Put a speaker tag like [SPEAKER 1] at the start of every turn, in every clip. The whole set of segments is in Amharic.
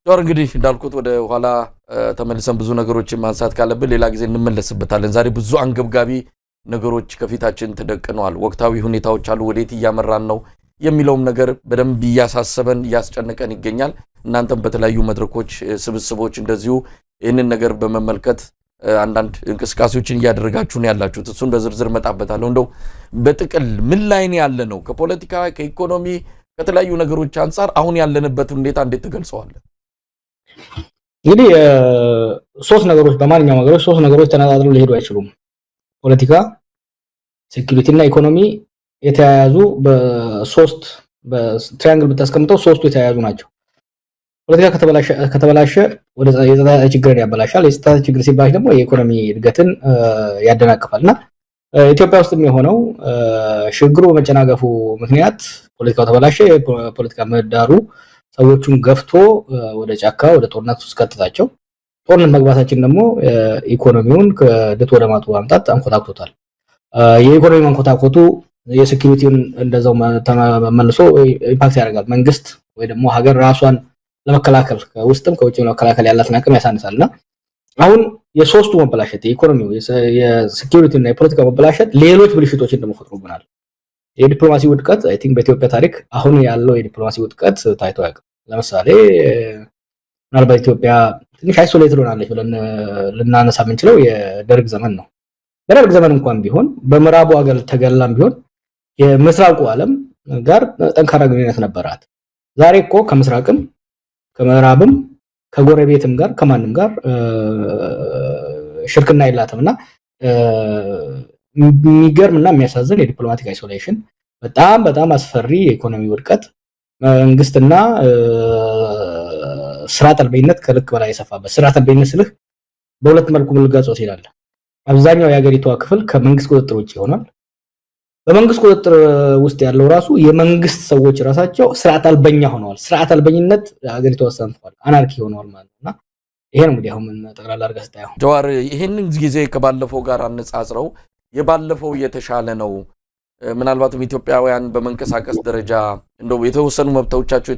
[SPEAKER 1] ጆር እንግዲህ እንዳልኩት ወደ ኋላ ተመልሰን ብዙ ነገሮችን ማንሳት ካለብን ሌላ ጊዜ እንመለስበታለን። ዛሬ ብዙ አንገብጋቢ ነገሮች ከፊታችን ተደቅነዋል። ወቅታዊ ሁኔታዎች አሉ። ወዴት እያመራን ነው የሚለውም ነገር በደንብ ያሳሰበን ያስጨነቀን ይገኛል። እናንተም በተለያዩ መድረኮች ስብስቦች እንደዚሁ ይህንን ነገር በመመልከት አንዳንድ እንቅስቃሴዎችን እያደረጋችሁ ነው ያላችሁት። እሱን በዝርዝር መጣበታለሁ። እንደው በጥቅል ምን ላይ ነው ያለ ነው? ከፖለቲካ ከኢኮኖሚ ከተለያዩ ነገሮች አንፃር አሁን ያለንበት ሁኔታ እንዴት ትገልጸዋለህ?
[SPEAKER 2] እንግዲህ ሶስት ነገሮች በማንኛውም ነገሮች ሶስት ነገሮች ተነጣጥለው ሊሄዱ አይችሉም። ፖለቲካ፣ ሴኩሪቲ እና ኢኮኖሚ የተያያዙ በሶስት በትራያንግል ብታስቀምጠው ሶስቱ የተያያዙ ናቸው። ፖለቲካ ከተበላሸ ወደ የጸጥታ ችግርን ያበላሻል። የጸጥታ ችግር ሲባል ደግሞ የኢኮኖሚ እድገትን ያደናቅፋልና ኢትዮጵያ ውስጥም የሆነው ሽግሩ በመጨናገፉ ምክንያት ፖለቲካው ተበላሸ። የፖለቲካ ምህዳሩ ሰዎቹን ገፍቶ ወደ ጫካ ወደ ጦርነት ውስጥ ከተታቸው። ጦርነት መግባታችን ደግሞ ኢኮኖሚውን ከድጥ ወደ ማጡ ማምጣት አንኮታክቶታል። የኢኮኖሚ መንኮታኮቱ የሴኩሪቲውን እንደዛው ተመልሶ ኢምፓክት ያደርጋል። መንግስት ወይ ደግሞ ሀገር ራሷን ለመከላከል ከውስጥም ከውጭም ለመከላከል ያላትን አቅም ያሳንሳልና አሁን የሶስቱ መበላሸት የኢኮኖሚው የሴኩሪቲ እና የፖለቲካ መበላሸት ሌሎች ብልሽቶችን ደግሞ ፈጥሮብናል። የዲፕሎማሲ ውድቀት አይ ቲንክ በኢትዮጵያ ታሪክ አሁን ያለው የዲፕሎማሲ ውድቀት ታይቶ ያውቃል። ለምሳሌ ምናልባት ኢትዮጵያ ትንሽ አይሶሌትድ ሆናለች ብለን ልናነሳ የምንችለው የደርግ ዘመን ነው። በደርግ ዘመን እንኳን ቢሆን በምዕራቡ ሀገር ተገላም ቢሆን የምስራቁ ዓለም ጋር ጠንካራ ግንኙነት ነበራት። ዛሬ እኮ ከምስራቅም ከምዕራብም ከጎረቤትም ጋር ከማንም ጋር ሽርክና የላትምና የሚገርምና የሚያሳዝን የዲፕሎማቲክ አይሶሌሽን፣ በጣም በጣም አስፈሪ የኢኮኖሚ ውድቀት፣ መንግስትና ስራ ጠልበኝነት ከልክ በላይ የሰፋበት። ስራ ጠልበኝነት ስልህ በሁለት መልኩ ልገልጸው ይችላል። አብዛኛው የሀገሪቷ ክፍል ከመንግስት ቁጥጥር ውጭ ሆኗል። በመንግስት ቁጥጥር ውስጥ ያለው ራሱ የመንግስት ሰዎች ራሳቸው ስርዓት አልበኛ ሆነዋል። ስርዓት አልበኝነት ሀገሪቷ ወሰንቷል፣ አናርኪ ሆነዋል ማለት ነውና ይሄ ነው እንግዲህ አሁን ጠቅላላ አድርገህ ስታየው
[SPEAKER 1] ጀዋር ይሄንን ጊዜ ከባለፈው ጋር አነጻጽረው የባለፈው የተሻለ ነው። ምናልባትም ኢትዮጵያውያን በመንቀሳቀስ ደረጃ እንደው የተወሰኑ መብቶቻቸው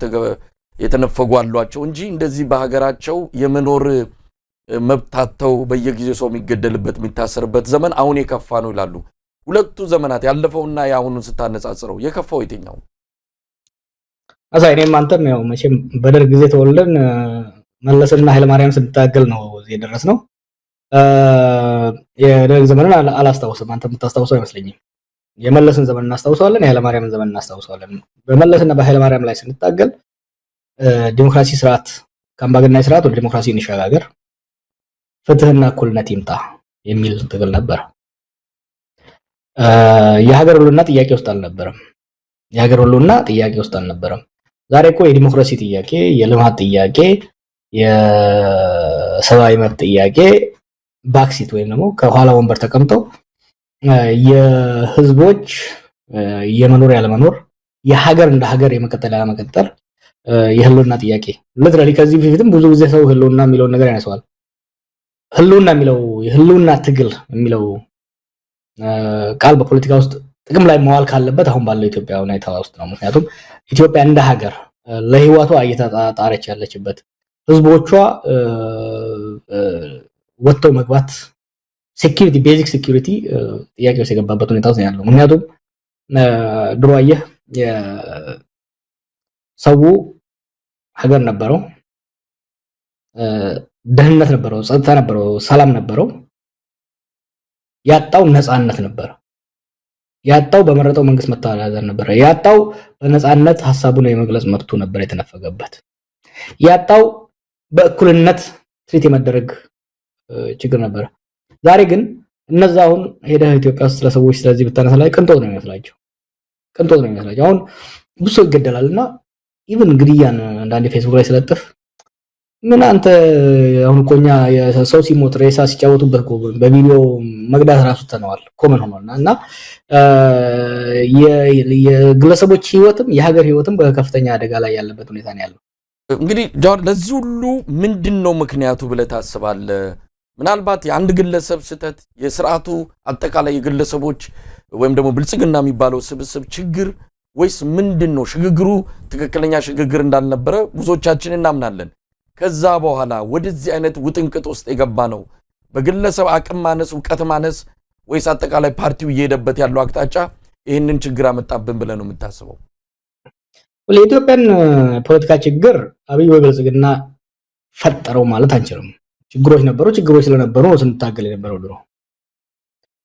[SPEAKER 1] የተነፈጉ አሏቸው እንጂ እንደዚህ በሀገራቸው የመኖር መብታቸው በየጊዜው ሰው የሚገደልበት የሚታሰርበት ዘመን አሁን የከፋ ነው ይላሉ። ሁለቱ ዘመናት ያለፈውና ያሁኑን ስታነጻጽረው የከፋው የትኛው?
[SPEAKER 2] እኔም አንተም ያው መቼም በደርግ ጊዜ ተወልደን መለስና ኃይለማርያም ስንታገል ነው እዚህ የደረስነው። የደርግ ዘመንን አላስታውስም። አንተ የምታስታውሰው አይመስለኝም። የመለስን ዘመን እናስታውሰዋለን፣ የኃይለማርያምን ዘመን እናስታውሰዋለን። በመለስና በኃይለማርያም ላይ ስንታገል ዲሞክራሲ ስርዓት ከአምባገነናዊ ስርዓት ወደ ዲሞክራሲ እንሸጋገር፣ ፍትህና እኩልነት ይምጣ የሚል ትግል ነበር። የሀገር ሁሉና ጥያቄ ውስጥ አልነበረም። የሀገር ሁሉና ጥያቄ ውስጥ አልነበረም። ዛሬ እኮ የዲሞክራሲ ጥያቄ፣ የልማት ጥያቄ፣ የሰብአዊ መብት ጥያቄ ባክሲት ወይም ደግሞ ከኋላ ወንበር ተቀምጠው የህዝቦች የመኖር ያለመኖር የሀገር እንደ ሀገር የመቀጠል ያለመቀጠል የህልውና ጥያቄ ለትራሊ ከዚህ በፊትም ብዙ ጊዜ ሰው ህልውና የሚለውን ነገር ያነሳዋል። ህልውና የሚለው የህልውና ትግል የሚለው ቃል በፖለቲካ ውስጥ ጥቅም ላይ መዋል ካለበት አሁን ባለው ኢትዮጵያ ሁኔታ ውስጥ ነው። ምክንያቱም ኢትዮጵያ እንደ ሀገር ለህይወቷ እየተጣጣረች ያለችበት ህዝቦቿ ወጥተው መግባት ሴኩሪቲ ቤዚክ ሴኩሪቲ ጥያቄ ውስጥ የገባበት ሁኔታ ነው ያለው። ምክንያቱም ድሮ አየህ ሰው ሀገር ነበረው፣ ደህንነት ነበረው፣ ጸጥታ ነበረው፣ ሰላም ነበረው። ያጣው ነፃነት ነበር። ያጣው በመረጠው መንግስት መተዳደር ነበር። ያጣው በነፃነት ሐሳቡን የመግለጽ መብቱ ነበር የተነፈገበት። ያጣው በእኩልነት ትሪት የመደረግ ችግር ነበር። ዛሬ ግን እነዛ አሁን ሄደህ ኢትዮጵያ ውስጥ ለሰዎች ስለዚህ ብታነሳ ላይ ቅንጦት ነው የሚመስላቸው። አሁን ብዙ ሰው ይገደላልና ኢቭን ግድያን አንዳንድ ፌስቡክ ላይ ስለጥፍ ምን አንተ አሁን ቆኛ የሰው ሲሞት ሬሳ ሲጫወቱበት በቪዲዮ መግዳት ራሱ ተነዋል ኮመን ሆኗልና የግለሰቦች ህይወትም የሀገር ህይወትም በከፍተኛ አደጋ ላይ ያለበት ሁኔታ ነው ያለው።
[SPEAKER 1] እንግዲህ ጃዋር ለዚህ ሁሉ ምንድነው ምክንያቱ ብለህ ታስባለህ? ምናልባት የአንድ ግለሰብ ስህተት፣ የስርዓቱ አጠቃላይ የግለሰቦች ወይም ደግሞ ብልጽግና የሚባለው ስብስብ ችግር ወይስ ምንድነው? ሽግግሩ ትክክለኛ ሽግግር እንዳልነበረ ብዙዎቻችን እናምናለን። ከዛ በኋላ ወደዚህ አይነት ውጥንቅጥ ውስጥ የገባ ነው በግለሰብ አቅም ማነስ ዕውቀት ማነስ ወይስ አጠቃላይ ፓርቲው እየሄደበት ያለው አቅጣጫ ይህንን ችግር አመጣብን ብለህ ነው የምታስበው?
[SPEAKER 2] ለኢትዮጵያን ፖለቲካ ችግር አብይ ወይ ብልጽግና ፈጠረው ማለት አንችልም። ችግሮች ነበሩ። ችግሮች ስለነበሩ ነው ስንታገል የነበረው ድሮ።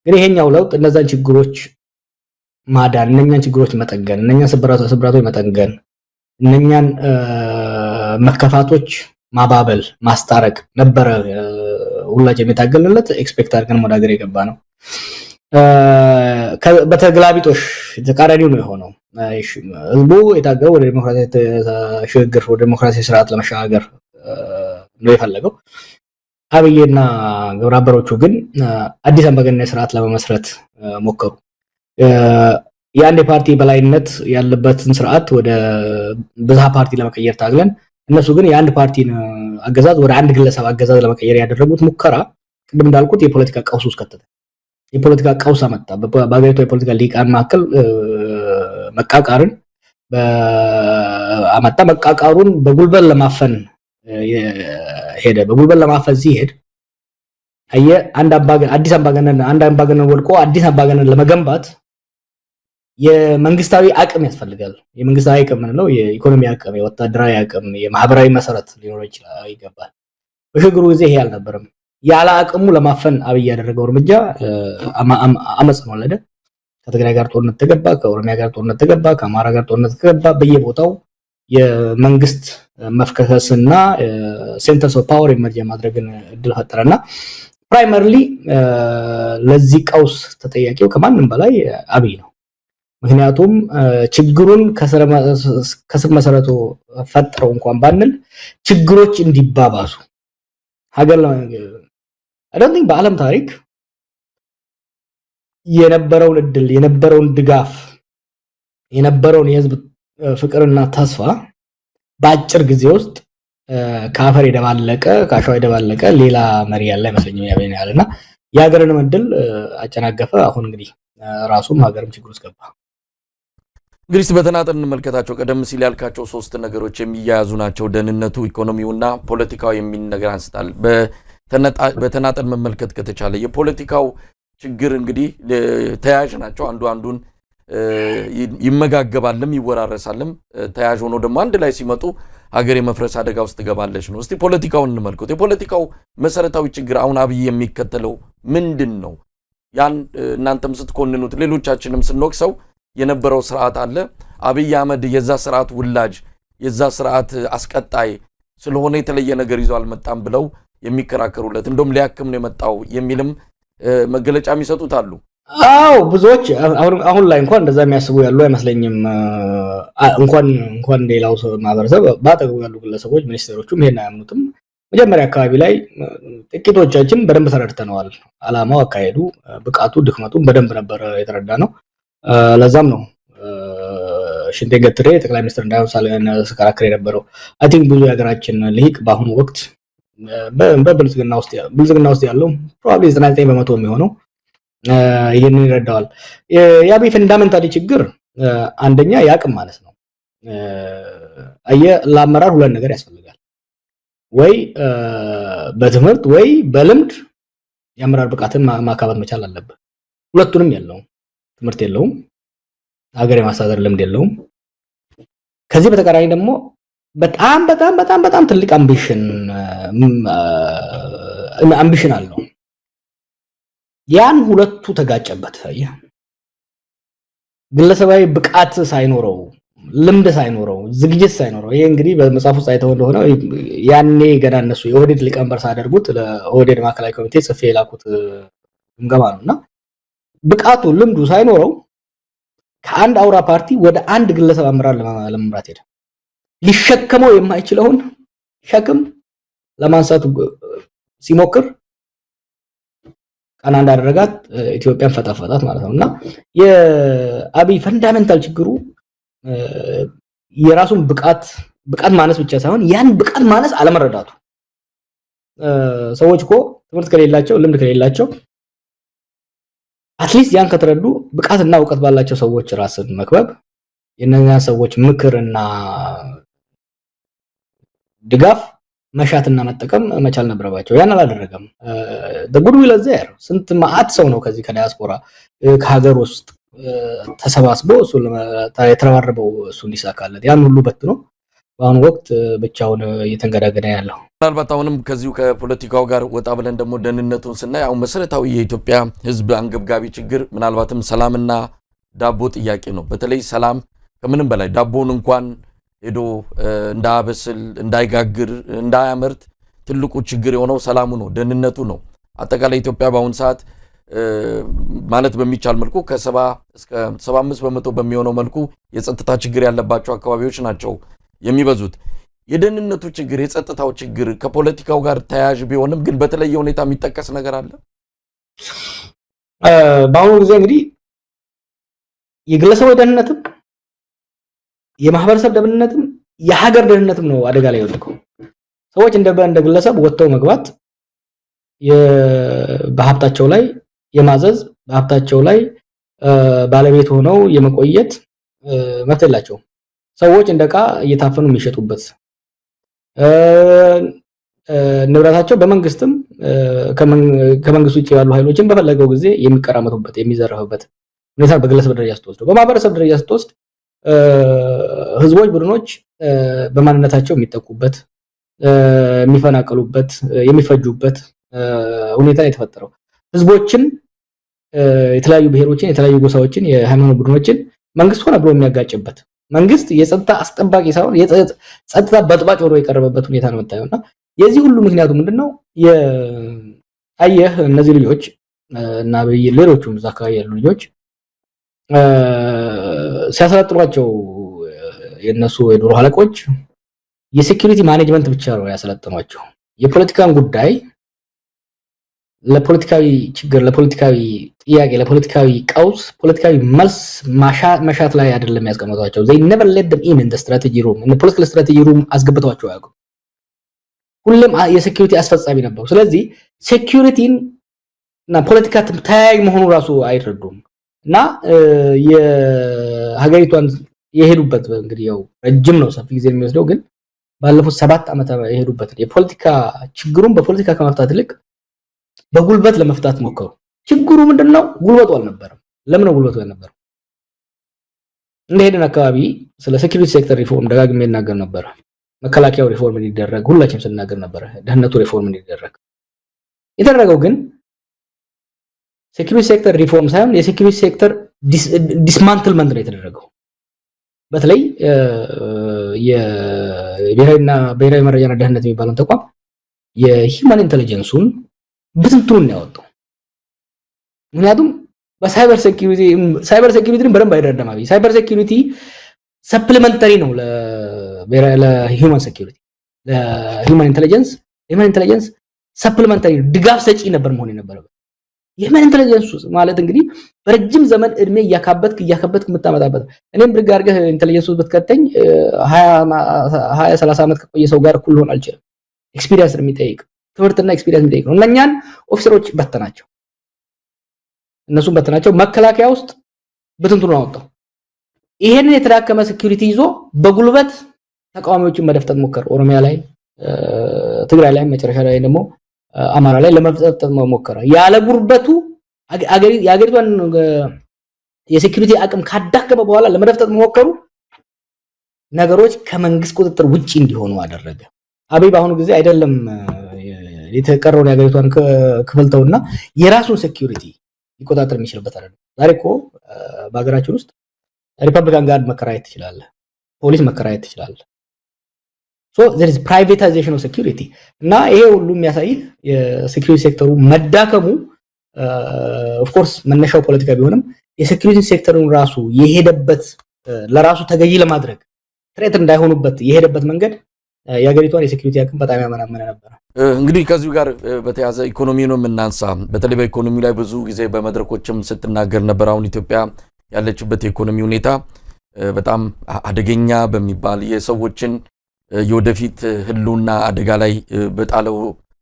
[SPEAKER 2] ግን ይሄኛው ለውጥ እነዛን ችግሮች ማዳን፣ እነኛን ችግሮች መጠገን፣ እነኛን ስብራቶች መጠገን፣ እነኛን መከፋቶች ማባበል፣ ማስታረቅ ነበረ ሁላችንም የታገልለት ኤክስፔክት አድርገን ወደ ሀገር የገባ ነው። በተግላቢጦሽ ተቃራኒው ነው የሆነው። ህዝቡ የታገለው ወደ ዲሞክራሲ ሽግግር ወደ ዲሞክራሲ ስርዓት ለመሸጋገር ነው የፈለገው። አብይና ግብረ አበሮቹ ግን አዲስ አምባገነን ስርዓት ለመመስረት ሞከሩ። የአንድ ፓርቲ በላይነት ያለበትን ስርዓት ወደ ብዝሃ ፓርቲ ለመቀየር ታግለን፣ እነሱ ግን የአንድ ፓርቲን አገዛዝ ወደ አንድ ግለሰብ አገዛዝ ለመቀየር ያደረጉት ሙከራ ቅድም እንዳልኩት የፖለቲካ ቀውስ ውስጥ ከተተ። የፖለቲካ ቀውስ አመጣ። በአገሪቱ የፖለቲካ ሊቃን መካከል መቃቃርን አመጣ። መቃቃሩን በጉልበት ለማፈን ሄደ። በጉልበት ለማፈን ሲሄድ አንድ አምባገነን ወድቆ አዲስ አምባገነን ለመገንባት የመንግስታዊ አቅም ያስፈልጋል። የመንግስታዊ አቅም ነው የኢኮኖሚ አቅም፣ የወታደራዊ አቅም፣ የማህበራዊ መሰረት ሊኖር ይገባል። በሽግግሩ ጊዜ ይሄ አልነበረም። ያለ አቅሙ ለማፈን አብይ ያደረገው እርምጃ አመጽ ነው ወለደ። ከትግራይ ጋር ጦርነት ተገባ፣ ከኦሮሚያ ጋር ጦርነት ተገባ፣ ከአማራ ጋር ጦርነት ተገባ። በየቦታው የመንግስት መፍከከስና ሴንተርስ ኦፍ ፓወር ኢመርጅ ማድረግን እድል ፈጠረና ፕራይመሪሊ ለዚህ ቀውስ ተጠያቂው ከማንም በላይ አብይ ነው። ምክንያቱም ችግሩን ከስር መሰረቱ ፈጥረው እንኳን ባንል ችግሮች እንዲባባሱ ሀገር አይደለም በዓለም ታሪክ የነበረውን እድል የነበረውን ድጋፍ የነበረውን የህዝብ ፍቅርና ተስፋ በአጭር ጊዜ ውስጥ ከአፈር የደባለቀ ከአሸዋ የደባለቀ ሌላ መሪ ያለ አይመስለኝም ያለና የሀገርን እድል አጨናገፈ። አሁን እንግዲህ ራሱም ሀገርም ችግር ውስጥ ገባ።
[SPEAKER 1] እንግዲህ በተናጠል እንመልከታቸው። ቀደም ሲል ያልካቸው ሶስት ነገሮች የሚያያዙ ናቸው። ደህንነቱ፣ ኢኮኖሚውና ፖለቲካው የሚል ነገር አንስታል። በተናጠል መመልከት ከተቻለ የፖለቲካው ችግር እንግዲህ ተያያዥ ናቸው። አንዱ አንዱን ይመጋገባልም ይወራረሳልም። ተያያዥ ሆኖ ደግሞ አንድ ላይ ሲመጡ ሀገር የመፍረስ አደጋ ውስጥ ትገባለች ነው። እስቲ ፖለቲካውን እንመልከት። የፖለቲካው መሰረታዊ ችግር አሁን አብይ የሚከተለው ምንድን ነው? ያን እናንተም ስትኮንኑት ሌሎቻችንም ስንወቅሰው የነበረው ስርዓት አለ። አብይ አህመድ የዛ ስርዓት ውላጅ የዛ ስርዓት አስቀጣይ ስለሆነ የተለየ ነገር ይዞ አልመጣም ብለው የሚከራከሩለት እንደውም ሊያክም ነው የመጣው የሚልም መገለጫ የሚሰጡት አሉ።
[SPEAKER 2] አዎ ብዙዎች አሁን ላይ እንኳን እንደዛ የሚያስቡ ያሉ አይመስለኝም። እንኳን ሌላው ማህበረሰብ ባጠገቡ ያሉ ግለሰቦች ሚኒስቴሮቹም ይሄን አያምኑትም። መጀመሪያ አካባቢ ላይ ጥቂቶቻችን በደንብ ተረድተነዋል። አላማው፣ አካሄዱ፣ ብቃቱ፣ ድክመቱን በደንብ ነበር የተረዳ ነው። ለዛም ነው ሽንቴ ገትሬ ጠቅላይ ሚኒስትር እንዳይሆን ስከራከር የነበረው። አይ ቲንክ ብዙ የሀገራችን ልሂቅ በአሁኑ ወቅት በብልጽግና ውስጥ ያለው ፕሮባብሊ 99% የሚሆነው ይህንን ይረዳዋል። የአብይ ፈንዳሜንታሊ ችግር አንደኛ የአቅም ማለት ነው። ለአመራር ሁለት ነገር ያስፈልጋል። ወይ በትምህርት ወይ በልምድ የአመራር ብቃትን ማካበት መቻል አለበት። ሁለቱንም የለውም። ትምህርት የለውም፣ ሀገር የማስተዳደር ልምድ የለውም። ከዚህ በተቃራኒ ደግሞ በጣም በጣም በጣም በጣም ትልቅ አምቢሽን አለው። ያን ሁለቱ ተጋጨበት። ግለሰባዊ ብቃት ሳይኖረው፣ ልምድ ሳይኖረው፣ ዝግጅት ሳይኖረው፣ ይሄ እንግዲህ በመጽሐፍ ውስጥ አይተው እንደሆነ ያኔ ገና እነሱ የኦህዴድ ሊቀመንበር ሳደርጉት ለኦህዴድ ማዕከላዊ ኮሚቴ ጽፌ የላኩት ግምገማ ነውና ብቃቱ ልምዱ ሳይኖረው ከአንድ አውራ ፓርቲ ወደ አንድ ግለሰብ አመራር ለመምራት ሄደ። ሊሸከመው የማይችለውን ሸክም ለማንሳት ሲሞክር ቀና እንዳደረጋት ኢትዮጵያን ፈጣፈጣት ማለት ነውና የአብይ ፈንዳሜንታል ችግሩ የራሱን ብቃት ማነስ ብቻ ሳይሆን ያን ብቃት ማነስ አለመረዳቱ። ሰዎች እኮ ትምህርት ከሌላቸው ልምድ ከሌላቸው አትሊስት ያን ከተረዱ ብቃትና ዕውቀት ባላቸው ሰዎች ራስን መክበብ፣ የነኛ ሰዎች ምክርና ድጋፍ መሻትና መጠቀም መቻል ነበረባቸው። ያን አላደረገም። ጉድ ዊል ዘር ስንት ማአት ሰው ነው ከዚህ ከዲያስፖራ ከሀገር ውስጥ ተሰባስቦ እሱ የተረባረበው እሱ እንዲሳካለት ያን ሁሉ በትኖ በአሁኑ ወቅት ብቻውን እየተንገዳገደ ያለው።
[SPEAKER 1] ምናልባት አሁንም ከዚሁ ከፖለቲካው ጋር ወጣ ብለን ደግሞ ደህንነቱን ስናይ አሁን መሰረታዊ የኢትዮጵያ ሕዝብ አንገብጋቢ ችግር ምናልባትም ሰላምና ዳቦ ጥያቄ ነው። በተለይ ሰላም ከምንም በላይ ዳቦን እንኳን ሄዶ እንዳያበስል እንዳይጋግር እንዳያመርት ትልቁ ችግር የሆነው ሰላሙ ነው፣ ደህንነቱ ነው። አጠቃላይ ኢትዮጵያ በአሁን ሰዓት ማለት በሚቻል መልኩ ከ70 እስከ 75% በሚሆነው መልኩ የጸጥታ ችግር ያለባቸው አካባቢዎች ናቸው የሚበዙት። የደህንነቱ ችግር የጸጥታው ችግር ከፖለቲካው ጋር ተያያዥ ቢሆንም ግን በተለየ ሁኔታ የሚጠቀስ ነገር አለ።
[SPEAKER 2] በአሁኑ ጊዜ እንግዲህ የግለሰቦች ደህንነትም የማህበረሰብ ደህንነትም የሀገር ደህንነትም ነው አደጋ ላይ የወደቀው። ሰዎች እንደ ግለሰብ ወጥተው መግባት በሀብታቸው ላይ የማዘዝ በሀብታቸው ላይ ባለቤት ሆነው የመቆየት መብት የላቸውም። ሰዎች እንደቃ እየታፈኑ የሚሸጡበት ንብረታቸው በመንግስትም ከመንግስት ውጭ ያሉ ኃይሎችን በፈለገው ጊዜ የሚቀራመቱበት የሚዘረፉበት ሁኔታ በግለሰብ ደረጃ ስትወስድ፣ በማህበረሰብ ደረጃ ስትወስድ ህዝቦች ቡድኖች በማንነታቸው የሚጠቁበት የሚፈናቀሉበት የሚፈጁበት ሁኔታ የተፈጠረው ህዝቦችን የተለያዩ ብሔሮችን የተለያዩ ጎሳዎችን የሃይማኖት ቡድኖችን መንግስት ሆነ ብሎ የሚያጋጭበት መንግስት የጸጥታ አስጠባቂ ሳይሆን የጸጥታ በጥባጭ ሆኖ የቀረበበት ሁኔታ ነው የምታየውና የዚህ ሁሉ ምክንያቱ ምንድነው? አየህ እነዚህ ልጆች እና ሌሎቹም እዛ አካባቢ ያሉ ልጆች ሲያሰለጥኗቸው የነሱ የድሮ አለቆች የሴኩሪቲ ማኔጅመንት ብቻ ነው ያሰለጥኗቸው። የፖለቲካን ጉዳይ ለፖለቲካዊ ችግር፣ ለፖለቲካዊ ጥያቄ፣ ለፖለቲካዊ ቀውስ ፖለቲካዊ መልስ መሻት ላይ አይደለም ያስቀመጧቸው። they never let them in the strategy room in the political strategy room አስገብተዋቸው ያውቁ። ሁሌም የሴኩሪቲ አስፈጻሚ ነበሩ። ስለዚህ ሴኩሪቲን እና ፖለቲካ ተያያዥ መሆኑ ራሱ አይረዱም እና የሀገሪቷን የሄዱበት እንግዲህ ያው ረጅም ነው ሰፊ ጊዜ የሚወስደው ግን ባለፉት 7 ዓመት የሄዱበት የፖለቲካ ችግሩን በፖለቲካ ከመፍታት ይልቅ በጉልበት ለመፍታት ሞከሩ። ችግሩ ምንድነው? ጉልበቱ አልነበረም። ለምን ነው ጉልበቱ ያልነበረው? እንደሄድን አካባቢ ስለ ሴኩሪቲ ሴክተር ሪፎርም ደጋግሜ እናገር ነበር። መከላከያው ሪፎርም እንዲደረግ ሁላችንም ስናገር ነበር። ደህንነቱ ሪፎርም እንዲደረግ የተደረገው ግን ሴኩሪቲ ሴክተር ሪፎርም ሳይሆን የሴኩሪቲ ሴክተር ዲስማንትልመንት ነው የተደረገው። በተለይ ብሔራዊ መረጃና ደህንነት የሚባለው ተቋም የሂውማን ኢንተለጀንሱን በትንቱን ያወጣው። ምክንያቱም በሳይበር ሴኩሪቲን በደንብ አይደረደም። ሳይበር ሴኩሪቲ ሰፕሊመንተሪ ነው ለሂውማን ሴኩሪቲ ለሂውማን ኢንተለጀንስ ሰፕሊመንተሪ ድጋፍ ሰጪ ነበር መሆን የነበረበት። የሂውማን ኢንተለጀንስ ማለት እንግዲህ በረጅም ዘመን እድሜ እያካበትክ የምታመጣበት እኔም ብርግ አድርገህ ኢንተለጀንስ ውስጥ ብትከተኝ 20-30 ዓመት ከቆየ ሰው ጋር እኩል ሆን አልችልም። ኤክስፒሪየንስ የሚጠይቅ ትምህርትና ኤክስፒሪየንስ የሚጠይቅ ነው። እነኛን ኦፊሰሮች በተናቸው እነሱም በተናቸው መከላከያ ውስጥ በትንቱን አወጣው። ይሄንን የተዳከመ ሴኩሪቲ ይዞ በጉልበት ተቃዋሚዎችን መደፍጠጥ ሞከረ። ኦሮሚያ ላይ፣ ትግራይ ላይ፣ መጨረሻ ላይ ደግሞ አማራ ላይ ለመፍጠጥ ሞከረ። ያለ ጉርበቱ የአገሪቷን የሴኩሪቲ አቅም ካዳከመ በኋላ ለመደፍጠጥ ሞከሩ። ነገሮች ከመንግስት ቁጥጥር ውጪ እንዲሆኑ አደረገ። አብይ በአሁኑ ጊዜ አይደለም የተቀረውን የአገሪቷን ክፍልተውና የራሱን ሴኩሪቲ ሊቆጣጠር የሚችልበት አይደለም። ዛሬ እኮ በሀገራችን ውስጥ ሪፐብሊካን ጋርድ መከራየት ትችላለህ፣ ፖሊስ መከራየት ትችላለህ። ሶ there is privatization of security እና ይሄ ሁሉ የሚያሳይ የሴኩሪቲ ሴክተሩ መዳከሙ ኦፍ ኮርስ መነሻው ፖለቲካ ቢሆንም የሴኩሪቲ ሴክተሩን ራሱ የሄደበት ለራሱ ተገዢ ለማድረግ ትሬት እንዳይሆኑበት የሄደበት መንገድ የሀገሪቷን የሴኩሪቲ አቅም በጣም ያመናመነ ነበር።
[SPEAKER 1] እንግዲህ ከዚሁ ጋር በተያዘ ኢኮኖሚውን የምናንሳ በተለይ በኢኮኖሚው ላይ ብዙ ጊዜ በመድረኮችም ስትናገር ነበር። አሁን ኢትዮጵያ ያለችበት የኢኮኖሚ ሁኔታ በጣም አደገኛ በሚባል የሰዎችን የወደፊት ህልውና አደጋ ላይ በጣለው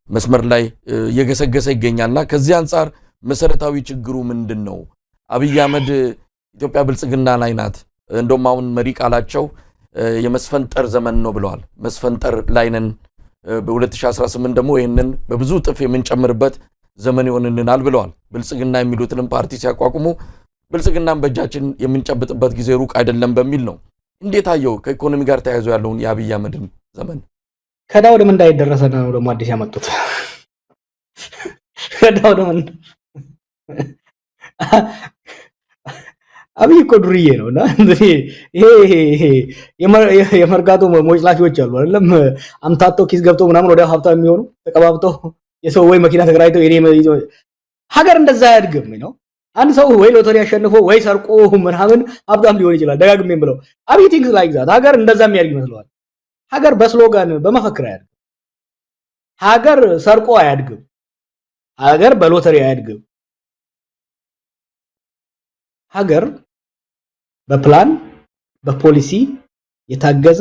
[SPEAKER 1] መስመር ላይ እየገሰገሰ ይገኛልና ከዚህ አንጻር መሰረታዊ ችግሩ ምንድነው? አብይ አህመድ ኢትዮጵያ ብልጽግና ላይ ናት፣ እንደውም አሁን መሪ ቃላቸው የመስፈንጠር ዘመን ነው ብለዋል። መስፈንጠር ላይ ነን በ2018 ደግሞ ይህንን በብዙ ጥፍ የምንጨምርበት ዘመን ይሆንልናል ብለዋል። ብልጽግና የሚሉትንም ፓርቲ ሲያቋቁሙ ብልጽግናን በእጃችን የምንጨብጥበት ጊዜ ሩቅ አይደለም በሚል ነው። እንዴት አየው ከኢኮኖሚ ጋር ተያይዞ ያለውን የአብይ አህመድን ዘመን?
[SPEAKER 2] ከዳ ወደ ምን እንዳይደረሰ ነው ደግሞ አዲስ ያመጡት። ከዳ ወደ ምን አብይ እኮ ዱርዬ ነውና ይሄ የመርካቶ ሞጭላፊዎች አሉ አይደለም፣ አምታቶ ኪስ ገብቶ ምናምን ወዲያ ሀብታም የሚሆኑ ተቀባብተው የሰው ወይ መኪና ተከራይተው ሀገር እንደዛ አያድግም ነው። አንድ ሰው ወይ ሎተሪ አሸንፎ ወይ ሰርቆ ምናምን ሀብታም ሊሆን ይችላል። ደጋግሜም ብለው አብይ ቲንክስ ላይክ ዛት ሀገር እንደዛ የሚያድግ ይመስለዋል። ሀገር በስሎጋን በመፈክር አያድግም። ሀገር ሰርቆ አያድግም። ሀገር በሎተሪ አያድግም። ሀገር በፕላን በፖሊሲ የታገዘ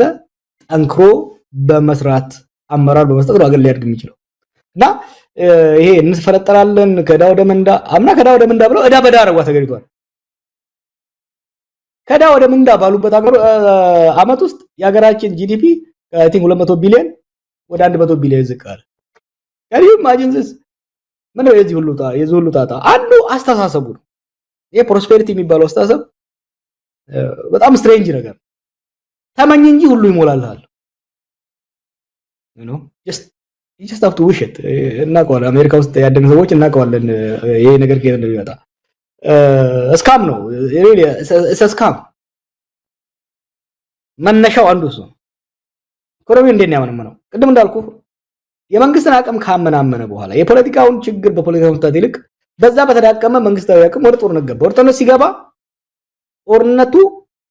[SPEAKER 2] ጠንክሮ በመስራት አመራር በመስጠት ነው ሀገር ሊያድግ የሚችለው። እና ይሄ እንፈለጠራለን ከዳ ወደ መንዳ አምና ከዳ ወደ መንዳ ብለው እዳ በዳ አረጓ ተገሪቷል። ከዳ ወደ መንዳ ባሉበት አመት ውስጥ የሀገራችን ጂዲፒ አይ ቲንክ 200 ቢሊዮን ወደ 100 ቢሊዮን ዝቅ አለ። ከሪው ማጂንስ ምን ነው የዚህ ሁሉ ጣጣ አንዱ አስተሳሰቡ ነው። ይሄ ፕሮስፔሪቲ የሚባለው አስተሳሰብ በጣም ስትሬንጅ ነገር ተመኝ እንጂ ሁሉ ይሞላልሃል you know you just have to wish it እናውቀዋለን። አሜሪካ ውስጥ ያደጉ ሰዎች እናውቀዋለን ይሄ ነገር ከየት እንደሚመጣ። እስካም ነው really እስካም መነሻው አንዱ እሱ ኢኮኖሚ እንዴት ነው ያመነው? ቅድም እንዳልኩ የመንግስትን አቅም ካመናመነ በኋላ የፖለቲካውን ችግር በፖለቲካው መፍታት ይልቅ በዛ በተዳቀመ መንግስታዊ አቅም ወደ ጦርነት ገባ። ወደ ጦርነት ሲገባ ጦርነቱ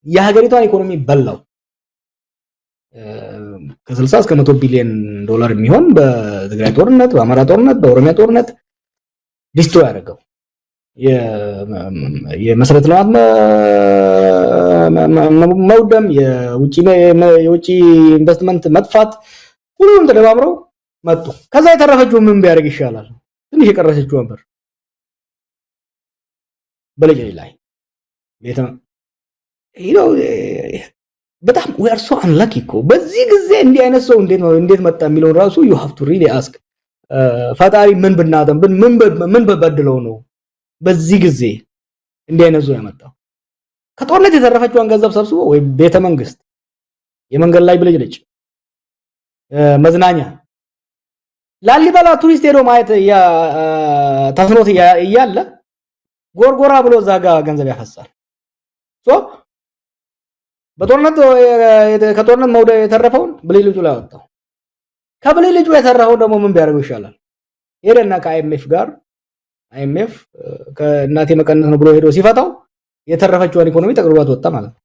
[SPEAKER 2] የሀገሪቷን ኢኮኖሚ በላው። ከ60 እስከ 100 ቢሊዮን ዶላር የሚሆን በትግራይ ጦርነት፣ በአማራ ጦርነት፣ በኦሮሚያ ጦርነት ዲስትሮይ ያደረገው የመሰረተ ልማት መውደም፣ የውጪ ኢንቨስትመንት መጥፋት፣ ሁሉም ተደማምረው መጡ። ከዛ የተረፈችው ምን ቢያደርግ ይሻላል? ትንሽ የቀረሰችው ነበር በለጀ ላይ በጣም we are so unlucky እኮ በዚህ ጊዜ እንዲህ አይነት ሰው እንዴት መጣ የሚለው ራሱ you have to really ask ፈጣሪ ምን ብናደም ምን በበድለው ነው በዚህ ጊዜ እንዲህ አይነት ሰው ያመጣው? ከጦርነት የተረፈችውን ገንዘብ ሰብስቦ ወይ ቤተ መንግስት፣ የመንገድ ላይ ብልጭልጭ፣ መዝናኛ፣ ላሊበላ ቱሪስት ሄዶ ማየት ተስኖት እያለ ጎርጎራ ብሎ ዛጋ ገንዘብ ያፈሳል። በጦርነት ከጦርነት መውደ የተረፈውን ብልጭልጩ ላይ አወጣው። ከብልጭልጩ የተረፈውን ደግሞ ምን ቢያደርገው ይሻላል? ሄደና ከአይኤምኤፍ ጋር አይኤምኤፍ ከእናቴ መቀነስ ነው ብሎ ሄዶ ሲፈታው የተረፈችውን ኢኮኖሚ ጠቅልሏት ወጣ ማለት ነው።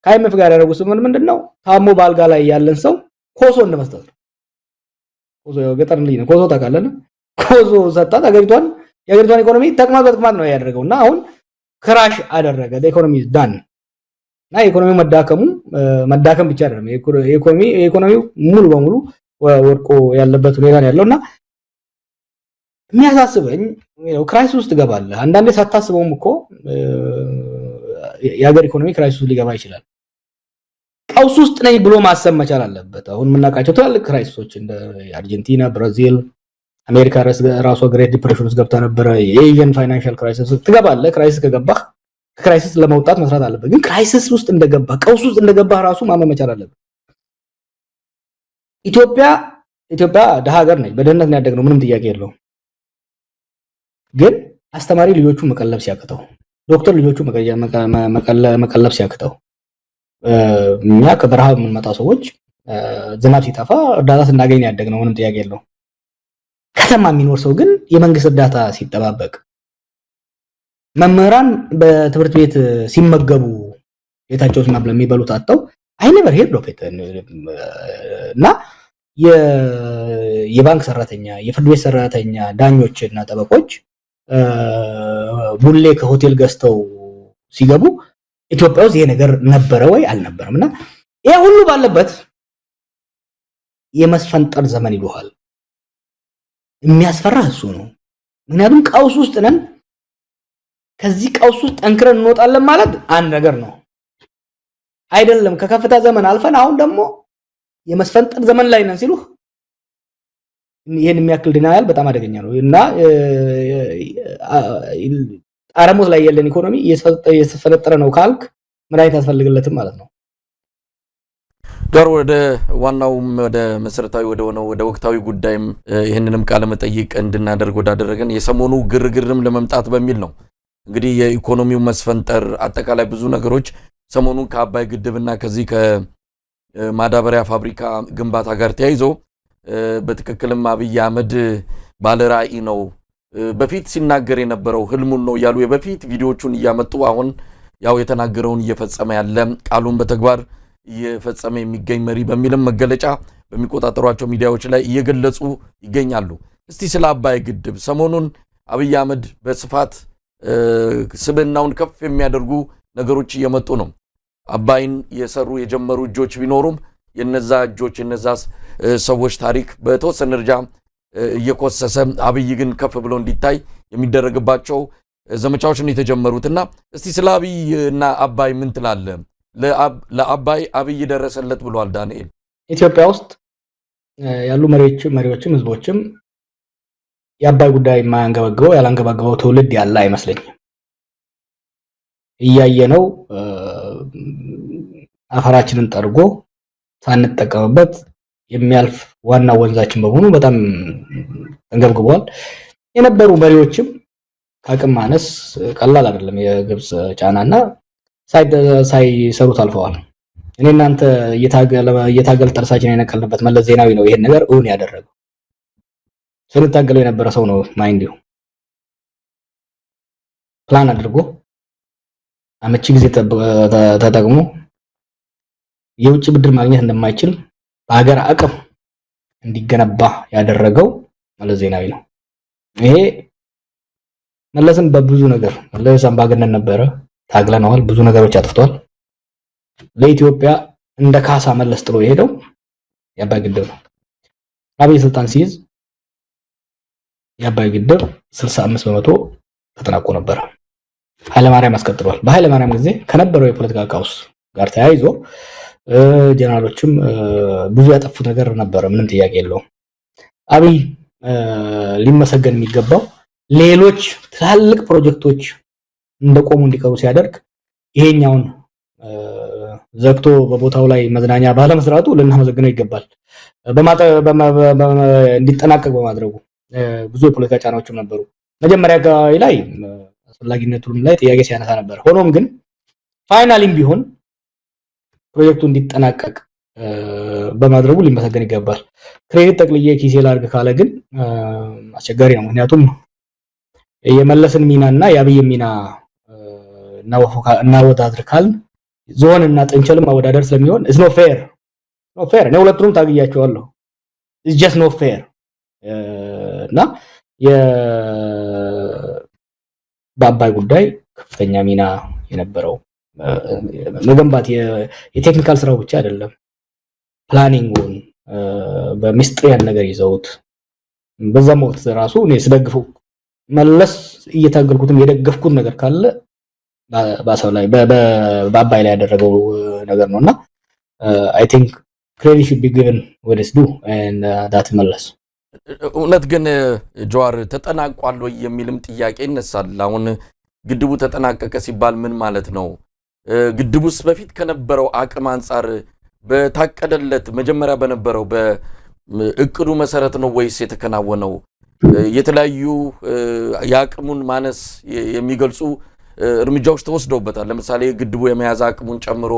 [SPEAKER 2] ከአይኤምኤፍ ጋር ያደረጉት ምንድነው? ታሞ ባልጋ ላይ ያለን ሰው ኮሶ እንደመስጠት ነው። ኮሶ ገጠር ልጅ ነው። ኮሶ ታውቃለህ? ኮሶ ሰጣት የሀገሪቷን ኢኮኖሚ ተቅማጥ ነው ያደረገውና አሁን ክራሽ አደረገ። ኢኮኖሚ ዳን እና ኢኮኖሚው መዳከም ብቻ አይደለም፣ ኢኮኖሚው ሙሉ በሙሉ ወድቆ ያለበት ሁኔታ ነው ያለውና የሚያሳስበኝ ክራይሲስ ውስጥ ገባለህ። አንዳንዴ ሳታስበውም እኮ የሀገር ኢኮኖሚ ክራይሲስ ውስጥ ሊገባ ይችላል። ቀውስ ውስጥ ነኝ ብሎ ማሰብ መቻል አለበት። አሁን የምናውቃቸው ትላልቅ ክራይሲሶች እንደ አርጀንቲና፣ ብራዚል፣ አሜሪካ ራሷ ግሬት ዲፕሬሽን ውስጥ ገብታ ነበረ። የኤዥን ፋይናንሻል ክራይሲስ ትገባለህ። ክራይሲስ ከገባህ ከክራይሲስ ለመውጣት መስራት አለበት። ግን ክራይሲስ ውስጥ እንደገባህ ቀውስ ውስጥ እንደገባህ ራሱ ማመን መቻል አለበት። ኢትዮጵያ ደሃ ሀገር ነች። በድህነት ነው ያደግነው፣ ምንም ጥያቄ የለውም። ግን አስተማሪ ልጆቹ መቀለብ ሲያቅተው፣ ዶክተር ልጆቹ መቀለብ ሲያቅተው፣ እኛ ከበረሃ የምንመጣ ሰዎች ዝናብ ሲጠፋ እርዳታ ስናገኝ ያደግነው፣ ምንም ጥያቄ የለውም። ከተማ የሚኖር ሰው ግን የመንግስት እርዳታ ሲጠባበቅ፣ መምህራን በትምህርት ቤት ሲመገቡ ቤታቸውስ ማብለ የሚበሉት አጣው አይ ነበር ሄድ ዶፌት እና የባንክ ሰራተኛ፣ የፍርድ ቤት ሰራተኛ፣ ዳኞችና ጠበቆች ቡሌ ከሆቴል ገዝተው ሲገቡ ኢትዮጵያ ውስጥ ይሄ ነገር ነበረ ወይ አልነበረምና ይሄ ሁሉ ባለበት የመስፈንጠር ዘመን ይሉሃል። የሚያስፈራ እሱ ነው። ምክንያቱም ቀውስ ውስጥ ነን። ከዚህ ቀውስ ውስጥ ጠንክረን እንወጣለን ማለት አንድ ነገር ነው አይደለም። ከከፍታ ዘመን አልፈን አሁን ደግሞ የመስፈንጠር ዘመን ላይ ነን ሲሉ ይሄን የሚያክል ዲናያል በጣም አደገኛ ነው እና አረሞት ላይ ያለን ኢኮኖሚ እየተፈነጠረ ነው ካልክ መድኃኒት ያስፈልግለትም ማለት ነው።
[SPEAKER 1] ዳር ወደ ዋናውም ወደ መሰረታዊ ወደ ሆነው ወደ ወቅታዊ ጉዳይም ይህንንም ቃለ መጠይቅ እንድናደርግ ወዳደረገን የሰሞኑ ግርግርም ለመምጣት በሚል ነው። እንግዲህ የኢኮኖሚው መስፈንጠር አጠቃላይ ብዙ ነገሮች ሰሞኑን ከአባይ ግድብና ከዚህ ከማዳበሪያ ፋብሪካ ግንባታ ጋር ተያይዞ በትክክልም አብይ አህመድ ባለራዕይ ነው፣ በፊት ሲናገር የነበረው ህልሙን ነው ያሉ የበፊት ቪዲዮዎቹን እያመጡ አሁን ያው የተናገረውን እየፈጸመ ያለ ቃሉን በተግባር እየፈጸመ የሚገኝ መሪ በሚልም መገለጫ በሚቆጣጠሯቸው ሚዲያዎች ላይ እየገለጹ ይገኛሉ። እስቲ ስለ አባይ ግድብ ሰሞኑን አብይ አህመድ በስፋት ስብናውን ከፍ የሚያደርጉ ነገሮች እየመጡ ነው። አባይን የሰሩ የጀመሩ እጆች ቢኖሩም የነዛ እጆች የነዛ ሰዎች ታሪክ በተወሰነ ደረጃ እየኮሰሰ አብይ ግን ከፍ ብሎ እንዲታይ የሚደረግባቸው ዘመቻዎች ነው የተጀመሩትና እስቲ ስለ አብይ እና አባይ ምን ትላለህ? ለአባይ አብይ ደረሰለት ብሏል ዳንኤል።
[SPEAKER 2] ኢትዮጵያ ውስጥ ያሉ መሪዎችም ህዝቦችም የአባይ ጉዳይ የማያንገበግበው ያላንገበግበው ትውልድ ያለ አይመስለኝም። እያየነው አፈራችንን ጠርጎ ሳንጠቀምበት የሚያልፍ ዋና ወንዛችን በመሆኑ በጣም ተንገብግቧል። የነበሩ መሪዎችም ከአቅም ማነስ ቀላል አይደለም የግብጽ ጫናና ሳይሰሩት አልፈዋል። እኔ እናንተ እየታገል ጥርሳችን የነቀልንበት መለስ ዜናዊ ነው ይሄን ነገር እውን ያደረገው። ስንታገለው የነበረ ሰው ነው ማይንዲው ፕላን አድርጎ አመቺ ጊዜ ተጠቅሞ የውጭ ብድር ማግኘት እንደማይችል በሀገር አቅም እንዲገነባ ያደረገው መለስ ዜናዊ ነው። ይሄ መለስም በብዙ ነገር መለስ አምባገነን ነበረ፣ ታግለነዋል፣ ብዙ ነገሮች አጥፍቷል። ለኢትዮጵያ እንደ ካሳ መለስ ጥሎ የሄደው የአባይ ግድብ ነው። አብይ ስልጣን ሲይዝ የአባይ ግድብ 65% ተጠናቆ ነበር። ኃይለማርያም አስቀጥሏል። በኃይለማርያም ጊዜ ከነበረው የፖለቲካ ቀውስ ጋር ተያይዞ ጀነራሎችም ብዙ ያጠፉት ነገር ነበር፣ ምንም ጥያቄ የለውም። አብይ ሊመሰገን የሚገባው ሌሎች ትላልቅ ፕሮጀክቶች እንደቆሙ እንዲቀሩ ሲያደርግ ይሄኛውን ዘግቶ በቦታው ላይ መዝናኛ ባለመስራቱ ልናመሰግነው ይገባል። እንዲጠናቀቅ በማድረጉ ብዙ የፖለቲካ ጫናዎችም ነበሩ። መጀመሪያ አካባቢ ላይ አስፈላጊነቱም ላይ ጥያቄ ሲያነሳ ነበር። ሆኖም ግን ፋይናሊም ቢሆን ፕሮጀክቱ እንዲጠናቀቅ በማድረጉ ሊመሰገን ይገባል። ክሬዲት ጠቅልዬ ኪሴ ላድርግ ካለ ግን አስቸጋሪ ነው። ምክንያቱም የመለስን ሚናና የአብይን ሚና እናወዳድር ካልን ዞን እና ጥንቸልም ማወዳደር ስለሚሆን it's not fair ነው። ሁለቱንም ታግያቸዋለሁ። it's just not fair እና በአባይ ጉዳይ ከፍተኛ ሚና የነበረው መገንባት የቴክኒካል ስራው ብቻ አይደለም፣ ፕላኒንጉን በሚስጥር ያን ነገር ይዘውት በዛም ወቅት ራሱ እኔ ስደግፈው መለስ እየታገልኩትም የደገፍኩት ነገር ካለ ባሰው ላይ በአባይ ላይ ያደረገው ነገር ነውና I think credit should be given what is due and that መለስ
[SPEAKER 1] እውነት ግን ጀዋር ተጠናቋል ወይ የሚልም ጥያቄ ይነሳል። አሁን ግድቡ ተጠናቀቀ ሲባል ምን ማለት ነው? ግድቡስ በፊት ከነበረው አቅም አንፃር በታቀደለት መጀመሪያ በነበረው በእቅዱ መሰረት ነው ወይስ የተከናወነው? የተለያዩ የአቅሙን ማነስ የሚገልጹ እርምጃዎች ተወስደውበታል። ለምሳሌ ግድቡ የመያዝ አቅሙን ጨምሮ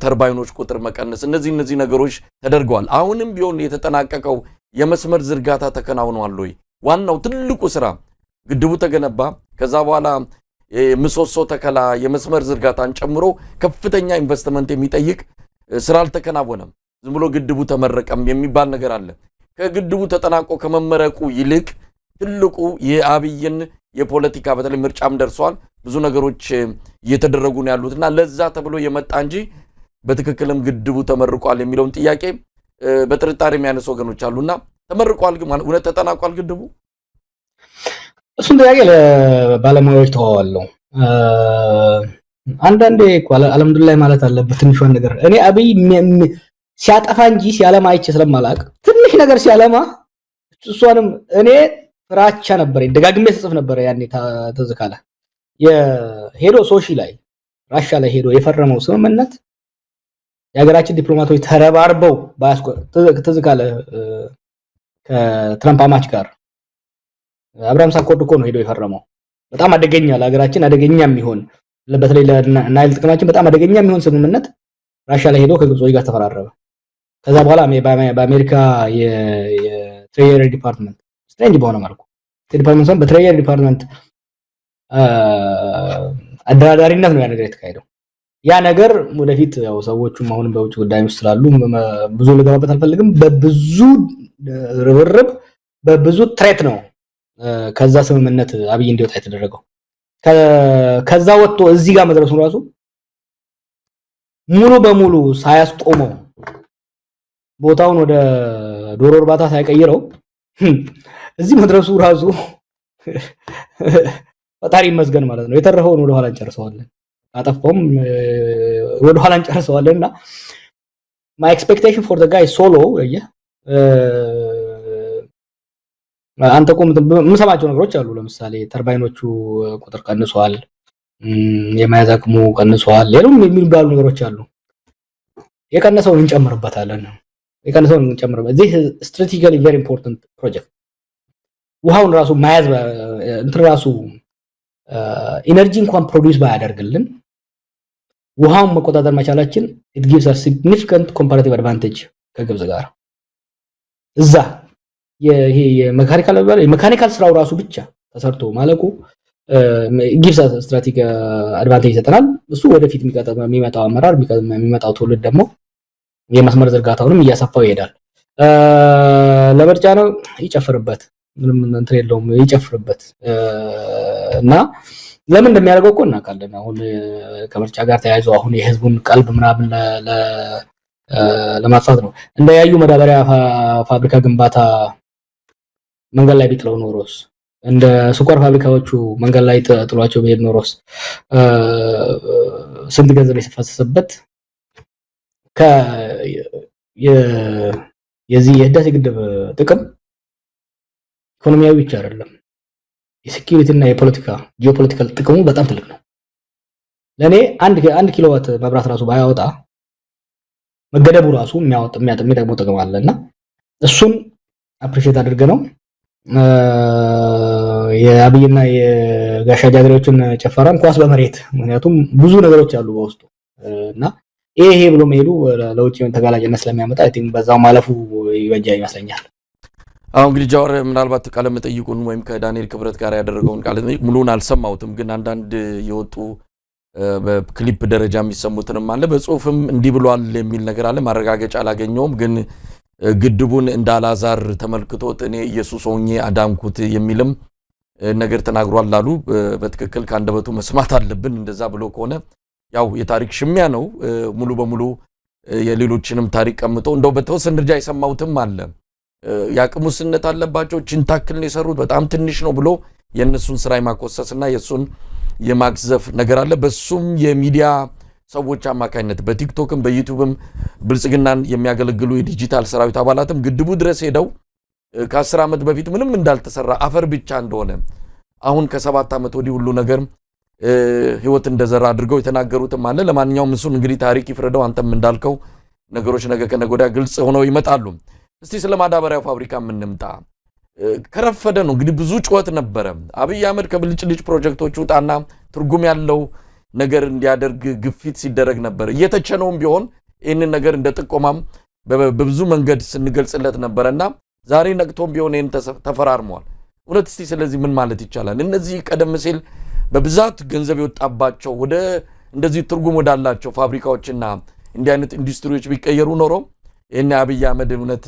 [SPEAKER 1] ተርባይኖች ቁጥር መቀነስ፣ እነዚህ ነገሮች ተደርገዋል። አሁንም ቢሆን የተጠናቀቀው የመስመር ዝርጋታ ተከናውኗል ወይ? ዋናው ትልቁ ስራ ግድቡ ተገነባ፣ ከዛ በኋላ ምሰሶ ተከላ፣ የመስመር ዝርጋታን ጨምሮ ከፍተኛ ኢንቨስትመንት የሚጠይቅ ስራ አልተከናወነም። ዝም ብሎ ግድቡ ተመረቀም የሚባል ነገር አለ። ከግድቡ ተጠናቆ ከመመረቁ ይልቅ ትልቁ የአብይን የፖለቲካ በተለይ ምርጫም ደርሷል፣ ብዙ ነገሮች እየተደረጉ ነው ያሉትና ለዛ ተብሎ የመጣ እንጂ በትክክልም ግድቡ ተመርቋል የሚለውን ጥያቄ በጥርጣሬ የሚያነሱ ወገኖች አሉና ተመርቋል ግን እውነት ተጠናቋል ግድቡ?
[SPEAKER 2] እሱን ጥያቄ ለባለሙያዎች ተዋዋለሁ። አንዳንዴ አልሐምዱሊላህ ማለት አለበት ትንሿን ነገር። እኔ አብይ ሲያጠፋ እንጂ ሲያለማ አይቼ ስለማላቅ ትንሽ ነገር ሲያለማ እሷንም እኔ ፍራቻ ነበር ደጋግሜ ጽፍ ነበር ያኔ ተዝካለ የሄዶ ሶሺ ላይ ራሻ ላይ ሄዶ የፈረመው ስምምነት የሀገራችን ዲፕሎማቶች ተረባርበው ተዝካለ ከትራምፕ አማች ጋር አብርሃም ሳኮድ እኮ ነው ሄዶ የፈረመው በጣም አደገኛ ለሀገራችን አደገኛ የሚሆን በተለይ ለናይል ጥቅማችን በጣም አደገኛ የሚሆን ስምምነት ራሻ ላይ ሄዶ ከግብጾች ጋር ተፈራረመ ከዛ በኋላ በአሜሪካ የትሬጀሪ ዲፓርትመንት ስትሬንጅ በሆነ መልኩ ዲፓርትመንት በትሬጀሪ ዲፓርትመንት አደራዳሪነት ነው ያ ነገር የተካሄደው ያ ነገር ወደፊት ያው ሰዎቹም አሁንም በውጭ ጉዳይ ውስጥ ስላሉ ብዙ ልገባበት አልፈልግም በብዙ ርብርብ በብዙ ትሬት ነው ከዛ ስምምነት አብይ እንዲወጣ የተደረገው ከዛ ወጥቶ እዚህ ጋር መድረሱ ራሱ ሙሉ በሙሉ ሳያስቆመው ቦታውን ወደ ዶሮ እርባታ ሳይቀይረው እዚህ መድረሱ ራሱ ፈጣሪ ይመስገን ማለት ነው የተረፈውን ወደ ኋላ እንጨርሰዋለን አጠፋውም ወደ ኋላ እንጨርሰዋለንና my expectation for the guy solo አንተ ቆም ምሰማቸው ነገሮች አሉ ለምሳሌ ተርባይኖቹ ቁጥር ቀንሷል የማያዝ አቅሙ ቀንሷል ሌላም የሚባሉ ነገሮች አሉ የቀነሰውን እንጨምርበታለን this is strategically very important project ውሃውን ራሱ ማያዝ እንትን ራሱ ኢነርጂ እንኳን ፕሮዲዩስ ባያደርግልን ውሃውን መቆጣጠር መቻላችን it gives us significant comparative advantage ከግብጽ ጋር እዛ ይሄ የሜካኒካል ስራው ራሱ ብቻ ተሰርቶ ማለቁ gives us strategic advantage ይሰጠናል እሱ ወደፊት የሚመጣው አመራር የሚመጣው ትውልድ ደግሞ የመስመር ዝርጋታውንም እያሰፋው ይሄዳል ለምርጫ ነው ይጨፍርበት ምንም እንትን የለውም ይጨፍርበት እና ለምን እንደሚያደርገው እኮ እናውቃለን አሁን ከምርጫ ጋር ተያይዞ አሁን የህዝቡን ቀልብ ምናምን ለማጥፋት ነው እንደ ያዩ መዳበሪያ ፋብሪካ ግንባታ መንገድ ላይ ቢጥለው ኖሮስ እንደ ስኳር ፋብሪካዎቹ መንገድ ላይ ጥሏቸው ቢሄድ ኖሮስ ስንት ገንዘብ የተፈሰሰበት የዚህ የህዳሴ ግድብ ጥቅም ኢኮኖሚያዊ ብቻ አይደለም የሴኩሪቲ እና ጂኦፖለቲካል ጥቅሙ በጣም ትልቅ ነው ለኔ አንድ ኪሎዋት መብራት ራሱ ባያወጣ መገደቡ ራሱ የሚያጠቅመው ጥቅም አለና እሱን አፕሪሺየት አድርገነው የአብይና የጋሻ ጃግሬዎችን ጨፈራን ኳስ በመሬት ምክንያቱም ብዙ ነገሮች አሉ በውስጡ እና ይሄ ብሎ መሄዱ ለውጭ ተጋላጭነት ስለሚያመጣ አይ ቲንክ በዛው ማለፉ ይበጃ ይመስለኛል
[SPEAKER 1] አሁን እንግዲህ ጃዋር ምናልባት ቃለ መጠይቁን ወይም ከዳንኤል ክብረት ጋር ያደረገውን ቃለ መጠይቅ ሙሉን አልሰማሁትም ግን አንዳንድ የወጡ በክሊፕ ደረጃ የሚሰሙትንም አለ በጽሁፍም እንዲህ ብሏል የሚል ነገር አለ ማረጋገጫ አላገኘውም ግን ግድቡን እንዳላዛር ተመልክቶት እኔ ኢየሱስ ሆኜ አዳንኩት የሚልም ነገር ተናግሯል አሉ በትክክል ካንደበቱ መስማት አለብን እንደዛ ብሎ ከሆነ ያው የታሪክ ሽሚያ ነው ሙሉ በሙሉ የሌሎችንም ታሪክ ቀምጦ እንደው በተወሰነ ደረጃ የሰማውትም አለ ያቅሙስነት አለባቸው ችንታክልን የሰሩት በጣም ትንሽ ነው ብሎ የነሱን ስራ የማቆሰስና የሱን የማክዘፍ ነገር አለ በሱም የሚዲያ ሰዎች አማካኝነት በቲክቶክም በዩቲዩብም ብልጽግናን የሚያገለግሉ የዲጂታል ሰራዊት አባላትም ግድቡ ድረስ ሄደው ከ10 ዓመት በፊት ምንም እንዳልተሰራ አፈር ብቻ እንደሆነ አሁን ከ7 ዓመት ወዲህ ሁሉ ነገር ህይወት እንደዘራ አድርገው የተናገሩትም አለ ለማንኛውም እሱን እንግዲህ ታሪክ ይፍረደው አንተም እንዳልከው ነገሮች ነገ ከነገ ወዲያ ግልጽ ሆነው ይመጣሉ እስቲ ስለማዳበሪያው ፋብሪካ ምንምጣ ከረፈደ ነው እንግዲህ ብዙ ጩኸት ነበረ አብይ አህመድ ከብልጭልጭ ፕሮጀክቶች ውጣና ትርጉም ያለው ነገር እንዲያደርግ ግፊት ሲደረግ ነበር እየተቸነውም ቢሆን ይሄንን ነገር እንደ ጥቆማም በብዙ መንገድ ስንገልጽለት ነበርና ዛሬ ነቅቶም ቢሆን ይሄን ተፈራርሟል እውነት እስቲ ስለዚህ ምን ማለት ይቻላል እነዚህ ቀደም ሲል በብዛት ገንዘብ ይወጣባቸው ወደ እንደዚህ ትርጉም ወዳላቸው ፋብሪካዎችና እንዲህ አይነት ኢንዱስትሪዎች ቢቀየሩ ኖሮ እኛ አብይ አህመድ እውነት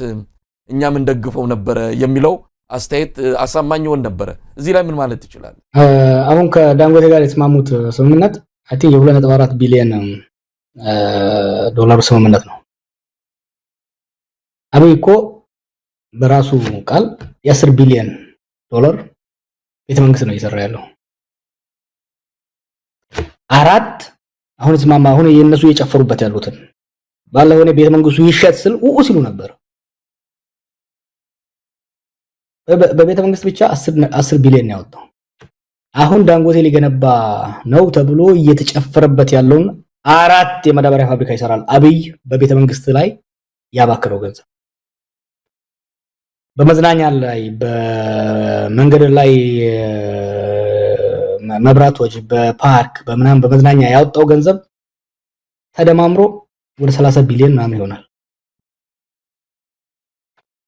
[SPEAKER 1] እኛም እንደግፈው ነበር የሚለው አስተያየት አሳማኝ ሆነ ነበር እዚህ ላይ ምን ማለት ይችላል
[SPEAKER 2] አሁን ከዳንጎቴ ጋር የተስማሙት ስምምነት አይ ቲንክ የ2.4 ቢሊዮን ዶላር ስምምነት ነው አብይ እኮ በራሱ ቃል የ10 ቢሊዮን ዶላር ቤተ መንግስት ነው እየሰራ ያለው አራት አሁን ስማማ አሁን የነሱ እየጨፈሩበት ያሉትን ባለሆነ ቤተ መንግስቱ ይሸጥ ስል ሲሉ ነበር በቤተ መንግስት ብቻ 10 ቢሊዮን ያወጣው። አሁን ዳንጎቴ ሊገነባ ነው ተብሎ እየተጨፈረበት ያለውን 4 የማዳበሪያ ፋብሪካ ይሰራል አብይ በቤተ መንግስት ላይ ያባከረው ገንዘብ። በመዝናኛ ላይ በመንገድ ላይ መብራቶች በፓርክ በመናም በመዝናኛ ያወጣው ገንዘብ ተደማምሮ ወደ 30 ቢሊዮን ምናምን ይሆናል።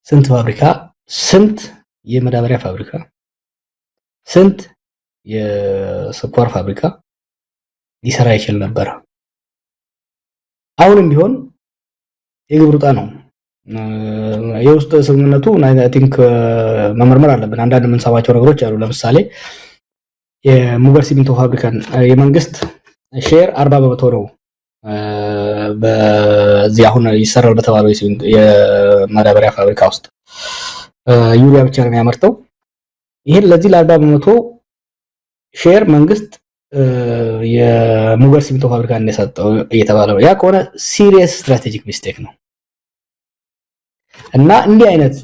[SPEAKER 2] ስንት ፋብሪካ፣ ስንት የማዳበሪያ ፋብሪካ፣ ስንት የስኳር ፋብሪካ ሊሰራ ይችል ነበር። አሁንም ቢሆን የግብር ዕጣ ነው። የውስጥ ስምምነቱ አይ ቲንክ መመርመር አለብን። አንዳንድ የምንሰማቸው ነገሮች አሉ። ለምሳሌ የሙገር ሲሚንቶ ፋብሪካን የመንግስት ሼር 40% ነው በዚህ አሁን ይሰራል በተባለው የማዳበሪያ ፋብሪካ ውስጥ ዩሪያ ብቻ ነው የሚያመርተው። ይሄን ለዚህ ለ40% ሼር መንግስት የሙገር ሲሚንቶ ፋብሪካ እንደሰጠው እየተባለ ነው። ያ ከሆነ ሲሪየስ ስትራቴጂክ ሚስቴክ ነው እና እንዲህ አይነት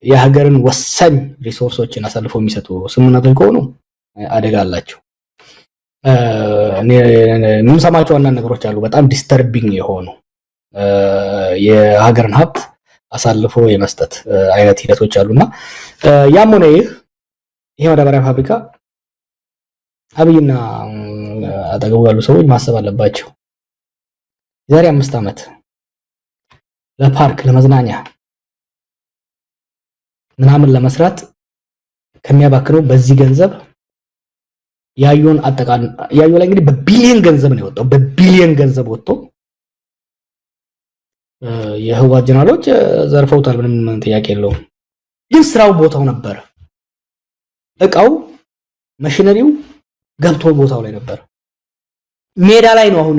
[SPEAKER 2] የሀገርን ወሳኝ ሪሶርሶችን አሳልፎ የሚሰጡ ስምምነቶች ከሆኑ አደጋ አላቸው። ምን ሰማቸው አንዳንድ ነገሮች አሉ በጣም ዲስተርቢንግ የሆኑ የሀገርን ሀብት አሳልፎ የመስጠት አይነት ሂደቶች አሉና ያም ሆነ ይሄ ማዳበሪያ ፋብሪካ አብይና አጠገቡ ያሉ ሰዎች ማሰብ አለባቸው። ዛሬ 5 ዓመት ለፓርክ ለመዝናኛ ምናምን ለመስራት ከሚያባክነው በዚህ ገንዘብ ያዩን አጠቃላይ ያዩ ላይ እንግዲህ በቢሊየን ገንዘብ ነው የወጣው። በቢሊየን ገንዘብ ወጥቶ የህወሓት ጀነራሎች ዘርፈውታል፣ ምንም ጥያቄ የለውም። ግን ስራው ቦታው ነበር፣ እቃው ማሽነሪው ገብቶ ቦታው ላይ ነበር። ሜዳ ላይ ነው። አሁን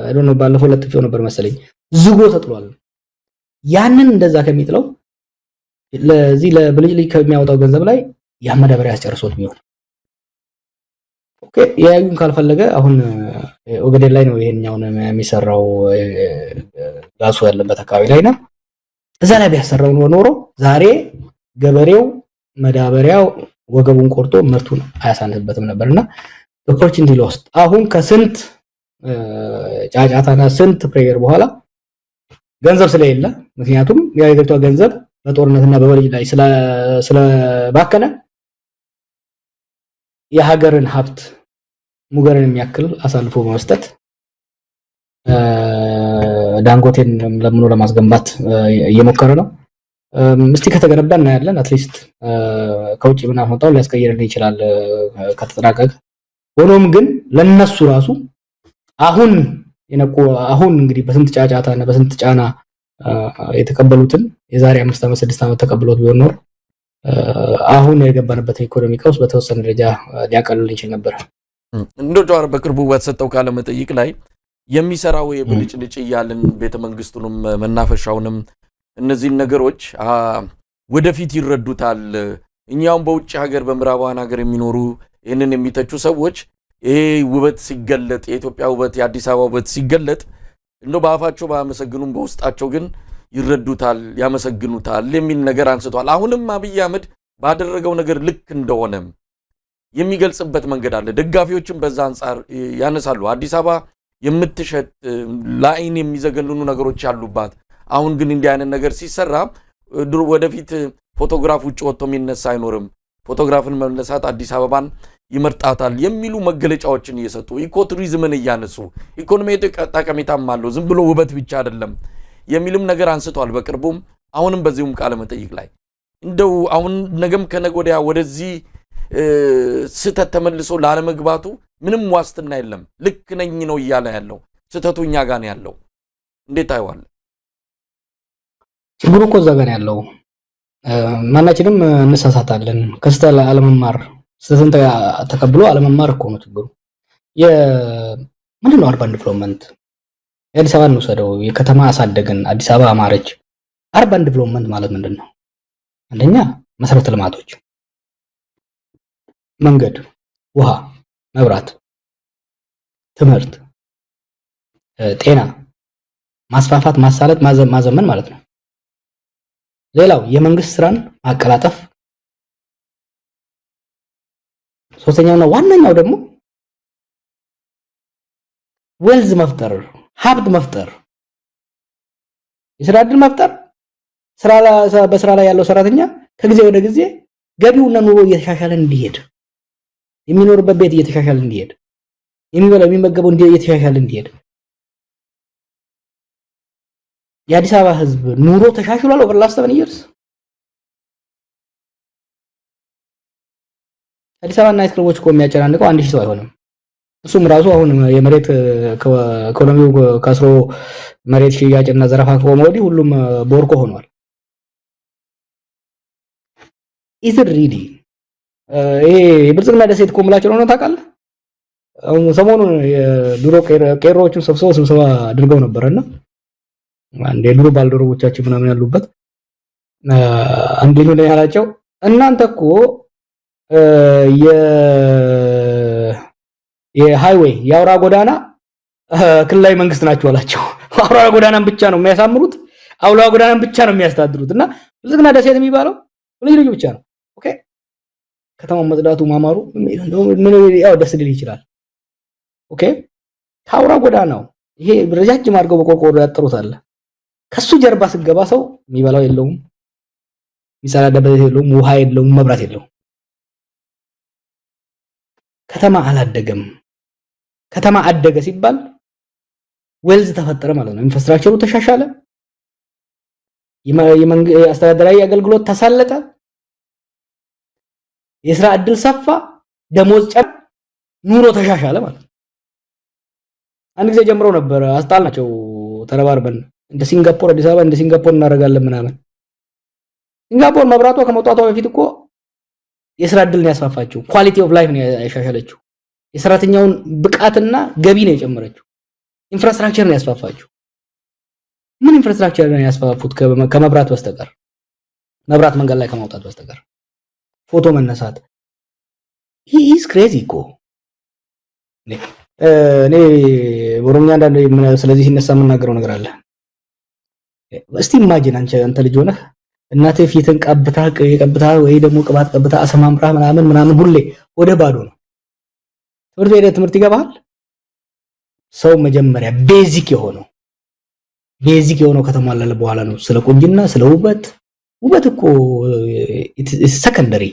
[SPEAKER 2] አይ ዶንት ኖ ባለፈው ለጥፌው ነበር መሰለኝ ዝጎ ተጥሏል። ያንን እንደዛ ከሚጥለው ለዚህ ለብልጭልጭ ከሚያወጣው ገንዘብ ላይ ያማዳበሪያ ያስጨርሶት ቢሆን ኦኬ። ያዩን ካልፈለገ አሁን ኦገዴን ላይ ነው ይሄኛውን የሚሰራው ጋሱ ያለበት አካባቢ ላይ ነው። እዛ ላይ ቢያሰራው ኖሮ ዛሬ ገበሬው ማዳበሪያው ወገቡን ቆርጦ ምርቱን አያሳንስበትም ነበርና ኦፖርቹኒቲ ሎስት። አሁን ከስንት ጫጫታና ስንት ፕሬየር በኋላ ገንዘብ ስለሌለ ምክንያቱም የሀገሪቷ ገንዘብ በጦርነትና በበልጅ ላይ ስለባከነ የሀገርን ሀብት ሙገርን የሚያክል አሳልፎ በመስጠት ዳንጎቴን ለምኖ ለማስገንባት እየሞከረ ነው። እስቲ ከተገነባ እናያለን። አትሊስት ከውጭ ምናምን ሆታው ሊያስቀይርልን ይችላል ከተጠናቀቀ። ሆኖም ግን ለነሱ ራሱ አሁን አሁን እንግዲህ በስንት ጫጫታና በስንት ጫና የተቀበሉትን የዛሬ 5 ዓመት 6 ዓመት ተቀብሎት ቢሆን ኖር አሁን የገባንበት ኢኮኖሚ ቀውስ በተወሰነ ደረጃ ሊያቀልል ይችል ነበር።
[SPEAKER 1] እንደው ጀዋር በቅርቡ በተሰጠው ቃለ መጠይቅ ላይ የሚሰራው የብልጭልጭ እያልን ቤተ መንግስቱንም መናፈሻውንም እነዚህን ነገሮች ወደፊት ይረዱታል። እኛውም በውጭ ሀገር በምዕራባውያን ሀገር የሚኖሩ ይህንን የሚተቹ ሰዎች ይሄ ውበት ሲገለጥ የኢትዮጵያ ውበት የአዲስ አበባ ውበት ሲገለጥ እንደው በአፋቸው ባያመሰግኑም በውስጣቸው ግን ይረዱታል፣ ያመሰግኑታል የሚል ነገር አንስቷል። አሁንም አብይ አህመድ ባደረገው ነገር ልክ እንደሆነ የሚገልጽበት መንገድ አለ። ደጋፊዎችም በዛ አንጻር ያነሳሉ። አዲስ አበባ የምትሸጥ ለአይን የሚዘገንኑ ነገሮች ያሉባት፣ አሁን ግን እንዲህ አይነት ነገር ሲሰራ ወደፊት ፎቶግራፍ ውጭ ወጥቶ የሚነሳ አይኖርም፣ ፎቶግራፍን መነሳት አዲስ አበባን ይመርጣታል የሚሉ መገለጫዎችን እየሰጡ ኢኮቱሪዝምን እያነሱ ኢኮኖሚያዊ ጠቀሜታም አለው ዝም ብሎ ውበት ብቻ አይደለም የሚልም ነገር አንስቷል። በቅርቡም አሁንም በዚሁም ቃለ መጠይቅ ላይ እንደው አሁን ነገም ከነገ ወዲያ ወደዚህ ስህተት ተመልሶ ላለመግባቱ ምንም ዋስትና የለም። ልክ ነኝ ነው እያለ ያለው፣ ስህተቱ እኛ ጋር ነው ያለው። እንዴት ታየዋለህ?
[SPEAKER 2] ችግሩ እኮ እዛ ጋር ነው ያለው። ማናችንም እንሳሳታለን። ከስህተት አለመማር ስህተትን ተቀብሎ አለመማር እኮ ነው ችግሩ። ምንድነው አርባን ዲቨሎፕመንት? የአዲስ አበባን እንውሰደው። የከተማ አሳደግን አዲስ አበባ አማረች። አርባን ዲቨሎፕመንት ማለት ምንድነው? አንደኛ መሰረተ ልማቶች፣ መንገድ፣ ውሃ፣ መብራት፣ ትምህርት፣ ጤና ማስፋፋት፣ ማሳለጥ፣ ማዘመን ማለት ነው። ሌላው የመንግስት ስራን ማቀላጠፍ፣ ሶስተኛውና ዋነኛው ደግሞ ዌልዝ መፍጠር፣ ሀብት መፍጠር፣ የስራ ዕድል መፍጠር። በስራ ላይ ያለው ሰራተኛ ከጊዜ ወደ ጊዜ ገቢውና ኑሮ እየተሻሻለ እንዲሄድ፣ የሚኖርበት ቤት እየተሻሻለ እንዲሄድ፣ የሚበላው የሚመገበው እየተሻሻለ እንዲሄድ። የአዲስ አበባ ህዝብ ኑሮ ተሻሽሏል ኦቨር ላስት 7 years። አዲስ አበባ ናይት ክለቦች እኮ የሚያጨናንቀው 1000 ሰው አይሆንም። እሱም ራሱ አሁን የመሬት ኢኮኖሚው ከስሮ መሬት ሽያጭና ዘረፋ ከቆመ ወዲህ ሁሉም ቦርኮ ሆኗል። ኢዝ ሪሊ ይሄ የብልጽግና ደሴት እኮ የምላቸው ነው ታውቃለህ። አሁን ሰሞኑን የድሮ ቄሮዎችን ሰብስበው ስብሰባ አድርገው ነበርና አንድ የድሮ ባልደረቦቻችን ምናምን ያሉበት አንድ ልጅ ነው ያላቸው፣ እናንተ እኮ የሃይዌይ የአውራ ጎዳና ክልላዊ መንግስት ናቸው አላቸው። አውራ ጎዳናን ብቻ ነው የሚያሳምሩት፣ አውራ ጎዳናን ብቻ ነው የሚያስተዳድሩት እና ብልጽግና ደሴት የሚባለው ልዩ ብቻ ነው። ኦኬ ከተማው መጽዳቱ ማማሩ ምን ያው ደስ ሊል ይችላል። ኦኬ ከአውራ ጎዳናው ይሄ ረጃጅም አድርገው በቆርቆሮ ያጠሩታል። ከሱ ጀርባ ስገባ ሰው የሚበላው የለውም፣ የሚጸዳዳበት የለውም፣ ውሃ የለውም፣ መብራት የለውም። ከተማ አላደገም። ከተማ አደገ ሲባል ዌልዝ ተፈጠረ ማለት ነው። ኢንፍራስትራክቸሩ ተሻሻለ፣ የአስተዳደራዊ አገልግሎት ተሳለጠ፣ የስራ ዕድል ሰፋ፣ ደሞዝ ጨመረ፣ ኑሮ ተሻሻለ ማለት ነው። አንድ ጊዜ ጀምረው ነበር አስጣልናቸው ተረባርበን እንደ ሲንጋፖር አዲስ አበባ እንደ ሲንጋፖር እናደርጋለን ምናምን። ሲንጋፖር መብራቷ ከመውጣቷ በፊት እኮ የስራ ዕድልን ያስፋፋችው፣ ኳሊቲ ኦፍ ላይፍ ነው ያሻሻለችው፣ የሰራተኛውን ብቃትና ገቢ ነው የጨመረችው፣ ኢንፍራስትራክቸር ነው ያስፋፋችው። ምን ኢንፍራስትራክቸር ነው ያስፋፉት ከመብራት በስተቀር? መብራት መንገድ ላይ ከማውጣት በስተቀር ፎቶ መነሳት። ሂ ኢዝ ክሬዚ እኮ። እኔ ኦሮምኛ አንዳንዴ ስለዚህ ሲነሳ የምናገረው ነገር አለ። እስቲ ኢማጂን አንተ ልጅ ሆነህ እናትህ ፊትን ቀብታ ወይ ደግሞ ቅባት ቀብታ አሰማምራ ምናምን ሁሌ ወደ ባዶ ነው። ትምህርት ይገባል። ሰው መጀመሪያ ቤዚክ የሆነው ከተሟላለ በኋላ ነው ስለ ቁንጅና ስለ ውበት እኮ ሰከንደሪ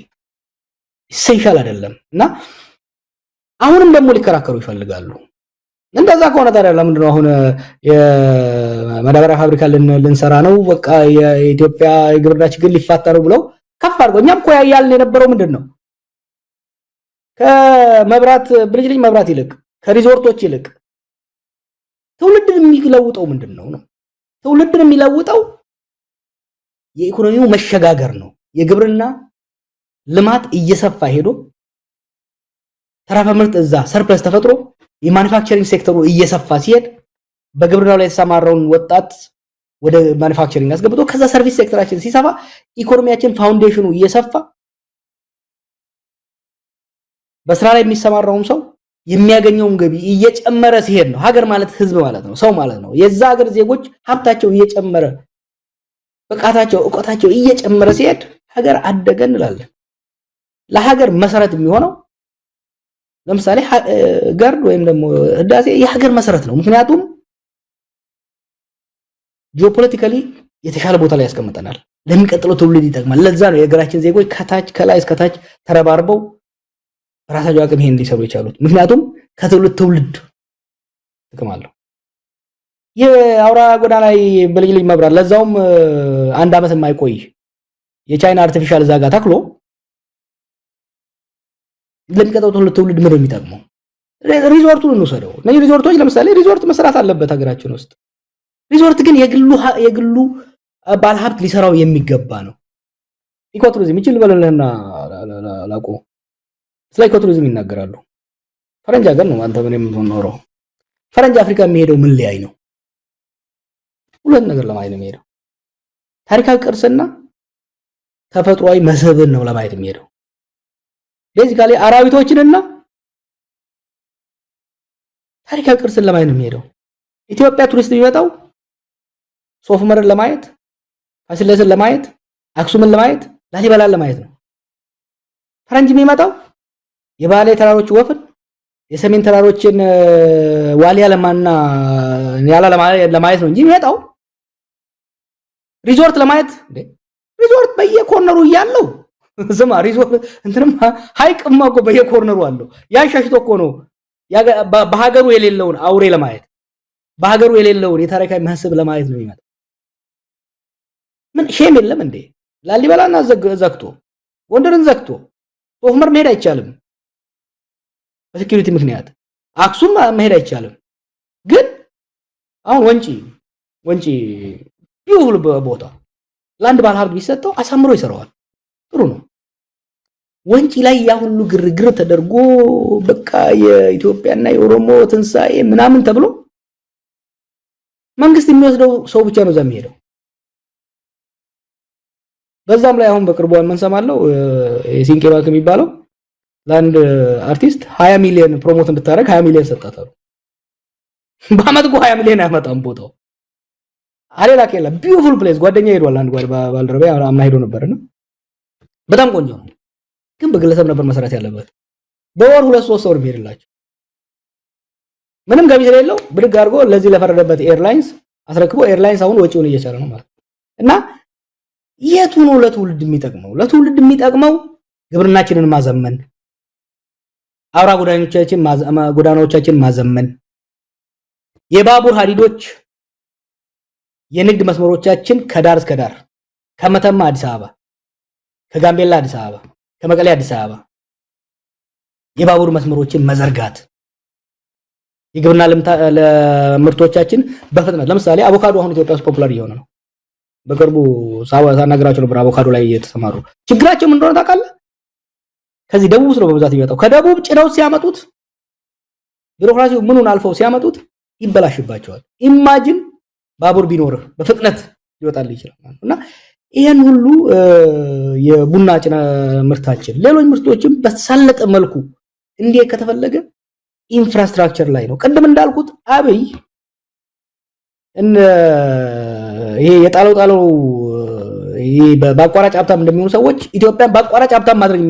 [SPEAKER 2] ኢሴንሻል አይደለም። እና አሁንም ደግሞ ሊከራከሩ ይፈልጋሉ። እንደዛ ከሆነ ታዲያ ለምንድን ነው አሁን የማዳበሪያ ፋብሪካ ልንሰራ ነው በቃ የኢትዮጵያ የግብርና ችግር ሊፋታ ነው ብለው ከፍ አድርገው እኛም እኮ ያያልን የነበረው ምንድን ነው ከመብራት ብልጭልጭ መብራት ይልቅ ከሪዞርቶች ይልቅ ትውልድን የሚለውጠው ምንድን ነው? ትውልድን የሚለውጠው የኢኮኖሚው መሸጋገር ነው። የግብርና ልማት እየሰፋ ሄዶ ተረፈ ምርት እዛ ሰርፕለስ ተፈጥሮ የማኑፋክቸሪንግ ሴክተሩ እየሰፋ ሲሄድ በግብርናው ላይ የተሰማራውን ወጣት ወደ ማኑፋክቸሪንግ አስገብቶ ከዛ ሰርቪስ ሴክተራችን ሲሰፋ ኢኮኖሚያችን ፋውንዴሽኑ እየሰፋ በስራ ላይ የሚሰማራውም ሰው የሚያገኘውን ገቢ እየጨመረ ሲሄድ ነው። ሀገር ማለት ህዝብ ማለት ነው፣ ሰው ማለት ነው። የዛ ሀገር ዜጎች ሀብታቸው እየጨመረ ብቃታቸው ዕውቀታቸው እየጨመረ ሲሄድ ሀገር አደገ እንላለን። ለሀገር መሰረት የሚሆነው ለምሳሌ ገርድ ወይም ደግሞ ህዳሴ የሀገር መሰረት ነው። ምክንያቱም ጂኦፖለቲካሊ የተሻለ ቦታ ላይ ያስቀምጠናል፣ ለሚቀጥለው ትውልድ ይጠቅማል። ለዛ ነው የሀገራችን ዜጎች ከላይ እስከታች ተረባርበው ራሳቸው አቅም ይሄን ሊሰሩ የቻሉት። ምክንያቱም ከትውልድ ጥቅም አለው። የአውራ ጎዳና ላይ ብልጭልጭ መብራት ለዛውም አንድ አመት የማይቆይ የቻይና አርቲፊሻል ዛጋ ተክሎ ለሚቀጥለው ትውልድ ምን የሚጠቅመው? ሪዞርቱን እንውሰደው። እነዚህ ሪዞርቶች ለምሳሌ ሪዞርት መስራት አለበት ሀገራችን ውስጥ። ሪዞርት ግን የግሉ ባለሀብት ሊሰራው የሚገባ ነው። ኢኮቱሪዝም ይችል በለለና ላቆ ስለ ኢኮቱሪዝም ይናገራሉ። ፈረንጅ ሀገር ነው አንተ ምን የምትኖረው? ፈረንጅ አፍሪካ የሚሄደው ምን ሊያይ ነው? ሁለት ነገር ለማየት ነው የሚሄደው። ታሪካዊ ቅርስና ተፈጥሯዊ መስህብን ነው ለማየት የሚሄደው። ቤዚካሊ አራዊቶችንና ታሪካዊ ቅርስን ለማየት ነው የሚሄደው። ኢትዮጵያ ቱሪስት የሚመጣው ሶፍ ዑመርን ለማየት፣ ፋሲለደስን ለማየት፣ አክሱምን ለማየት ላሊበላን ለማየት ነው። ፈረንጅ የሚመጣው የባሌ ተራሮች ወፍን የሰሜን ተራሮችን ዋሊያ ለማና ያላ ለማየት ነው እንጂ የሚመጣው ሪዞርት ለማየት ሪዞርት በየኮርነሩ ያለው ዝማ ሪዞርት እንትንም ሃይቅማ እኮ በየኮርነሩ አለው። ያሻሽቶ እኮ ነው በሀገሩ የሌለውን አውሬ ለማየት በሀገሩ የሌለውን የታሪካዊ መስህብ ለማየት ነው የሚመጣው። ምን ሼም የለም እንዴ? ላሊበላና ዘግቶ ጎንደርን ዘግቶ ሶፍ ዑመር መሄድ አይቻልም በሴኩሪቲ ምክንያት። አክሱም መሄድ አይቻልም። ግን አሁን ወንጪ ቢውል ቦታ ለአንድ ባለሀብት ቢሰጠው አሳምሮ ይሰራዋል። ጥሩ ነው። ወንጪ ላይ ያ ሁሉ ግርግር ተደርጎ በቃ የኢትዮጵያና የኦሮሞ ትንሳኤ ምናምን ተብሎ መንግስት የሚወስደው ሰው ብቻ ነው እዛ የሚሄደው። በዛም ላይ አሁን በቅርቡ የምንሰማለው የሲንቄ ባንክ የሚባለው ለአንድ አርቲስት 20 ሚሊዮን ፕሮሞት እንድታረግ 20 ሚሊዮን ሰጣታሉ። በአመት እኮ 20 ሚሊዮን አያመጣም ቦታው። አሌላ ከላ ቢዩቲፉል ፕሌስ ጓደኛ ሄዷል። አንድ ባልደረባ አምና ሄዶ ነበርና በጣም ቆንጆ ነው። ግን በግለሰብ ነበር መሰራት ያለበት። በወር 2-3 ሰው ቢሄድላቸው ምንም ገቢ ስለሌለው ብድግ አድርጎ ለዚህ ለፈረደበት ኤርላይንስ አስረክቦ ኤርላይንስ አሁን ወጪውን እየቻለ ነው ማለት እና የቱ ነው ለትውልድ የሚጠቅመው? ለትውልድ የሚጠቅመው ግብርናችንን ማዘመን፣ አውራ ጎዳናዎቻችን ማዘመን፣ የባቡር ሀዲዶች የንግድ መስመሮቻችን ከዳር እስከ ዳር ከመተማ አዲስ አበባ፣ ከጋምቤላ አዲስ አበባ፣ ከመቀሌ አዲስ አበባ የባቡር መስመሮችን መዘርጋት፣ የግብርና ምርቶቻችን በፍጥነት ለምሳሌ አቮካዶ አሁን ኢትዮጵያ ውስጥ ፖፑላር እየሆነ ነው። በቅርቡ ሳናግራቸው ነበር አቮካዶ ላይ እየተሰማሩ። ችግራቸው ምን እንደሆነ ታውቃለህ? ከዚህ ደቡብ ውስጥ ነው በብዛት የሚመጣው። ከደቡብ ጭነው ሲያመጡት ቢሮክራሲው ምኑን አልፈው ሲያመጡት ይበላሽባቸዋል። ኢማጂን ባቡር ቢኖር በፍጥነት ሊወጣልህ ይችላል እና ይሄን ሁሉ የቡና ጭነ ምርታችን ሌሎች ምርቶችን በተሳለጠ መልኩ እንዲህ ከተፈለገ ኢንፍራስትራክቸር ላይ ነው። ቅድም እንዳልኩት አብይ ይሄ የጣለው ይሄ በአቋራጭ ሀብታም እንደሚሆኑ ሰዎች ኢትዮጵያን በአቋራጭ ሀብታም ማድረግ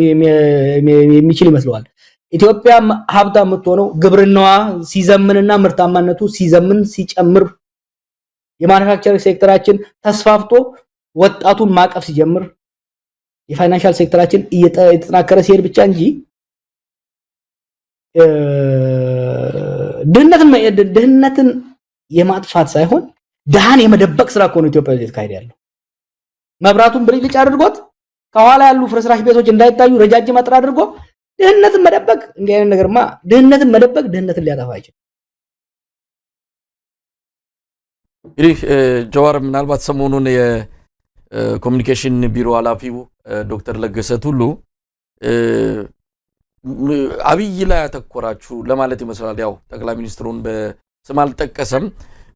[SPEAKER 2] የሚችል ይመስለዋል። ኢትዮጵያ ሀብታም የምትሆነው ግብርናዋ ሲዘምንና ምርታማነቱ ሲዘምን ሲጨምር፣ የማኑፋክቸሪንግ ሴክተራችን ተስፋፍቶ ወጣቱን ማቀፍ ሲጀምር፣ የፋይናንሻል ሴክተራችን እየተጠናከረ ሲሄድ ብቻ እንጂ ድህነትን የማጥፋት ሳይሆን ድሃን የመደበቅ ስራ እኮ ነው ኢትዮጵያ ውስጥ የተካሄደ ያለው። መብራቱን ብልጭ አድርጎት ከኋላ ያሉ ፍርስራሽ ቤቶች እንዳይታዩ ረጃጅም አጥር አድርጎ ድህነትን መደበቅ። እንዲህ አይነት ነገርማ ድህነትን መደበቅ ድህነትን ሊያጠፋ አይችልም።
[SPEAKER 1] እንግዲህ ጀዋር ምናልባት ሰሞኑን የኮሚኒኬሽን ቢሮ ኃላፊው ዶክተር ለገሰ ቱሉ አብይ ላይ ያተኮራችሁ ለማለት ይመስላል። ያው ጠቅላይ ሚኒስትሩን በስም አልጠቀሰም።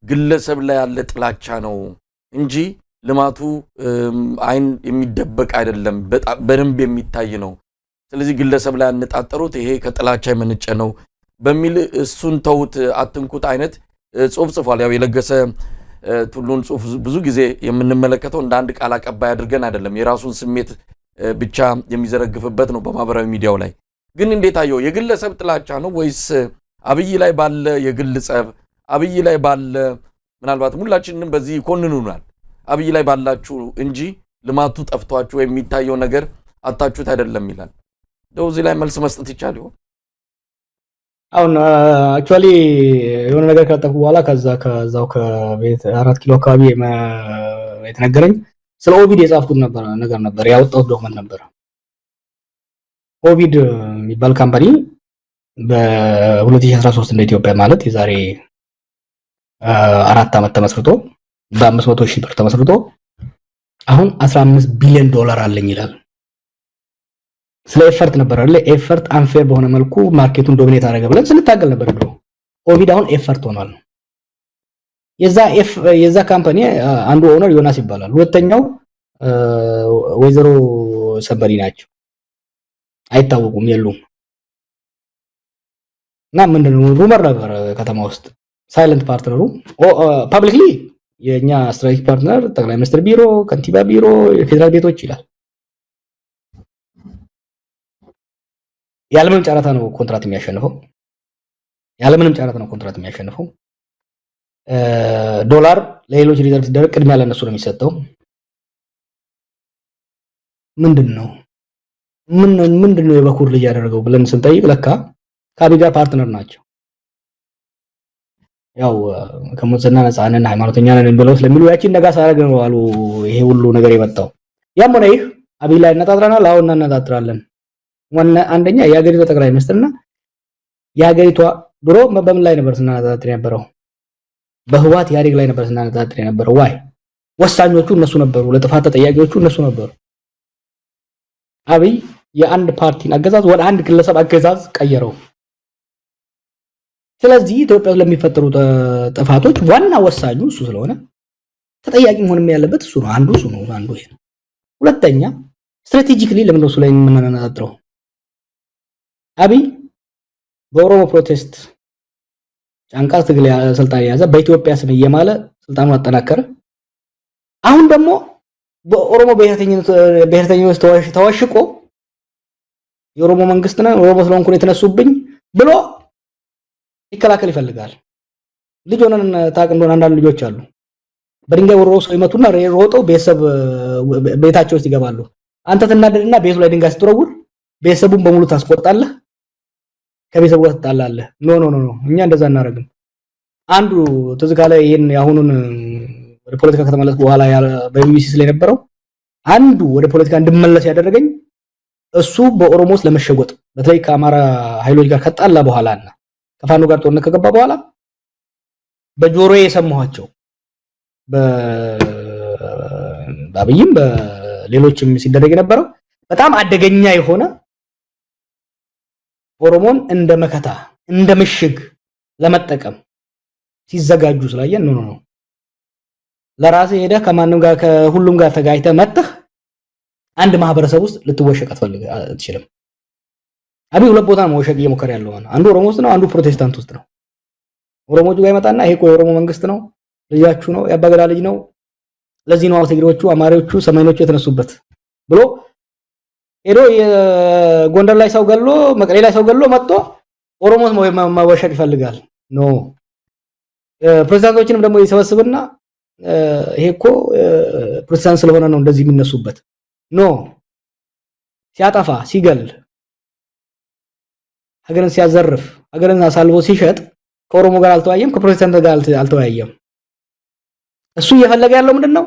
[SPEAKER 1] ግለሰብ ላይ ያለ ጥላቻ ነው እንጂ ልማቱ አይን የሚደበቅ አይደለም፣ በደንብ የሚታይ ነው። ስለዚህ ግለሰብ ላይ ያነጣጠሩት ይሄ ከጥላቻ የመነጨ ነው በሚል እሱን ተውት አትንኩት አይነት ጽሑፍ ጽፏል። ያው የለገሰ ቱሉን ጽሑፍ ብዙ ጊዜ የምንመለከተው እንደ አንድ ቃል አቀባይ አድርገን አይደለም፣ የራሱን ስሜት ብቻ የሚዘረግፍበት ነው በማህበራዊ ሚዲያው ላይ። ግን እንዴት አየው? የግለሰብ ጥላቻ ነው ወይስ አብይ ላይ ባለ የግል ጸብ፣ አብይ ላይ ባለ ምናልባት ሁላችንንም በዚህ ይኮንኑናል፣ አብይ ላይ ባላችሁ እንጂ ልማቱ ጠፍቷችሁ የሚታየው ነገር አጣችሁት አይደለም ይላል። ደው እዚህ ላይ መልስ መስጠት ይቻል ይሆን?
[SPEAKER 2] አሁን አክቹአሊ የሆነ ነገር ካጠቁ በኋላ ከዛው ከቤት 4 ኪሎ አካባቢ የተነገረኝ ስለ ኦቪድ የጻፍኩት ነገር ነበር፣ ያወጣሁት ዶክመንት ነበር። ኦቪድ የሚባል ካምፓኒ በ2013 እንደ ኢትዮጵያ ማለት የዛሬ 4 ዓመት ተመስርቶ በ500,000 ብር ተመስርቶ አሁን 15 ቢሊዮን ዶላር አለኝ ይላል። ስለ ኤፈርት ነበር አይደል? ኤፈርት አንፌር በሆነ መልኩ ማርኬቱን ዶሚኔት አደረገ ብለን ስንታገል ነበር ድሮ። ኦቪድ አሁን ኤፈርት ሆኗል። የዛ ካምፓኒ አንዱ ኦነር ዮናስ ይባላል። ሁለተኛው ወይዘሮ ሰበሪ ናቸው። አይታወቁም፣ የሉም። እና ምንድነው ሩመር ነበር ከተማ ውስጥ ሳይለንት ፓርትነሩ ፐብሊክሊ የኛ ስትራቴጂክ ፓርትነር ጠቅላይ ሚኒስትር ቢሮ፣ ከንቲባ ቢሮ፣ የፌደራል ቤቶች ይላል። ያለምንም ጨረታ ነው ኮንትራት የሚያሸንፈው። ዶላር ለሌሎች ሪዘርቭ ሲደረግ ቅድሚያ ለነሱ ነው የሚሰጠው። ምንድነው የበኩር ልጅ ያደረገው ብለን ስንጠይቅ ለካ ከአብይ ጋር ፓርትነር ናቸው። ያው ከሙስና ነፃ ነን ሃይማኖተኛ ነን ብለው ስለሚሉ ያቺን ነጋስ አረግ ነው አሉ። ይሄ ሁሉ ነገር የመጣው ያም ሆነ ይህ አብይ ላይ እናጣጥራናል። አሁን እናጣጥራለን። አንደኛ የሀገሪቷ ጠቅላይ ሚኒስትርና የሀገሪቷ ድሮ በምን ላይ ነበር ስናጣጥር የነበረው? በህዋት ኢህአዴግ ላይ ነበር ስናጣጥር የነበረው። ዋይ ወሳኞቹ እነሱ ነበሩ፣ ለጥፋት ተጠያቂዎቹ እነሱ ነበሩ። አብይ የአንድ ፓርቲን አገዛዝ ወደ አንድ ግለሰብ አገዛዝ ቀየረው። ስለዚህ ኢትዮጵያ ውስጥ ለሚፈጠሩ ጥፋቶች ዋና ወሳኙ እሱ ስለሆነ ተጠያቂ መሆንም ያለበት እሱ ነው። አንዱ ይሄ ነው። ሁለተኛ ስትራቴጂካሊ ለምን ነው እሱ ላይ የምናነጣጥረው? አብይ በኦሮሞ ፕሮቴስት ጫንቃ ትግል ስልጣን የያዘ በኢትዮጵያ ስም እየማለ ስልጣኑን አጠናከረ። አሁን ደግሞ በኦሮሞ ብሔርተኝነት ተወሽቆ የኦሮሞ መንግስት ነው ኦሮሞ ስለሆንኩ ነው የተነሱብኝ ብሎ ይከላከል ይፈልጋል። ልጅ ሆነን ታውቅ እንደሆነ አንዳንድ ልጆች አሉ በድንጋይ ወርሮ ሰው ይመቱና ሮጠው ቤታቸው ውስጥ ይገባሉ። አንተ ትናደድና ቤቱ ላይ ድንጋይ ስትወረውር ቤተሰቡን በሙሉ ታስቆጣለህ፣ ከቤተሰቡ ጋር ትጣላለህ። ኖ እኛ እንደዛ እናደርግም። አንዱ ትዝ ካለ ይሄን ያሁኑን ወደ ፖለቲካ ከተመለስኩ በኋላ በቢቢሲ ስለነበረው አንዱ ወደ ፖለቲካ እንድመለስ ያደረገኝ እሱ በኦሮሞ ውስጥ ለመሸጎጥ በተለይ ከአማራ ኃይሎች ጋር ከጣላ በኋላና ከፋኖ ጋር ጦርነት ከገባ በኋላ በጆሮዬ የሰማኋቸው በአብይም በሌሎችም ሲደረግ የነበረው በጣም አደገኛ የሆነ ኦሮሞን እንደ መከታ እንደ ምሽግ ለመጠቀም ሲዘጋጁ ስላየን ነው ለራስህ ሄደህ ከማንም ጋር ከሁሉም ጋር ተጋጭተህ መጥተህ አንድ ማህበረሰብ ውስጥ ልትወሸቅ አትችልም። አብይ ሁለት ቦታ ነው መወሸቅ እየሞከረ ያለው ማለት አንዱ ኦሮሞ ውስጥ ነው፣ አንዱ ፕሮቴስታንት ውስጥ ነው። ኦሮሞቹ ጋር ይመጣና ይሄ እኮ የኦሮሞ መንግስት ነው፣ ልጃችሁ ነው፣ ያባገዳ ልጅ ነው፣ ለዚህ ነው ትግሬዎቹ፣ አማራዎቹ፣ ሰማይኖቹ የተነሱበት ብሎ ሄዶ የጎንደር ላይ ሰው ገሎ መቀሌ ላይ ሰው ገሎ መጥቶ ኦሮሞስ መወሸቅ ይፈልጋል። ኖ ፕሬዝዳንቶችንም ደግሞ ይሰበስብና ይሄ እኮ ፕሬዝዳንት ስለሆነ ነው እንደዚህ የሚነሱበት። ኖ ሲያጠፋ ሲገል ሀገርን ሲያዘርፍ ሀገርን አሳልፎ ሲሸጥ ከኦሮሞ ጋር አልተወያየም፣ ከፕሮቴስታንት ጋር አልተወያየም። እሱ እየፈለገ ያለው ምንድነው?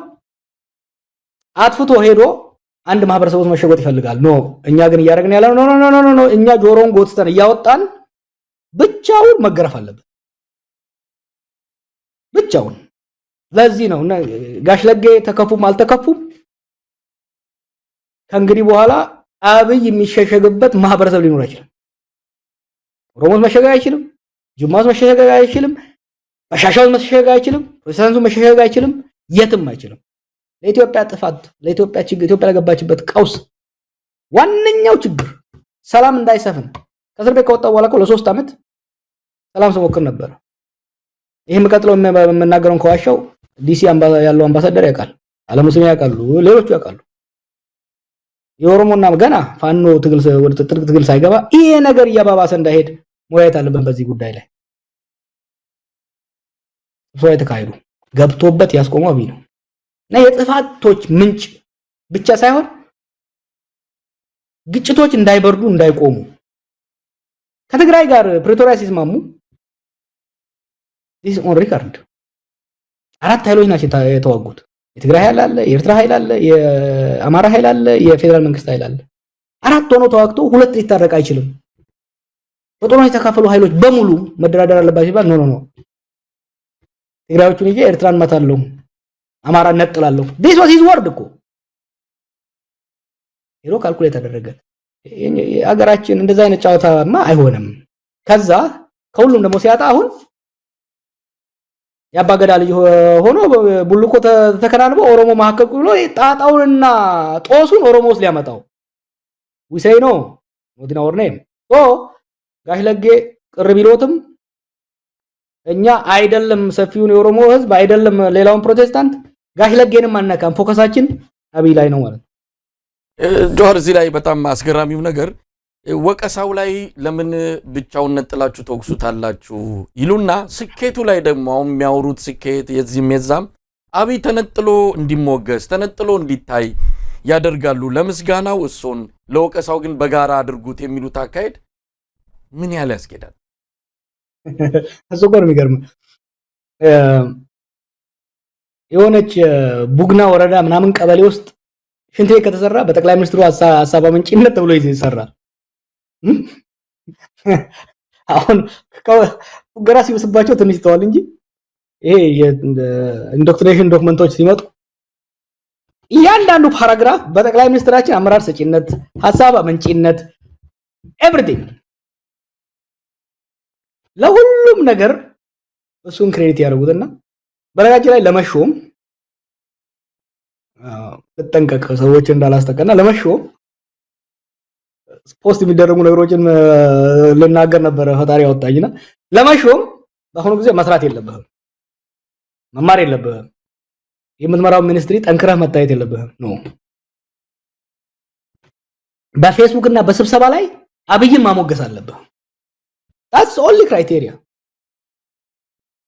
[SPEAKER 2] አጥፍቶ ሄዶ አንድ ማህበረሰብ ውስጥ መሸጎጥ ይፈልጋል። ኖ እኛ ግን እያደረግን ያለው ኖ እኛ ጆሮውን ጎትተን እያወጣን ብቻውን መገረፍ አለበት ብቻውን። ለዚህ ነው ጋሽ ለጌ ተከፉም አልተከፉም ከእንግዲህ በኋላ አብይ የሚሸሸግበት ማህበረሰብ ሊኖር አይችልም። ኦሮሞስ መሸሸግ አይችልም፣ ጅማስ መሸሸግ አይችልም፣ በሻሻው መሸሸግ አይችልም፣ ፕሮቴስታንቱ መሸሸግ አይችልም፣ የትም አይችልም። ለኢትዮጵያ ጥፋት፣ ለኢትዮጵያ ችግር፣ ኢትዮጵያ ለገባችበት ቀውስ ዋነኛው ችግር ሰላም እንዳይሰፍን ከእስር ቤት ከወጣ በኋላ ለ3 ዓመት ሰላም ስሞክር ነበር። ይሄ መቀጥለው የምናገረውን ከዋሻው ዲሲ ያለው አምባሳደር ያውቃል፣ አለሙስሊም ያውቃሉ፣ ሌሎቹ ያውቃሉ። የኦሮሞና ገና ፋኖ ትግል ወደ ጥልቅ ትግል ሳይገባ ይሄ ነገር እያባባሰ እንዳይሄድ መወያየት አለብን። በዚህ ጉዳይ ላይ ሰው የተካሄዱ ገብቶበት ያስቆመው አብይ ነው እና የጥፋቶች ምንጭ ብቻ ሳይሆን ግጭቶች እንዳይበርዱ እንዳይቆሙ ከትግራይ ጋር ፕሪቶሪያ ሲስማሙ this on record 4 ኃይሎች ናቸው የተዋጉት። የትግራይ ኃይል አለ፣ የኤርትራ ኃይል አለ፣ የአማራ ኃይል አለ፣ የፌደራል መንግስት ኃይል አለ። 4 ሆኖ ተዋግቶ 2 ሊታረቅ አይችልም። በጦርነት የተካፈሉ ኃይሎች በሙሉ መደራደር አለባቸው ሲባል ኖ ትግራዮቹን ይዤ ኤርትራን መታለሁ፣ አማራ ነጥላለሁ። this was his word እኮ ሄሮ ካልኩሌት አደረገ። አገራችን እንደዛ አይነት ጫወታማ አይሆንም። ከዛ ከሁሉም ደግሞ ሲያጣ አሁን ያባገዳ ልጅ ሆኖ ቡልኮ ተከናንቦ ኦሮሞ ማከኩ ብሎ ጣጣውንና ጦሱን ኦሮሞስ ሊያመጣው we say no not in our name ጋሽ ለጌ ቅር ቢሎትም እኛ አይደለም ሰፊውን የኦሮሞ ህዝብ አይደለም ሌላውን ፕሮቴስታንት ጋሽ ለጌንም አናካም ፎከሳችን አብይ ላይ ነው ማለት
[SPEAKER 1] ጆሃር እዚህ ላይ በጣም አስገራሚው ነገር ወቀሳው ላይ ለምን ብቻውን ነጥላችሁ ተወቅሱታላችሁ ይሉና ስኬቱ ላይ ደግሞ አሁን የሚያወሩት ስኬት የዚህም የዛም አብይ ተነጥሎ እንዲሞገስ ተነጥሎ እንዲታይ ያደርጋሉ ለምስጋናው እሱን ለወቀሳው ግን በጋራ አድርጉት የሚሉት አካሄድ ምን ያህል ያስኬዳል
[SPEAKER 2] አሰቆር የሚገርም የሆነች ቡግና ወረዳ ምናምን ቀበሌ ውስጥ ሽንት ቤት ከተሰራ በጠቅላይ ሚኒስትሩ ሐሳብ አመንጭነት ተብሎ ይሰራል አሁን ገራ ሲበስባቸው ትንሽ ተዋል እንጂ ይሄ የኢንዶክትሪኔሽን ዶክመንቶች ሲመጡ እያንዳንዱ ፓራግራፍ በጠቅላይ ሚኒስትራችን አመራር ሰጪነት ሐሳብ አመንጭነት ኤቭሪቲንግ ለሁሉም ነገር እሱን ክሬዲት ያደርጉትና በረጋጭ ላይ ለመሾም ተጠንቀቅ ሰዎች እንዳላስተቀና ለመሾም ፖስት የሚደረጉ ነገሮችን ልናገር ነበር ፈጣሪ ያወጣኝና ለመሾም በአሁኑ ጊዜ መስራት የለብህም መማር የለብህም የምትመራው ሚኒስትሪ ጠንክረህ መታየት የለብህም ነው በፌስቡክ እና በስብሰባ ላይ አብይን ማሞገስ አለብህ that's only criteria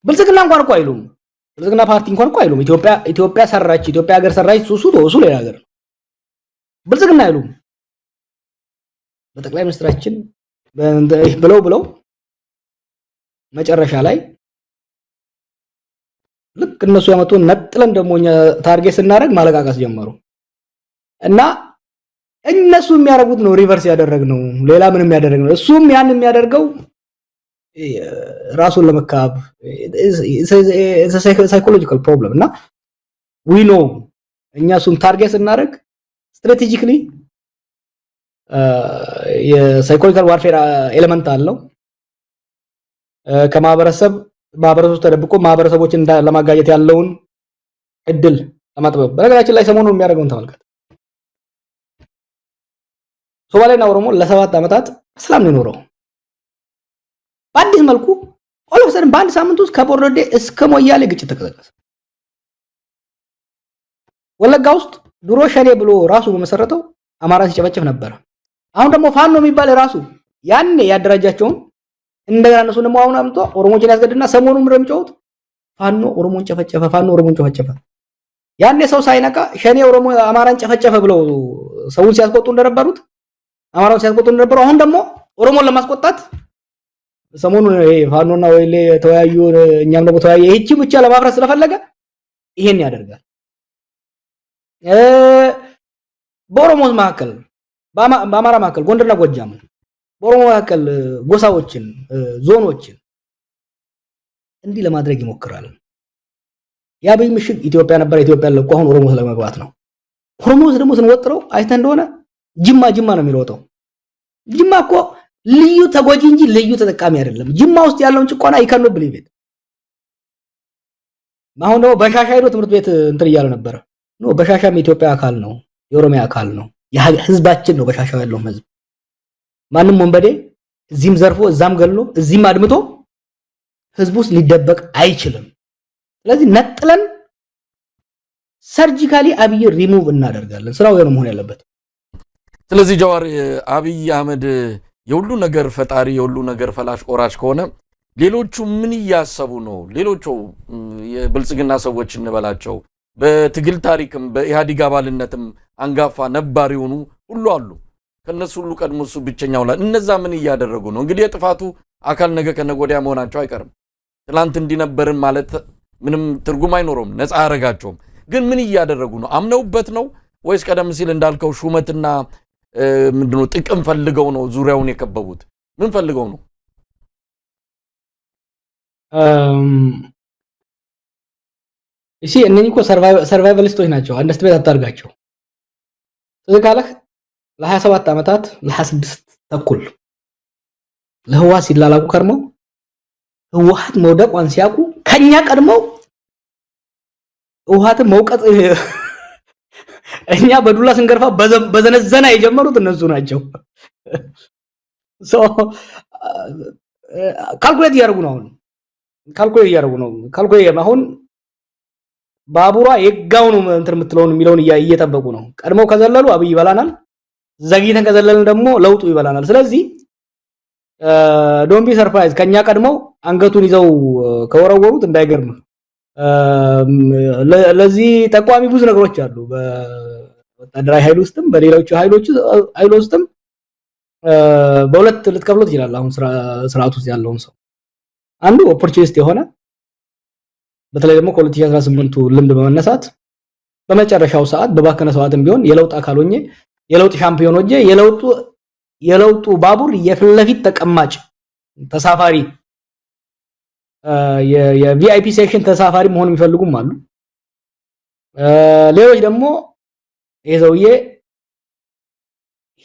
[SPEAKER 2] ብልጽግና እንኳን እኮ አይሉም ብልጽግና ፓርቲ እንኳን እኮ አይሉም ኢትዮጵያ ሰራች ኢትዮጵያ ሀገር ሰራች ሱሱ ሌላ ሀገር ብልጽግና አይሉም በጠቅላይ ሚኒስትራችን ብለው መጨረሻ ላይ ልክ እነሱ ያመጡ ነጥለን ደሞኛ ታርጌት ስናደርግ ማለቃቀስ ጀመሩ እና እነሱ የሚያደርጉት ነው ሪቨርስ ያደረግነው ሌላ ምንም ያደረግነው እሱም ያን የሚያደርገው ራሱን ለመካብ ሳይኮሎጂካል ፕሮብለም እና we know እኛ እሱን ታርጌት ስናደርግ ስትራቴጂካሊ የሳይኮሎጂካል ዋርፌር ኤሌመንት አለው ከማህበረሰብ ተደብቆ ማህበረሰቦችን ለማጋጨት ያለውን እድል ለማጥበብ በነገራችን ላይ ሰሞኑን የሚያደርገውን ተመልከት ሶማሌና ኦሮሞ ለ7 አመታት ሰላም ነው የኖረው በአዲስ መልኩ ኦሎፍሰን በአንድ ሳምንት ውስጥ ከቦርዶዴ እስከ ሞያሌ ግጭት ተቀሰቀሰ ወለጋ ውስጥ ድሮ ሸኔ ብሎ ራሱ በመሰረተው አማራ ሲጨፈጨፍ ነበር አሁን ደግሞ ፋኖ የሚባል ራሱ ያኔ ያደራጃቸውን እንደገና እነሱ ደግሞ አሁን አምጥቶ ኦሮሞችን ያስገድና ሰሞኑን ምረምጮት ፋኖ ኦሮሞን ጨፈጨፈ ያኔ ሰው ሳይነቃ ሸኔ ኦሮሞ አማራን ጨፈጨፈ ብለው ሰውን ሲያስቆጡ እንደነበሩት አማራውን ሲያስቆጡ እንደነበሩ አሁን ደግሞ ኦሮሞን ለማስቆጣት ሰሞኑን ይሄ ፋኖና ወይሌ ተወያዩ እኛም ደግሞ ተወያየ ይህቺ ብቻ ለማፍረስ ስለፈለገ ይሄን ያደርጋል በኦሮሞስ መካከል በአማራ መካከል ጎንደርና ጎጃም በኦሮሞ መካከል ጎሳዎችን ዞኖችን እንዲህ ለማድረግ ይሞክራል ያበይ ምሽግ ኢትዮጵያ ነበር ኢትዮጵያ ለቆ አሁን ኦሮሞ ስለመግባት ነው ኦሮሞስ ደግሞ ስንወጥረው አይተ እንደሆነ ጅማ ነው የሚሮጠው ጅማ እኮ ልዩ ተጎጂ እንጂ ልዩ ተጠቃሚ አይደለም ጅማ ውስጥ ያለውን ጭቆና ይከኑ ብሊቤት አሁን ደግሞ በሻሻ ሄዶ ትምህርት ቤት እንትን እያለ ነበር ነው በሻሻም የኢትዮጵያ አካል ነው የኦሮሚያ አካል ነው ህዝባችን ነው በሻሻው ያለው ህዝብ ማንም ወንበዴ እዚህም ዘርፎ እዛም ገሎ እዚህም አድምቶ ህዝቡስ ሊደበቅ አይችልም ስለዚህ ነጥለን ሰርጂካሊ አብይ ሪሙቭ እናደርጋለን ስራው የሆነ መሆን ያለበት
[SPEAKER 1] ስለዚህ ጃዋር አብይ አህመድ የሁሉ ነገር ፈጣሪ የሁሉ ነገር ፈላሽ ቆራጭ ከሆነ ሌሎቹ ምን ያያሰቡ ነው ሌሎቹ የብልጽግና ሰዎች እንበላቸው በትግል ታሪክም በኢሃዲግ አባልነትም አንጋፋ ነባር የሆኑ ሁሉ አሉ ከነሱ ሁሉ ቀድሞሱ ብቸኛው ላይ እነዛ ምን ያያደረጉ ነው እንግዲህ የጥፋቱ አካል ነገ ከነጎዲያ መሆናቸው አይቀርም ትላንት እንዲነበርን ማለት ምንም ትርጉም አይኖርም ነፃ ያረጋቸውም ግን ምን ያያደረጉ ነው አምነውበት ነው ወይስ ቀደም ሲል እንዳልከው ሹመትና ምንድነው ጥቅም ፈልገው ነው ዙሪያውን የከበቡት ምን ፈልገው ነው
[SPEAKER 2] እሺ እነኚህ እኮ ሰርቫይቫሊስቶች ናቸው አንደስትቤት አታርጋቸው ስለዚህ ለ27 አመታት ለ26 ተኩል ለህዋት ሲላላቁ ከርመው ህዋት መውደቋን ሲያቁ ከኛ ቀድመው ህዋትን መውቀጥ እኛ በዱላ ስንገርፋ በዘነዘና የጀመሩት እነሱ ናቸው ካልኩሌት ያርጉ ነው ካልኩሌት እያደረጉ ነው። ካልኩሌት አሁን ባቡሯ የጋው ነው እንትን የምትለውን የሚለውን እየጠበቁ ነው። ቀድመው ከዘለሉ አብይ ይበላናል፣ ዘግይተን ከዘለልን ደግሞ ለውጡ ይበላናል። ስለዚህ ዶንት ቢ ሰርፕራይዝ ከኛ ቀድመው አንገቱን ይዘው ከወረወሩት እንዳይገርም። ለዚህ ጠቋሚ ብዙ ነገሮች አሉ። በወታደራዊ ኃይል ውስጥም በሌሎች ኃይሎች ውስጥም በሁለት ልትከፍሉት ይችላል። አሁን ስርዓቱ ውስጥ ያለውን ሰው አንዱ ኦፖርቹኒስት የሆነ በተለይ ደግሞ ከ2018ቱ ልምድ በመነሳት በመጨረሻው ሰዓት በባከነ ሰዓትም ቢሆን የለውጥ አካል ሆኜ የለውጥ ሻምፒዮን ሆኜ የለውጡ ባቡር የፊት ለፊት ተቀማጭ ተሳፋሪ የቪአይፒ ሴክሽን ተሳፋሪ መሆን የሚፈልጉም አሉ። ሌሎች ደግሞ የዘውዬ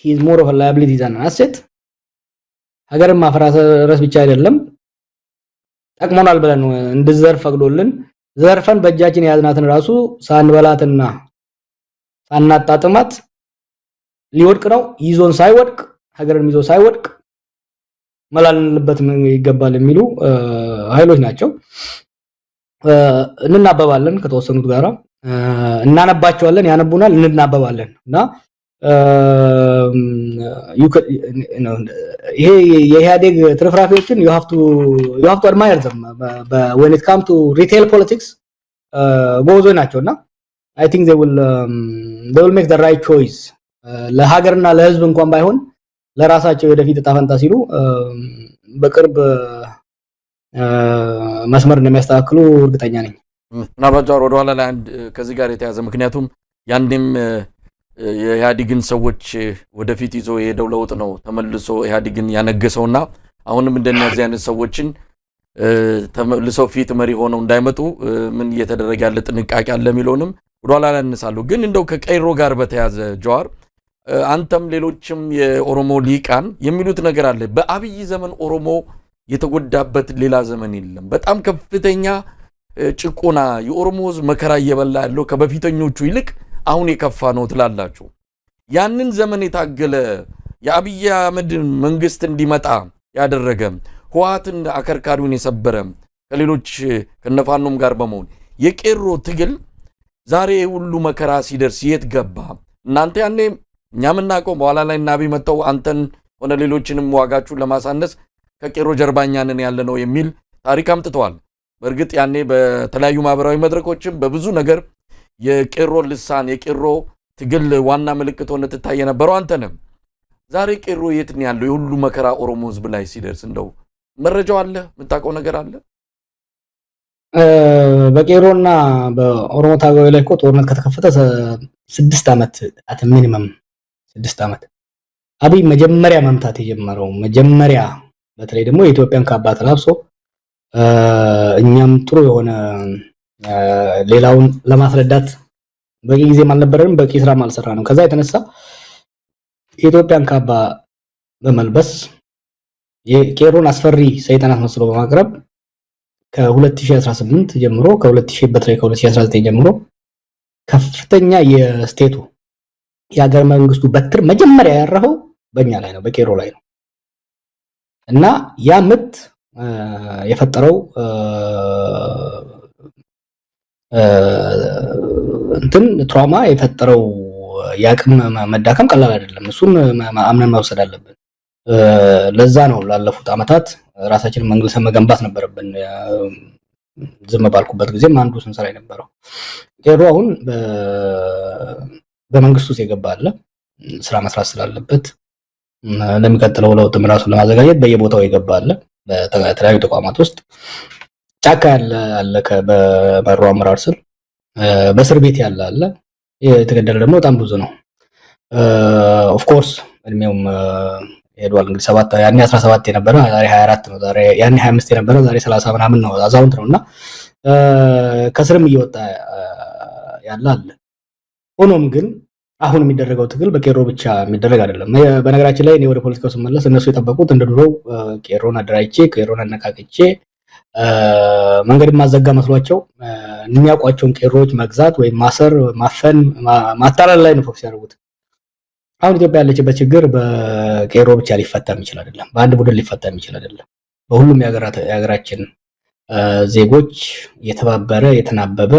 [SPEAKER 2] ሂዝ ሞር ኦፍ ላያቢሊቲ ዛን አሴት ሀገርን ማፈራረስ ብቻ አይደለም ጠቅሞናል ብለን እንድዘርፍ ፈቅዶልን ዘርፈን በእጃችን የያዝናትን ራሱ ሳንበላትና ሳናጣጥማት ሊወድቅ ነው። ይዞን ሳይወድቅ ሀገርን ይዞ ሳይወድቅ መላልንልበት ይገባል የሚሉ ኃይሎች ናቸው። እንናበባለን፣ ከተወሰኑት ጋራ እናነባቸዋለን፣ ያነቡናል፣ እንናበባለን እና ይሄ የኢህአዴግ ትርፍራፊዎችን you have to admire them when it comes to retail politics ጎዞ ናቸውና I think they will make the right choice ለሀገርና ለህዝብ እንኳን ባይሆን ለራሳቸው ወደፊት ተጣፈንታ ሲሉ በቅርብ መስመር እንደሚያስተካክሉ እርግጠኛ ነኝ።
[SPEAKER 1] ምናልባት ወደ ኋላ ላይ ከዚህ ጋር የተያዘ ምክንያቱም ያንዴም የኢህአዴግን ሰዎች ወደፊት ይዞ የሄደው ለውጥ ነው ተመልሶ ኢህአዴግን ያነገሰውና አሁንም እንደነዚህ አይነት ሰዎችን ተመልሰው ፊት መሪ ሆነው እንዳይመጡ ምን እየተደረገ ያለ ጥንቃቄ አለ የሚለውንም ወደኋላ ላይ እንሳለሁ። ግን እንደው ከቀይሮ ጋር በተያዘ ጀዋር አንተም ሌሎችም የኦሮሞ ሊቃን የሚሉት ነገር አለ። በአብይ ዘመን ኦሮሞ የተጎዳበት ሌላ ዘመን የለም። በጣም ከፍተኛ ጭቆና የኦሮሞ ህዝብ መከራ እየበላ ያለው ከበፊተኞቹ ይልቅ አሁን የከፋ ነው ትላላችሁ። ያንን ዘመን የታገለ የአብይ አህመድ መንግስት እንዲመጣ ያደረገ ህወሓትን አከርካሪውን የሰበረ ከሌሎች ከነፋኖም ጋር በመሆን የቄሮ ትግል ዛሬ ሁሉ መከራ ሲደርስ የት ገባ? እናንተ ያኔ እኛም እናውቀው በኋላ ላይ ናቢ መጣው አንተን ሆነ ሌሎችንም ዋጋችሁን ለማሳነስ ከቄሮ ጀርባኛንን ያለ ነው የሚል ታሪክ አምጥተዋል። በእርግጥ ያኔ በተለያዩ ማህበራዊ መድረኮችም በብዙ ነገር የቄሮ ልሳን የቄሮ ትግል ዋና ምልክት ሆነ ትታይ የነበረው አንተ ነህ። ዛሬ ቄሮ የት ነው ያለው? የሁሉ መከራ ኦሮሞ ህዝብ ላይ ሲደርስ እንደው መረጃው አለ? የምታውቀው ነገር አለ?
[SPEAKER 2] በቄሮና በኦሮሞ ታጋዮች ላይ እኮ ጦርነት ከተከፈተ 6 ዓመት አት ሚኒመም 6 ዓመት አብይ መጀመሪያ መምታት የጀመረው መጀመሪያ በተለይ ደግሞ የኢትዮጵያን ካባት ለብሶ እኛም ጥሩ የሆነ ሌላውን ለማስረዳት በቂ ጊዜም አልነበረንም፣ በቂ ስራም አልሰራንም። ከዛ የተነሳ የኢትዮጵያን ካባ በመልበስ የቄሮን አስፈሪ ሰይጣን አስመስሎ በማቅረብ ከ2018 ጀምሮ ከ2019 ጀምሮ ከፍተኛ የስቴቱ የሀገር መንግስቱ በትር መጀመሪያ ያረፈው በእኛ ላይ ነው፣ በቄሮ ላይ ነው እና ያ ምት የፈጠረው እንትን ትራውማ የፈጠረው ያቅም መዳከም ቀላል አይደለም። እሱን አምነን መውሰድ አለብን። ለዛ ነው ላለፉት አመታት ራሳችንን መንግስት መገንባት ነበረብን። ዝም ባልኩበት ጊዜም አንዱ ስንሰራ የነበረው ቄሮ አሁን በመንግስቱ ውስጥ የገባ አለ ስራ መስራት ስላለበት ለሚቀጥለው ለውጥ ራሱን ለማዘጋጀት በየቦታው የገባ አለ። በተለያዩ ተቋማት ውስጥ ጫካ ያለ በመሩ አመራር ስር በእስር ቤት ያለ አለ። የተገደለ ደግሞ በጣም ብዙ ነው። ኦፍ ኮርስ እድሜውም ሄዷል። እንግዲህ 7 ያኔ 17 የነበረ ዛሬ 24 ነው። ዛሬ ያኔ 25 የነበረ ዛሬ 30 ምናምን ነው። አዛውንት ነውና ከስርም እየወጣ ያለ አለ። ሆኖም ግን አሁን የሚደረገው ትግል በቄሮ ብቻ የሚደረግ አይደለም። በነገራችን ላይ እኔ ወደ ፖለቲካው ስመለስ እነሱ የጠበቁት እንደ ድሮው ቄሮን አደራጅቼ ቄሮን አነቃቅቼ መንገድ ማዘጋ መስሏቸው የሚያውቋቸውን ቄሮዎች መግዛት ወይም ማሰር፣ ማፈን፣ ማታለል ላይ ነው ፎከስ ያደርጉት። አሁን ኢትዮጵያ ያለችበት ችግር በቄሮ ብቻ ሊፈታ የሚችል አይደለም። በአንድ ቡድን ሊፈታ የሚችል አይደለም። በሁሉም የሀገራችን ዜጎች የተባበረ የተናበበ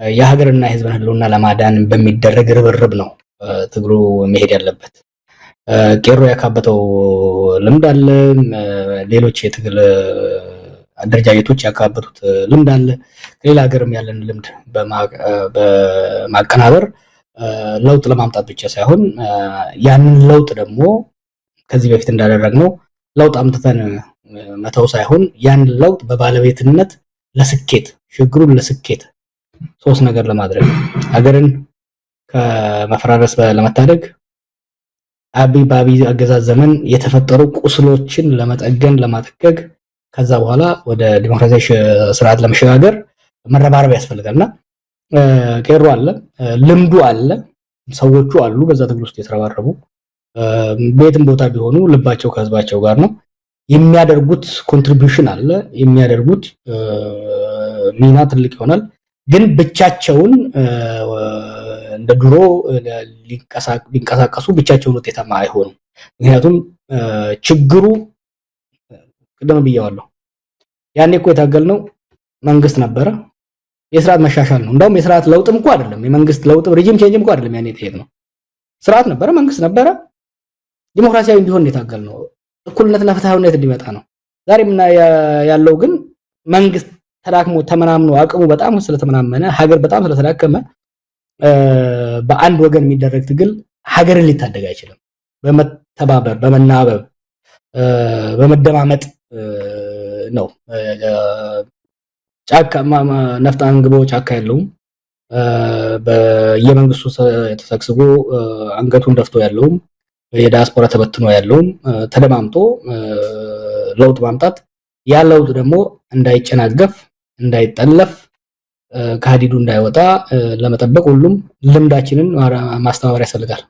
[SPEAKER 2] የሀገርና የህዝብን ህልውና ለማዳን በሚደረግ ርብርብ ነው ትግሉ መሄድ ያለበት። ቄሮ ያካበተው ልምድ አለ። ሌሎች የትግል አደረጃጀቶች ያካበቱት ልምድ አለ። ከሌላ ሀገርም ያለን ልምድ በማቀናበር ለውጥ ለማምጣት ብቻ ሳይሆን ያንን ለውጥ ደግሞ ከዚህ በፊት እንዳደረግነው ለውጥ አምጥተን መተው ሳይሆን ያን ለውጥ በባለቤትነት ለስኬት ሽግሩን ለስኬት ሶስት ነገር ለማድረግ ሀገርን ከመፈራረስ ለመታደግ በአብይ አገዛዝ ዘመን የተፈጠሩ ቁስሎችን ለመጠገን ለማጠገግ ከዛ በኋላ ወደ ዲሞክራሲያዊ ስርዓት ለመሸጋገር መረባረብ ያስፈልጋልና ቄሮ አለ፣ ልምዱ አለ፣ ሰዎቹ አሉ በዛ ትግል ውስጥ የተረባረቡ ቤትም ቦታ ቢሆኑ ልባቸው ከህዝባቸው ጋር ነው። የሚያደርጉት ኮንትሪቢዩሽን አለ፣ የሚያደርጉት ሚና ትልቅ ይሆናል። ግን ብቻቸውን እንደ ድሮ ሊንቀሳቀሱ ብቻቸውን ውጤታማ አይሆኑም። ምክንያቱም ችግሩ ቅድም ብያዋለሁ፣ ያኔ እኮ የታገልነው መንግስት ነበረ፣ የስርዓት መሻሻል ነው። እንደውም የስርዓት ለውጥም እኮ አይደለም፣ የመንግስት ለውጥ ሪጂም ቼንጅም እኮ አይደለም። ያኔ የጠየቅነው ስርዓት ነበረ፣ መንግስት ነበረ፣ ዲሞክራሲያዊ እንዲሆን የታገልነው እኩልነትና ፍትሃዊነት እንዲመጣ ነው። ዛሬ ያለው ግን መንግስት ተዳክሞ ተመናምኖ አቅሙ በጣም ስለተመናመነ ሀገር በጣም ስለተዳከመ በአንድ ወገን የሚደረግ ትግል ሀገርን ሊታደግ አይችልም። በመተባበር በመናበብ በመደማመጥ ነው። ጫካ ነፍጥ አንግቦ ጫካ ያለውም በየመንግስቱ ተሰግስጎ አንገቱን ደፍቶ ያለውም የዲያስፖራ ተበትኖ ያለውም ተደማምጦ ለውጥ ማምጣት ያ ለውጥ ደግሞ እንዳይጨናገፍ እንዳይጠለፍ ከሀዲዱ እንዳይወጣ ለመጠበቅ ሁሉም ልምዳችንን ማስተባበር ያስፈልጋል።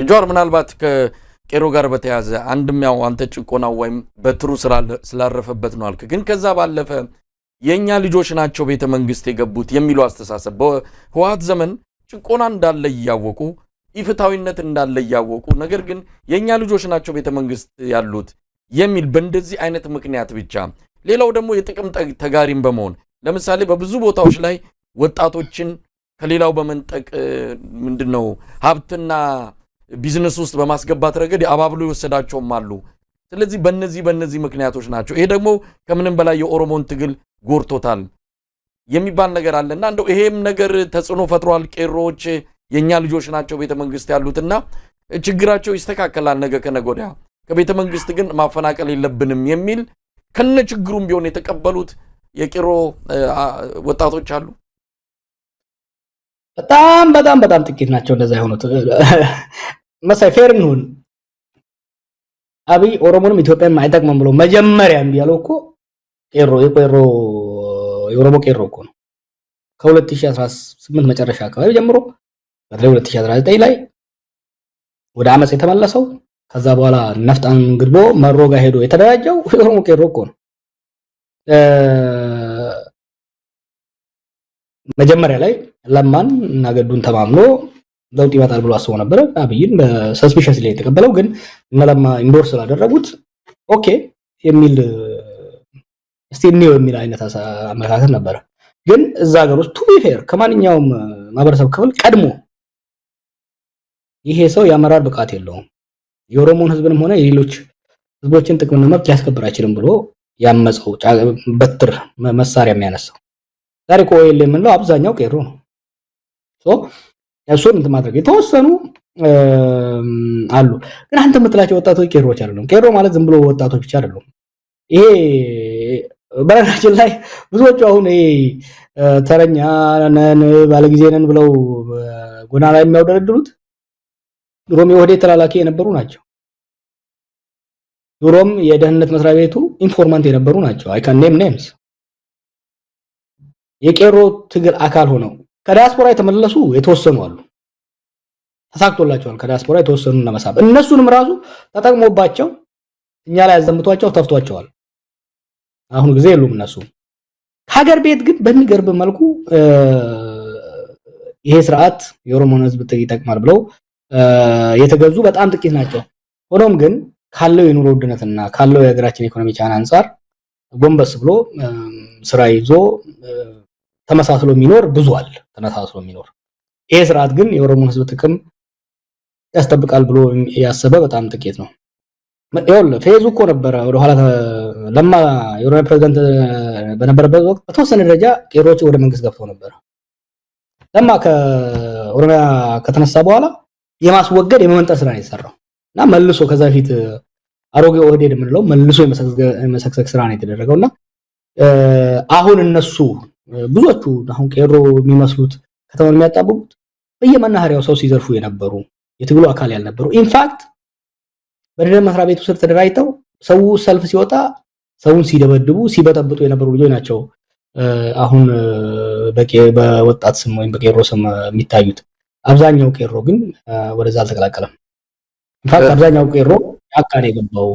[SPEAKER 1] ጆር ምናልባት ከቄሮ ጋር በተያዘ አንድም ያው አንተ ጭቆናው ወይም በትሩ ስላረፈበት ነው አልክ። ግን ከዛ ባለፈ የኛ ልጆች ናቸው ቤተ መንግስት የገቡት የሚለው አስተሳሰብ በህወሓት ዘመን ጭቆና እንዳለ እያወቁ ኢፍታዊነት እንዳለ እያወቁ ነገር ግን የኛ ልጆች ናቸው ቤተ መንግስት ያሉት የሚል በእንደዚህ አይነት ምክንያት ብቻ ሌላው ደግሞ የጥቅም ተጋሪም በመሆን ለምሳሌ በብዙ ቦታዎች ላይ ወጣቶችን ከሌላው በመንጠቅ ምንድነው ሀብትና ቢዝነስ ውስጥ በማስገባት ረገድ አባብሎ ይወሰዳቸውም አሉ። ስለዚህ በእነዚህ ምክንያቶች ናቸው። ይሄ ደግሞ ከምንም በላይ የኦሮሞን ትግል ጎርቶታል የሚባል ነገር አለና እንደው ይሄም ነገር ተጽዕኖ ፈጥሯል። ቄሮዎች የኛ ልጆች ናቸው ቤተ መንግስት ያሉትና ችግራቸው ይስተካከላል ነገ ከነገ ወዲያ ከቤተ መንግስት ግን ማፈናቀል የለብንም የሚል ከነ ችግሩም ቢሆን የተቀበሉት የቄሮ ወጣቶች አሉ።
[SPEAKER 2] በጣም ጥቂት ናቸው እንደዛ የሆኑት። መሳይ ፌር ነው አብይ ኦሮሞንም ኢትዮጵያን አይጠቅምም ብሎ መጀመሪያ ያለው እኮ የኦሮሞ ቄሮ እኮ ነው። ከ2018 መጨረሻ አካባቢ ጀምሮ በተለይ 2019 ላይ ወደ አመጽ የተመለሰው ከዛ በኋላ ነፍጣን ግድቦ መሮ ጋር ሄዶ የተደራጀው የኦሮሞ ቄሮ እኮ ነው። መጀመሪያ ላይ ለማን እና ገዱን ተማምኖ ለውጥ ይመጣል ብሎ አስቦ ነበር። አብይን በሰስፒሸስ ላይ የተቀበለው ግን ለማ ኢንዶርስ ስላደረጉት ኦኬ የሚል እስቲ ነው የሚል አይነት አመለካከት ነበር። ግን እዛ ሀገር ውስጥ ቱ ቢ ፌር ከማንኛውም ማህበረሰብ ክፍል ቀድሞ ይሄ ሰው የአመራር ብቃት የለውም፣ የኦሮሞን ህዝብንም ሆነ የሌሎች ህዝቦችን ጥቅምና መብት ሊያስከብር አይችልም ብሎ ያመፀው በትር መሳሪያ የሚያነሳው ዛሬ ቆይል የምንለው አብዛኛው ቄሮ ነው። እሱን እንትን ማድረግ የተወሰኑ አሉ። ግን አንተ የምትላቸው ወጣቶች ቄሮዎች አይደሉም። ቄሮ ማለት ዝም ብሎ ወጣቶች ብቻ አይደሉም። ይሄ በነገራችን ላይ ብዙዎቹ አሁን ይሄ ተረኛ ነን ባለጊዜ ነን ብለው ጎና ላይ የሚያወደረድሩት ድሮም የወዴት ተላላኪ የነበሩ ናቸው። ድሮም የደህንነት መስሪያ ቤቱ ኢንፎርማንት የነበሩ ናቸው። አይ ካን ኔም ኔምስ። የቄሮ ትግል አካል ሆነው ከዲያስፖራ የተመለሱ የተወሰኑ አሉ። ተሳክቶላቸዋል። ከዲያስፖራ የተወሰኑ ለመሳብ እነሱንም ራሱ ተጠቅሞባቸው እኛ ላይ ያዘምቷቸው ተፍቷቸዋል። አሁን ጊዜ የሉም እነሱ። ሀገር ቤት ግን በሚገርብ መልኩ ይሄ ስርዓት የኦሮሞን ህዝብ ይጠቅማል ብለው የተገዙ በጣም ጥቂት ናቸው። ሆኖም ግን ካለው የኑሮ ውድነትና ካለው የሀገራችን ኢኮኖሚ ጫና አንፃር ጎንበስ ብሎ ስራ ይዞ ተመሳስሎ የሚኖር ብዙ አለ። ተመሳስሎ የሚኖር ይሄ ስርዓት ግን የኦሮሞን ህዝብ ጥቅም ያስጠብቃል ብሎ ያሰበ በጣም ጥቂት ነው። ይኸውልህ ፌዙ እኮ ነበረ ወደ ኋላ ለማ የኦሮሚያ ፕሬዝዳንት በነበረበት ወቅት በተወሰነ ደረጃ ቄሮች ወደ መንግስት ገብተው ነበር። ለማ ከኦሮሚያ ከተነሳ በኋላ የማስወገድ የመመንጠር ስራ ነው የሰራው እና መልሶ ከዛ በፊት አሮጌ ኦህዴድ የምንለው መልሶ የመሰክሰክ ስራ ነው የተደረገውና አሁን እነሱ ብዙዎቹ አሁን ቄሮ የሚመስሉት ከተማን የሚያጣብቁት በየመናኸሪያው ሰው ሲዘርፉ የነበሩ የትግሉ አካል ያልነበሩ ኢንፋክት በደህንነት መስሪያ ቤቱ ስር ተደራጅተው ሰው ሰልፍ ሲወጣ ሰውን ሲደበድቡ ሲበጠብጡ የነበሩ ልጆች ናቸው። አሁን በወጣት ስም ወይም በቄሮ ስም የሚታዩት አብዛኛው ቄሮ ግን ወደዛ አልተቀላቀለም። ኢንፋክት አብዛኛው ቄሮ ጫካ ነው የገባው።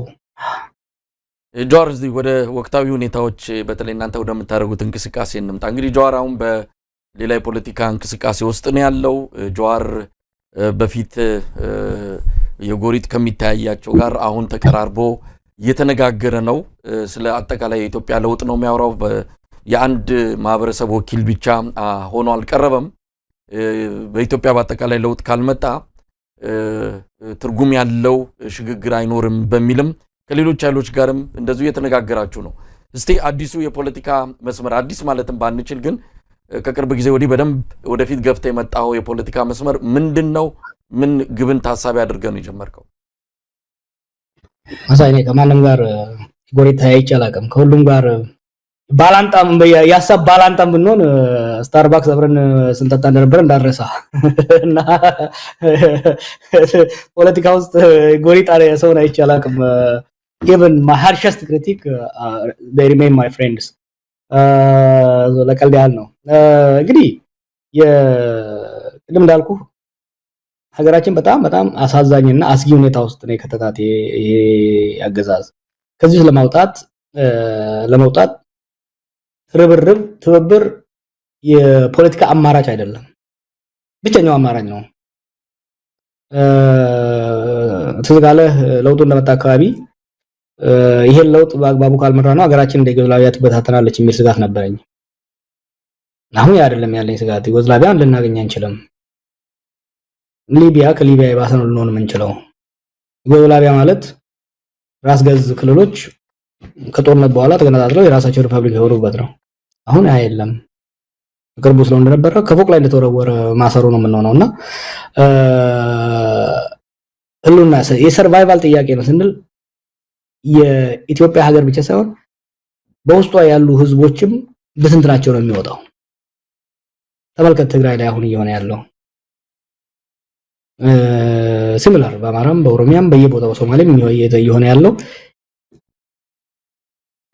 [SPEAKER 1] ጀዋር እዚህ ወደ ወቅታዊ ሁኔታዎች በተለይ እናንተ ወደምታደርጉት እንቅስቃሴ እንምጣ። እንግዲህ ጀዋር አሁን በሌላ የፖለቲካ እንቅስቃሴ ውስጥ ነው ያለው። ጀዋር በፊት የጎሪጥ ከሚታያቸው ጋር አሁን ተቀራርቦ እየተነጋገረ ነው። ስለ አጠቃላይ የኢትዮጵያ ለውጥ ነው የሚያወራው። የአንድ ማህበረሰብ ወኪል ብቻ ሆኖ አልቀረበም። በኢትዮጵያ በአጠቃላይ ለውጥ ካልመጣ ትርጉም ያለው ሽግግር አይኖርም በሚልም ከሌሎች ኃይሎች ጋርም እንደዚሁ እየተነጋገራችሁ ነው። እስቲ አዲሱ የፖለቲካ መስመር አዲስ ማለትም ባንችል ግን ከቅርብ ጊዜ ወዲህ በደንብ ወደፊት ገፍተ የመጣው የፖለቲካ መስመር ምንድነው? ምን ግብን ታሳቢ አድርገህ ነው የጀመርከው?
[SPEAKER 2] አሳይኔ ከማንም ጋር ጎሪጥ አይቻላቅም። ከሁሉም ጋር ባላንጣም ያሳብ ባላንጣም ብንሆን ስታርባክስ አብረን ስንጠጣ እንደነበር እንዳረሳ እና ፖለቲካ ውስጥ ጎሪጥ ሰውን አይቻላቅም። even my harshest critic they remain my friends ለቀልድ ያህል ነው። እንግዲህ ቅድም እንዳልኩ ሀገራችን በጣም በጣም አሳዛኝና አስጊ ሁኔታ ውስጥ ነው የከተታት ይሄ አገዛዝ። ከዚህ ለመውጣት ርብርብ፣ ትብብር የፖለቲካ አማራጭ አይደለም፣ ብቸኛው አማራጭ ነው። ትዝጋለህ ለውጡ እንደመጣ አካባቢ ይሄን ለውጥ በአግባቡ ካልመራ ነው ሀገራችን እንደ ዩጎዝላቪያ ትበታተናለች የሚል ስጋት ነበረኝ። አሁን ያ አይደለም ያለኝ ስጋት። ዩጎዝላቪያን ልናገኝ አንችልም። ሊቢያ ከሊቢያ የባሰ ነው ልንሆን የምንችለው። ዩጎዝላቪያ ማለት ራስ ገዝ ክልሎች ከጦርነት በኋላ ተገነጣጥለው የራሳቸው ሪፐብሊክ የሆኑበት ነው። አሁን አይደለም። ቅርቡ ስለሆነ እንደነበረ ከፎቅ ላይ እንደተወረወረ ማሰሩ ነው የምንሆነውና ህሉና የሰርቫይቫል ጥያቄ ነው ስንል የኢትዮጵያ ሀገር ብቻ ሳይሆን በውስጧ ያሉ ህዝቦችም በትንትናቸው ነው የሚወጣው። ተመልከት ትግራይ ላይ አሁን እየሆነ ያለው ሲሚላር በአማራም በኦሮሚያም በየቦታው ሶማሌም እየሆነ ያለው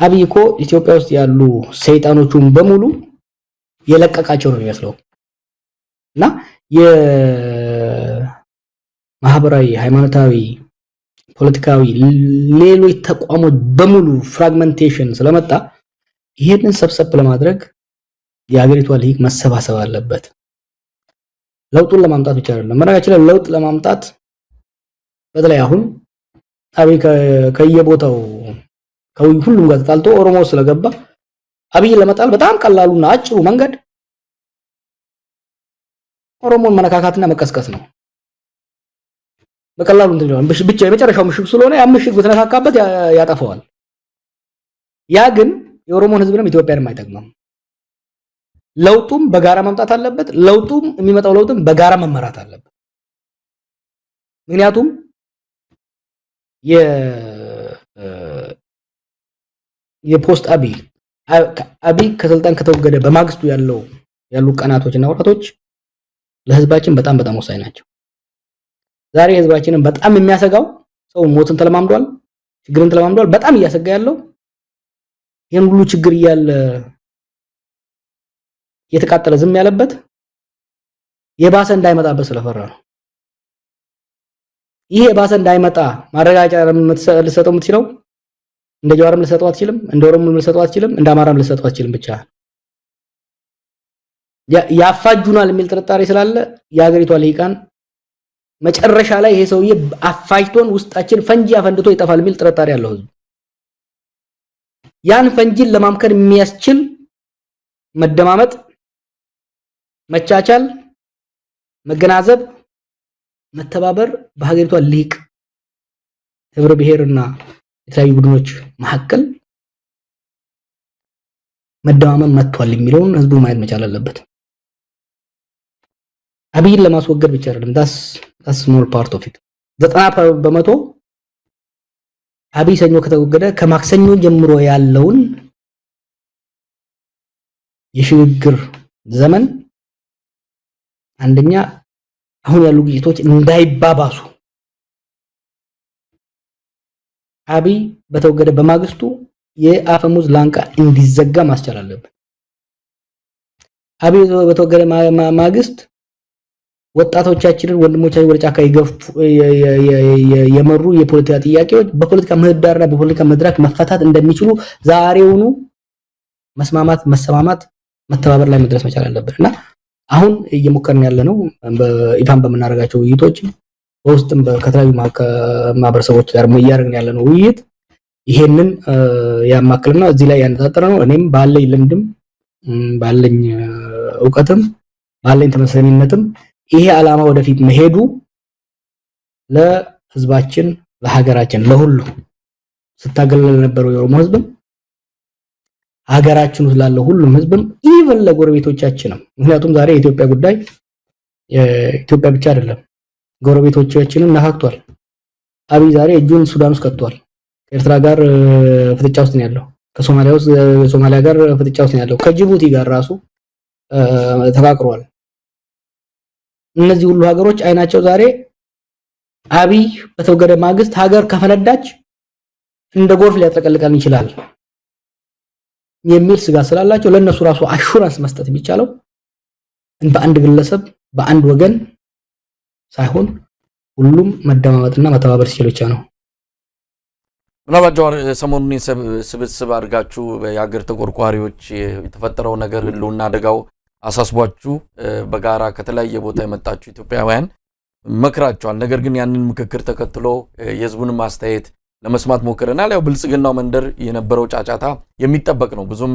[SPEAKER 2] አብይ እኮ ኢትዮጵያ ውስጥ ያሉ ሰይጣኖቹን በሙሉ የለቀቃቸው ነው የሚመስለው እና የማህበራዊ ሃይማኖታዊ ፖለቲካዊ ሌሎች ተቋሞች በሙሉ ፍራግመንቴሽን ስለመጣ ይሄንን ሰብሰብ ለማድረግ የሀገሪቷ ልሂቅ መሰባሰብ አለበት። ለውጡን ለማምጣት ብቻ አይደለም። መናገራችን ለውጥ ለማምጣት በተለይ አሁን አብይ ከየቦታው ከሁሉም ጋር ተጣልቶ ኦሮሞ ስለገባ አብይ ለመጣል በጣም ቀላሉና አጭሩ መንገድ ኦሮሞን መነካካትና መቀስቀስ ነው። በቀላሉ እንትን ነው ብቻ የመጨረሻው ምሽግ ስለሆነ ያ ምሽግ በተነካካበት ያጠፋዋል። ያ ግን የኦሮሞን ህዝብንም ኢትዮጵያንም አይጠቅምም። ለውጡም በጋራ መምጣት አለበት። ለውጡም የሚመጣው ለውጥም በጋራ መመራት አለበት። ምክንያቱም የፖስት አብይ ከስልጣን ከተወገደ በማግስቱ ያሉ ቀናቶችና ወራቶች ለህዝባችን በጣም በጣም ወሳኝ ናቸው። ዛሬ ህዝባችንን በጣም የሚያሰጋው ሰው ሞትን ተለማምዷል፣ ችግርን ተለማምዷል። በጣም እያሰጋ ያለው ይሄን ሁሉ ችግር እያለ የተቃጠለ ዝም ያለበት የባሰ እንዳይመጣበት ስለፈራ ነው። ይሄ የባሰ እንዳይመጣ ማረጋገጫ ልሰጠው የምትችለው እንደ ጀዋርም ልሰጠው አትችልም፣ እንደ ኦሮሞም ልሰጠው አትችልም፣ እንደ አማራም ልሰጠው አትችልም። ብቻ ያፋጁናል የሚል ጥርጣሬ ስላለ የሀገሪቷ ልሂቃን መጨረሻ ላይ ይሄ ሰውዬ አፋጅቶን ውስጣችን ፈንጂ አፈንድቶ ይጠፋል የሚል ጥርጣሬ ያለው ህዝብ ያን ፈንጂን ለማምከን የሚያስችል መደማመጥ፣ መቻቻል፣ መገናዘብ፣ መተባበር በሀገሪቷ ሊቅ ህብረ ብሔርና የተለያዩ ቡድኖች መካከል መደማመን መጥቷል የሚለውን ህዝቡ ማየት መቻል አለበት። አብይን ለማስወገድ ብቻ አይደለም that's small part of it 90% አብይ ሰኞ ከተወገደ ከማክሰኞ ጀምሮ ያለውን የሽግግር ዘመን አንደኛ አሁን ያሉ ግጭቶች እንዳይባባሱ አብይ በተወገደ በማግስቱ የአፈሙዝ ላንቃ እንዲዘጋ ማስቻል አለበት። አብይ በተወገደ ማግስት ወጣቶቻችንን ወንድሞቻችን ወደ ጫካ የመሩ የፖለቲካ ጥያቄዎች በፖለቲካ ምህዳርና በፖለቲካ መድረክ መፈታት እንደሚችሉ ዛሬውኑ መስማማት፣ መሰማማት፣ መተባበር ላይ መድረስ መቻል አለበትና አሁን እየሞከርን ያለነው በኢፋን በመናረጋቸው ውይይቶች በውስጥም ከተለያዩ ማህበረሰቦች ጋር እያደረግን ያለነው ውይይት ይሄንን ያማክልና እዚህ ላይ ያነጣጠረ ነው። እኔም ባለኝ ልምድም ባለኝ ዕውቀትም ባለኝ ተመሳሳይነትም ይሄ ዓላማ ወደፊት መሄዱ ለህዝባችን፣ ለሀገራችን፣ ለሁሉ ስታገለል የነበረው የኦሮሞ ህዝብም ሀገራችን ውስጥ ላለው ሁሉም ህዝብም ኢቭን ለጎረቤቶቻችንም ምክንያቱም ዛሬ የኢትዮጵያ ጉዳይ የኢትዮጵያ ብቻ አይደለም ጎረቤቶቻችንን ነካክቷል። አብይ ዛሬ እጁን ሱዳን ውስጥ ከቷል። ከኤርትራ ጋር ፍጥጫ ውስጥ ነው ያለው። ከሶማሊያ ጋር ፍጥጫ ውስጥ ነው ያለው። ከጅቡቲ ጋር ራሱ ተቃቅሯል። እነዚህ ሁሉ ሀገሮች አይናቸው ዛሬ አብይ በተወገደ ማግስት ሀገር ከፈነዳች እንደ ጎርፍ ሊያጥለቀልቀን ይችላል የሚል ስጋት ስላላቸው ለነሱ ራሱ አሹራንስ መስጠት የሚቻለው በአንድ ግለሰብ በአንድ ወገን ሳይሆን ሁሉም መደማመጥና መተባበር ሲችል ብቻ ነው።
[SPEAKER 1] ምናልባት ጀዋር ሰሞኑን ስብስብ አድርጋችሁ የሀገር ተቆርቋሪዎች የተፈጠረው ነገር ህልውና አደጋው አሳስቧችሁ በጋራ ከተለያየ ቦታ የመጣችሁ ኢትዮጵያውያን መክራችኋል። ነገር ግን ያንን ምክክር ተከትሎ የህዝቡንም አስተያየት ለመስማት ሞክረናል። ያው ብልጽግናው መንደር የነበረው ጫጫታ የሚጠበቅ ነው፣ ብዙም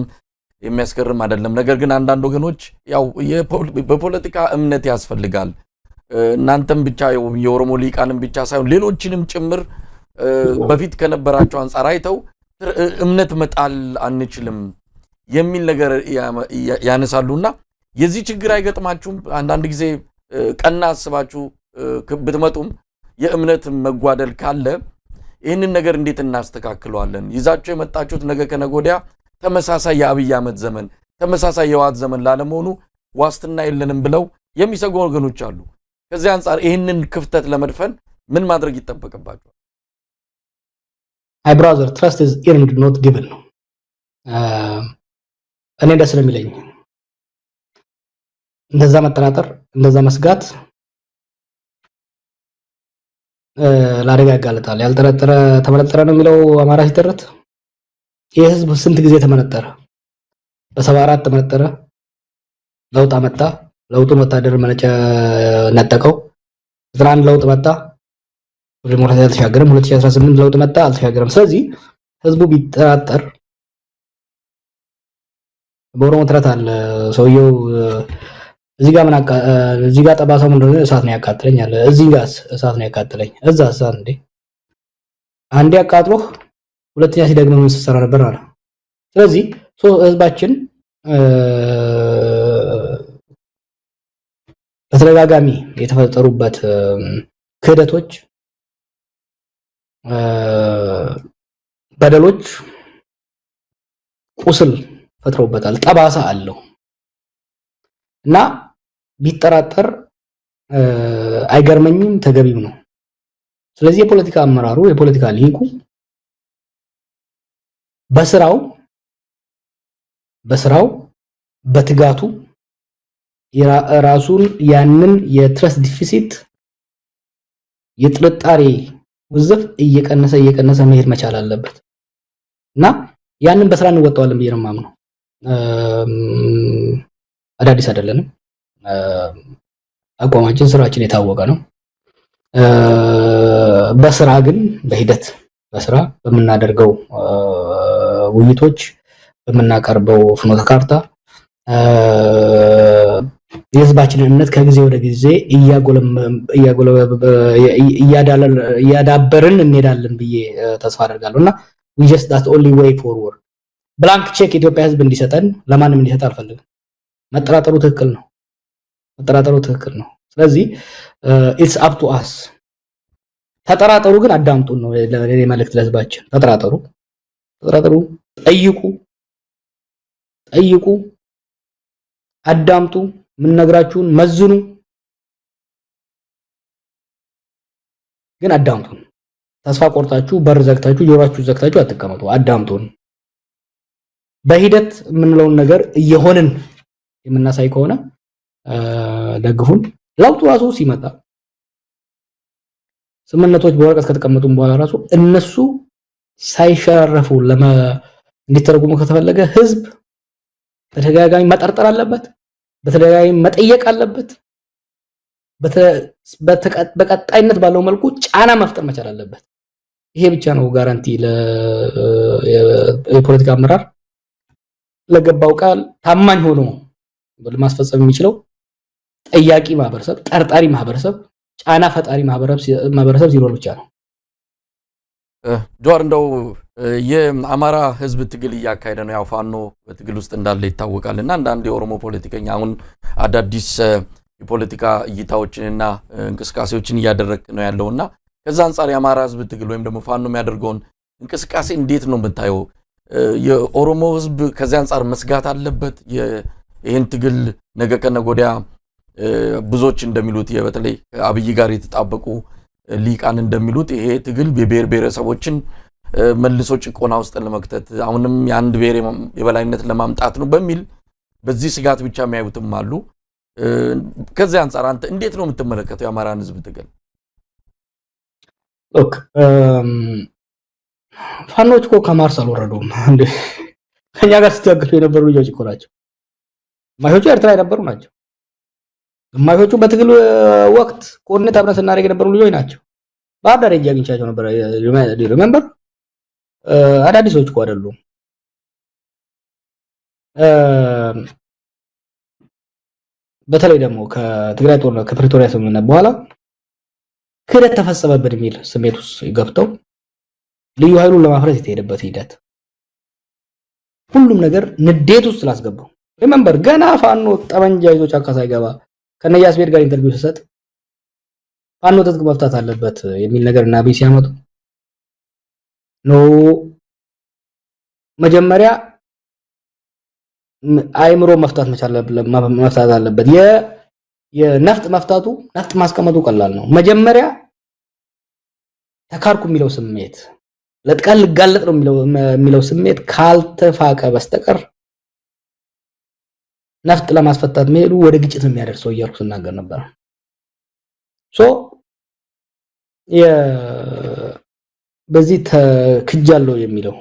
[SPEAKER 1] የሚያስገርም አይደለም። ነገር ግን አንዳንድ ወገኖች ያው በፖለቲካ እምነት ያስፈልጋል፣ እናንተም ብቻ የኦሮሞ ሊቃንም ብቻ ሳይሆን ሌሎችንም ጭምር በፊት ከነበራቸው አንጻር አይተው እምነት መጣል አንችልም የሚል ነገር ያነሳሉና የዚህ ችግር አይገጥማችሁም? አንዳንድ ጊዜ ቀና አስባችሁ ብትመጡም የእምነት መጓደል ካለ ይህንን ነገር እንዴት እናስተካክለዋለን? ይዛችሁ የመጣችሁት ነገ ከነጎዲያ ተመሳሳይ የአብይ አህመድ ዘመን ተመሳሳይ የህወሓት ዘመን ላለመሆኑ ዋስትና የለንም ብለው የሚሰጉ ወገኖች አሉ። ከዚህ አንጻር ይህንን ክፍተት ለመድፈን ምን ማድረግ ይጠበቅባቸዋል?
[SPEAKER 2] አይ ብራዘር ትረስት ኢዝ ኢርንድ ኖት ጊቨን ነው። እኔ ደስ ስለሚለኝ እንደዛ መጠራጠር እንደዛ መስጋት ለአደጋ ያጋልጣል። ያልጠረጠረ ተመነጠረ ነው የሚለው አማራ ሲተረት። ይህ ህዝብ ስንት ጊዜ ተመነጠረ? በ74 ተመነጠረ፣ ለውጥ አመጣ። ለውጡን ወታደር መነጨ ነጠቀው። 91 ለውጥ መጣ፣ ዲሞክራሲ አልተሻገረም። 2018 ለውጥ መጣ፣ አልተሻገረም። ስለዚህ ህዝቡ ቢጠራጠር በኦሮሞ ተረት አለ ሰውየው እዚህ ጋር ጠባሳው ምንድነው? እሳት ነው ያቃጥለኝ አለ። እዚህ ጋር እሳት ነው ያቃጥለኝ። እዛ እሳት እንዴ አንዴ አቃጥሎህ ሁለተኛ ሲደግመው ምን ሲሰራ ነበር አለ። ስለዚህ ህዝባችን በተደጋጋሚ የተፈጠሩበት ክህደቶች፣ በደሎች ቁስል ፈጥረውበታል። ጠባሳ አለው እና ቢጠራጠር አይገርመኝም፣ ተገቢም ነው። ስለዚህ የፖለቲካ አመራሩ የፖለቲካ ሊቁ በስራው በትጋቱ ራሱን ያንን የትረስት ዲፊሲት የጥርጣሬ ውዝፍ እየቀነሰ መሄድ መቻል አለበት እና ያንን በስራ እንወጣዋለን ብዬ ነው የማምነው። አዳዲስ አይደለንም። አቋማችን ስራችን የታወቀ ነው። በስራ ግን በሂደት በስራ በምናደርገው ውይይቶች በመናቀርበው ፍኖተ ካርታ የህዝባችንን እምነት ከጊዜ ወደ ጊዜ እያዳበርን እንሄዳለን ብዬ ተስፋ አደርጋለሁና we just that's the only way forward ብላንክ ቼክ ኢትዮጵያ ህዝብ እንዲሰጠን ለማንም እንዲሰጥ አልፈልግም። መጠራጠሩ ትክክል ነው። ስለዚህ it's up to us ተጠራጠሩ፣ ግን አዳምጡን ነው ለኔ መልእክት ለህዝባችን። ተጠራጠሩ፣ ጠይቁ፣ አዳምጡ፣ ምን ነግራችሁን መዝኑ፣ ግን አዳምጡን። ተስፋ ቆርጣችሁ በር ዘግታችሁ ጆሮአችሁ ዘግታችሁ አትቀመጡ። አዳምጡን። በሂደት የምንለውን ነገር እየሆንን የምናሳይ ከሆነ ደግፉን። ለውጡ ራሱ ሲመጣ ስምምነቶች በወረቀት ከተቀመጡም በኋላ ራሱ እነሱ ሳይሸራረፉ እንዲተረጉሙ ከተፈለገ ህዝብ በተደጋጋሚ መጠርጠር አለበት፣ በተደጋጋሚ መጠየቅ አለበት፣ በቀጣይነት ባለው መልኩ ጫና መፍጠር መቻል አለበት። ይሄ ብቻ ነው ጋራንቲ ለፖለቲካ አመራር ለገባው ቃል ታማኝ ሆኖ ለማስፈጸም የሚችለው ጠያቂ ማህበረሰብ፣ ጠርጣሪ ማህበረሰብ፣ ጫና ፈጣሪ ማህበረሰብ ሲኖር ብቻ ነው።
[SPEAKER 1] ጆር እንደው የአማራ ህዝብ ትግል እያካሄደ ነው። ያው ፋኖ በትግል ውስጥ እንዳለ ይታወቃልና አንዳንድ የኦሮሞ ፖለቲከኛ አሁን አዳዲስ የፖለቲካ እይታዎችንና እንቅስቃሴዎችን እያደረክ ነው ያለውና ከዛ አንፃር የአማራ ህዝብ ትግል ወይም ደግሞ ፋኖ የሚያደርገውን እንቅስቃሴ እንዴት ነው የምታየው? የኦሮሞ ህዝብ ከዚህ አንፃር መስጋት አለበት? ይህን ትግል ነገ ከነገ ወዲያ ብዙዎች እንደሚሉት በተለይ አብይ ጋር የተጣበቁ ሊቃን እንደሚሉት ይሄ ትግል የብሔር ብሔረሰቦችን መልሶ ጭቆና ውስጥ ለመክተት አሁንም የአንድ ብሔር የበላይነት ለማምጣት ነው በሚል በዚህ ስጋት ብቻ የሚያዩትም አሉ። ከዚህ አንፃር አንተ እንዴት ነው የምትመለከተው የአማራን ህዝብ ትግል?
[SPEAKER 2] ኦክ ፋኖች እኮ ከማርስ አልወረዱም እንዴ? ከኛ ጋር ሲታገሉ የነበሩ ልጆች እኮ ናቸው። ግማሾቹ ኤርትራ የነበሩ ናቸው። ግማሾቹ በትግል ወቅት ኮርኔት አብረን ስናደርግ የነበሩ ልጆች ናቸው። ባህር ዳር አግኝቻቸው ነበር። ሪሜምበር አዳዲሶች እኮ አይደሉም። በተለይ ደግሞ ከትግራይ ጦርነት ከፕሪቶሪያ ስምምነት በኋላ ክህደት ተፈጸመብን የሚል ስሜት ውስጥ ገብተው ልዩ ኃይሉን ለማፍረስ የተሄደበት ሂደት ሁሉም ነገር ንዴት ውስጥ ስላስገባው ሪሜምበር ገና ፋኖ ጠመንጃ ይዞ ጫካ ሳይገባ ከነያስ ቤት ጋር ኢንተርቪው ሲሰጥ ፋኖ ትጥቅ መፍታት አለበት የሚል ነገር እና ቢሲ ያመጡ ነው። መጀመሪያ አይምሮ መፍታት አለበት። የነፍጥ መፍታቱ ነፍጥ ማስቀመጡ ቀላል ነው። መጀመሪያ ተካርኩ የሚለው ስሜት ለጥቃት ልጋለጥ ነው የሚለው ስሜት ካልተፋቀ በስተቀር ነፍጥ ለማስፈታት መሄዱ ወደ ግጭት የሚያደርሰው እያልኩ ስናገር ነበር። በዚህ ተክጃለሁ የሚለው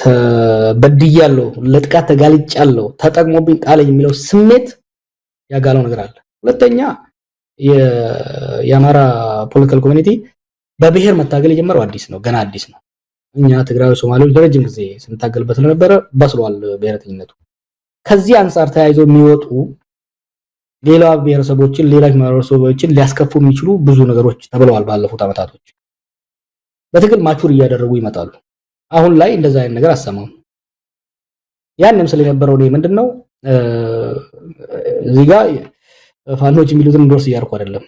[SPEAKER 2] ተበድያለሁ፣ ለጥቃት ተጋልጫለሁ፣ ተጠቅሞብኝ ጣለኝ የሚለው ስሜት ያጋለው ነገር አለ። ሁለተኛ የአማራ ፖለቲካል ኮሚኒቲ በብሔር መታገል የጀመረው ገና አዲስ ነው። እኛ ትግራይ ሶማሌዎች ለረጅም ጊዜ ስንታገልበት ስለነበረ በስሏል ብሔረተኝነቱ። ከዚህ አንፃር ተያይዘው የሚወጡ ሌላ ብሔረሰቦችን ሌላ ማህበረሰቦችን ሊያስከፉ የሚችሉ ብዙ ነገሮች ተብለዋል ባለፉት አመታቶች። በትግል ማቹር እያደረጉ ይመጣሉ። አሁን ላይ እንደዛ አይነት ነገር አሰማም። ያንም ስለነበረው ነው ምንድነው እዚህ ጋር ፋኖች የሚሉትን እንደርስ እያርኩ አይደለም።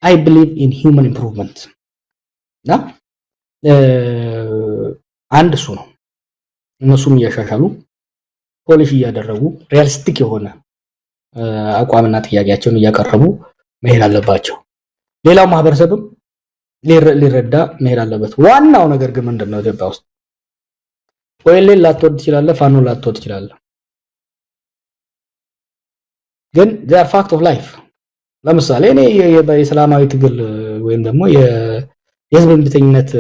[SPEAKER 2] I believe in human improvement እና አንድ እሱ ነው። እነሱም እያሻሻሉ ፖሊሽ እያደረጉ ሪያሊስቲክ የሆነ አቋምና ጥያቄያቸውን እያቀረቡ መሄድ አለባቸው። ሌላው ማህበረሰብም ሊረዳ መሄድ አለበት። ዋናው ነገር ግን ምንድነው ኢትዮጵያ ውስጥ ወይሌ ላትወድ ትችላለህ፣ ፋኖ ላትወድ ትችላለህ፣ ግን they are fact of life። ለምሳሌ እኔ የሰላማዊ ትግል ወይም ደግሞ የህዝብ እምቢተኝነት